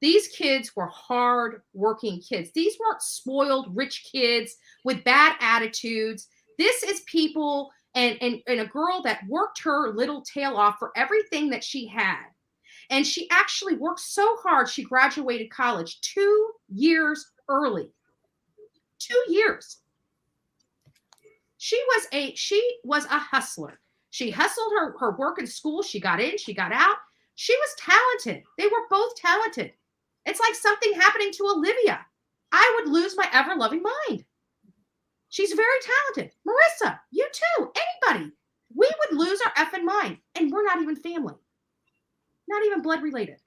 These kids were hard-working kids. These weren't spoiled, rich kids with bad attitudes. This is people and a girl that worked her little tail off for everything that she had. And she actually worked so hard, she graduated college 2 years early. 2 years. She was a hustler. She hustled her work in school. She got in, she got out. She was talented. They were both talented. It's like something happening to Olivia. I would lose my ever-loving mind. She's very talented. Marissa, you too, anybody. We would lose our effing mind, and we're not even family. Not even blood related.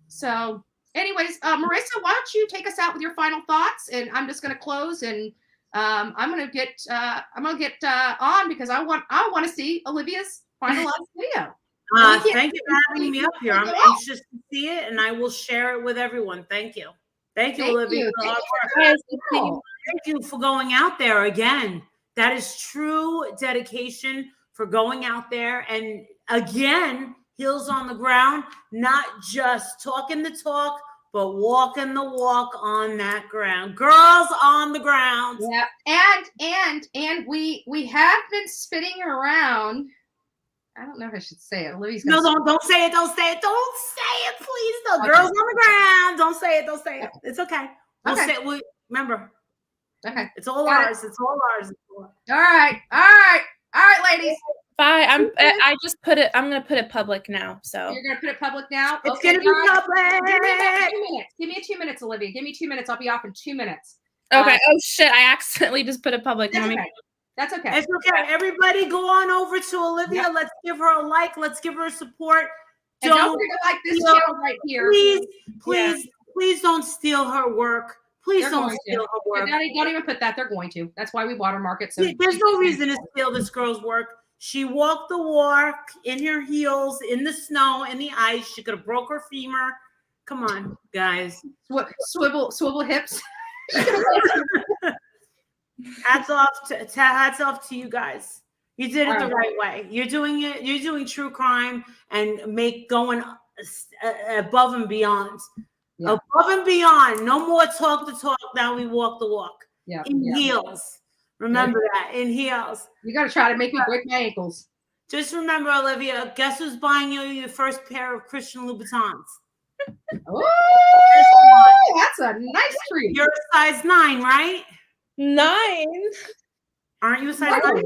So anyways, Marissa, why don't you take us out with your final thoughts? And I'm just going to close, and I'm going to get on because I want to see Olivia's finalized video. Thank you for having me up here. I'm anxious to see it, and I will share it with everyone. Thank you. Thank you, Olivia. Thank you for going out there again. That is true dedication for going out there. And again, heels on the ground, not just talking the talk, but walking the walk on that ground. Girls on the ground. Yeah. And we have been spinning around. I don't know if I should say it. Olivia's don't say it. Don't say it. Don't say it, please. No, girls on the ground. Don't say it. Don't say it. It's okay. We'll say it. Remember. Okay. It's all ours. It's all ours. All right, ladies. Bye. I just put it. I'm gonna put it public now. So you're gonna put it public now. It's gonna be public. Give me about 2 minutes. Give me 2 minutes, Olivia. Give me 2 minutes. I'll be off in 2 minutes. Okay. Oh shit! I accidentally just put it public. That's okay. That's okay. It's okay. Everybody, go on over to Olivia. Yep. Let's give her a like. Let's give her support. And don't forget to like this channel right here. Please don't steal her work. Please don't steal her work. Don't even put that. They're going to. That's why we watermark it. So there's no reason to steal this girl's work. She walked the walk in her heels, in the snow, in the ice. She could have broke her femur. Come on, guys. Swivel hips. Hats off to you guys. You did it the right way. You're doing it. You're doing true crime and going above and beyond. Yeah. Above and beyond. No more talk the talk. Now we walk the walk. Yeah. In heels. Remember that. In heels. You got to try to make me break my ankles. Just remember, Olivia, guess who's buying you your first pair of Christian Louboutins? Oh, that's a nice treat. You're a size 9, right? 9. Aren't you a size 9?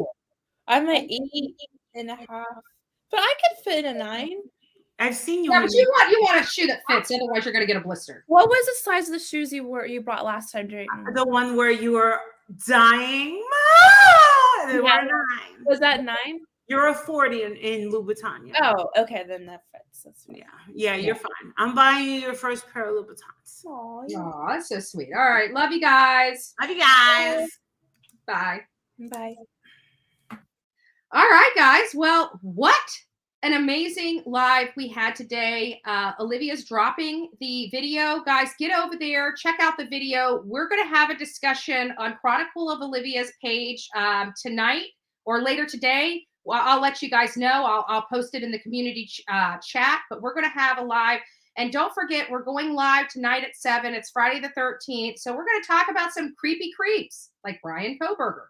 I'm an 8.5. But I could fit a 9. I've seen you. Yeah, but you want a shoe that fits, otherwise you're gonna get a blister. What was the size of the shoes you brought last time, Drayton? The one where you were dying. They were 9. Was that 9? You're a 40 in Louboutin. Yeah. Oh, okay, then that fits. That's yeah, you're fine. I'm buying you your first pair of Louboutins. Oh, that's so sweet. All right, love you guys. Love you guys. Bye. Bye. All right, guys. Well, what an amazing live we had today. Olivia's dropping the video. Guys, get over there. Check out the video. We're going to have a discussion on Chronicle of Olivia's page tonight or later today. Well, I'll let you guys know. I'll post it in the community chat, but we're going to have a live. And don't forget, we're going live tonight at 7. It's Friday the 13th. So we're going to talk about some creepy creeps like Brian Koberger.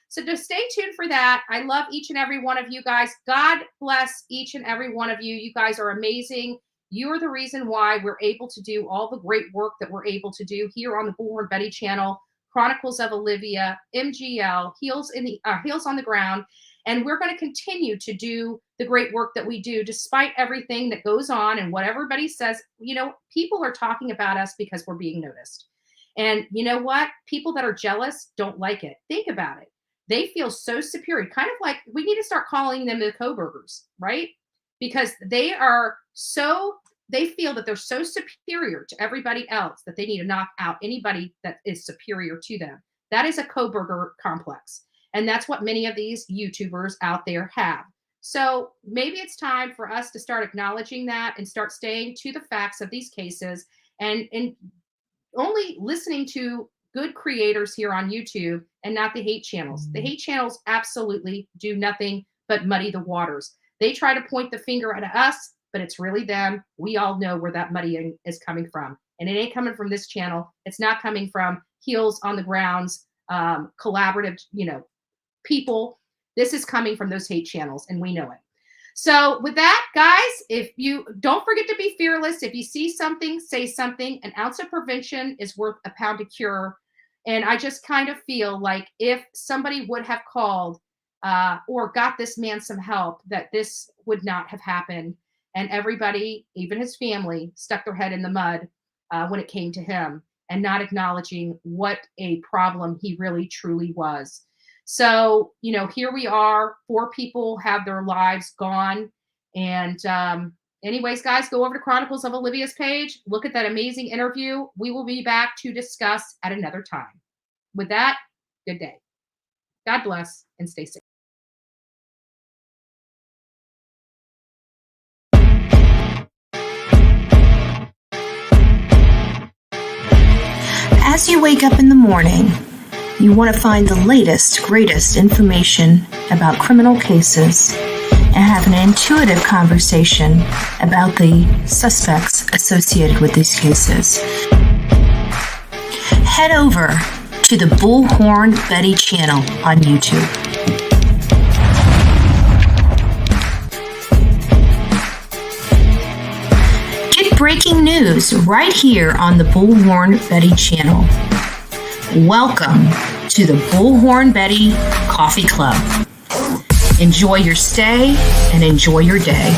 So just stay tuned for that. I love each and every one of you guys. God bless each and every one of you. You guys are amazing. You are the reason why we're able to do all the great work that we're able to do here on the Bullhorn Betty channel, Chronicles of Olivia, MGL, Heels on the Ground. And we're going to continue to do the great work that we do despite everything that goes on and what everybody says. You know, people are talking about us because we're being noticed. And you know what? People that are jealous don't like it. Think about it. They feel so superior, kind of like we need to start calling them the Kobergers, right? Because they feel that they're so superior to everybody else that they need to knock out anybody that is superior to them. That is a Koberger complex. And that's what many of these YouTubers out there have. So maybe it's time for us to start acknowledging that and start staying to the facts of these cases and only listening to good creators here on YouTube and not the hate channels. The hate channels absolutely do nothing but muddy the waters. They try to point the finger at us, but it's really them. We all know where that muddying is coming from. And it ain't coming from this channel. It's not coming from Heels on the Grounds, collaborative, people. This is coming from those hate channels, and we know it. So with that, guys, if you don't forget to be fearless. If you see something, say something. An ounce of prevention is worth a pound of cure. And I just kind of feel like if somebody would have called or got this man some help, that this would not have happened. And everybody, even his family, stuck their head in the mud when it came to him. and not acknowledging what a problem he really truly was. So, here we are. 4 people have their lives gone. And anyways, guys, go over to Chronicles of Olivia's page. Look at that amazing interview. We will be back to discuss at another time. With that, good day. God bless and stay safe. As you wake up in the morning, you want to find the latest, greatest information about criminal cases and have an intuitive conversation about the suspects associated with these cases. Head over to the Bullhorn Betty channel on YouTube. Get breaking news right here on the Bullhorn Betty channel. Welcome to the Bullhorn Betty Coffee Club. Enjoy your stay and enjoy your day.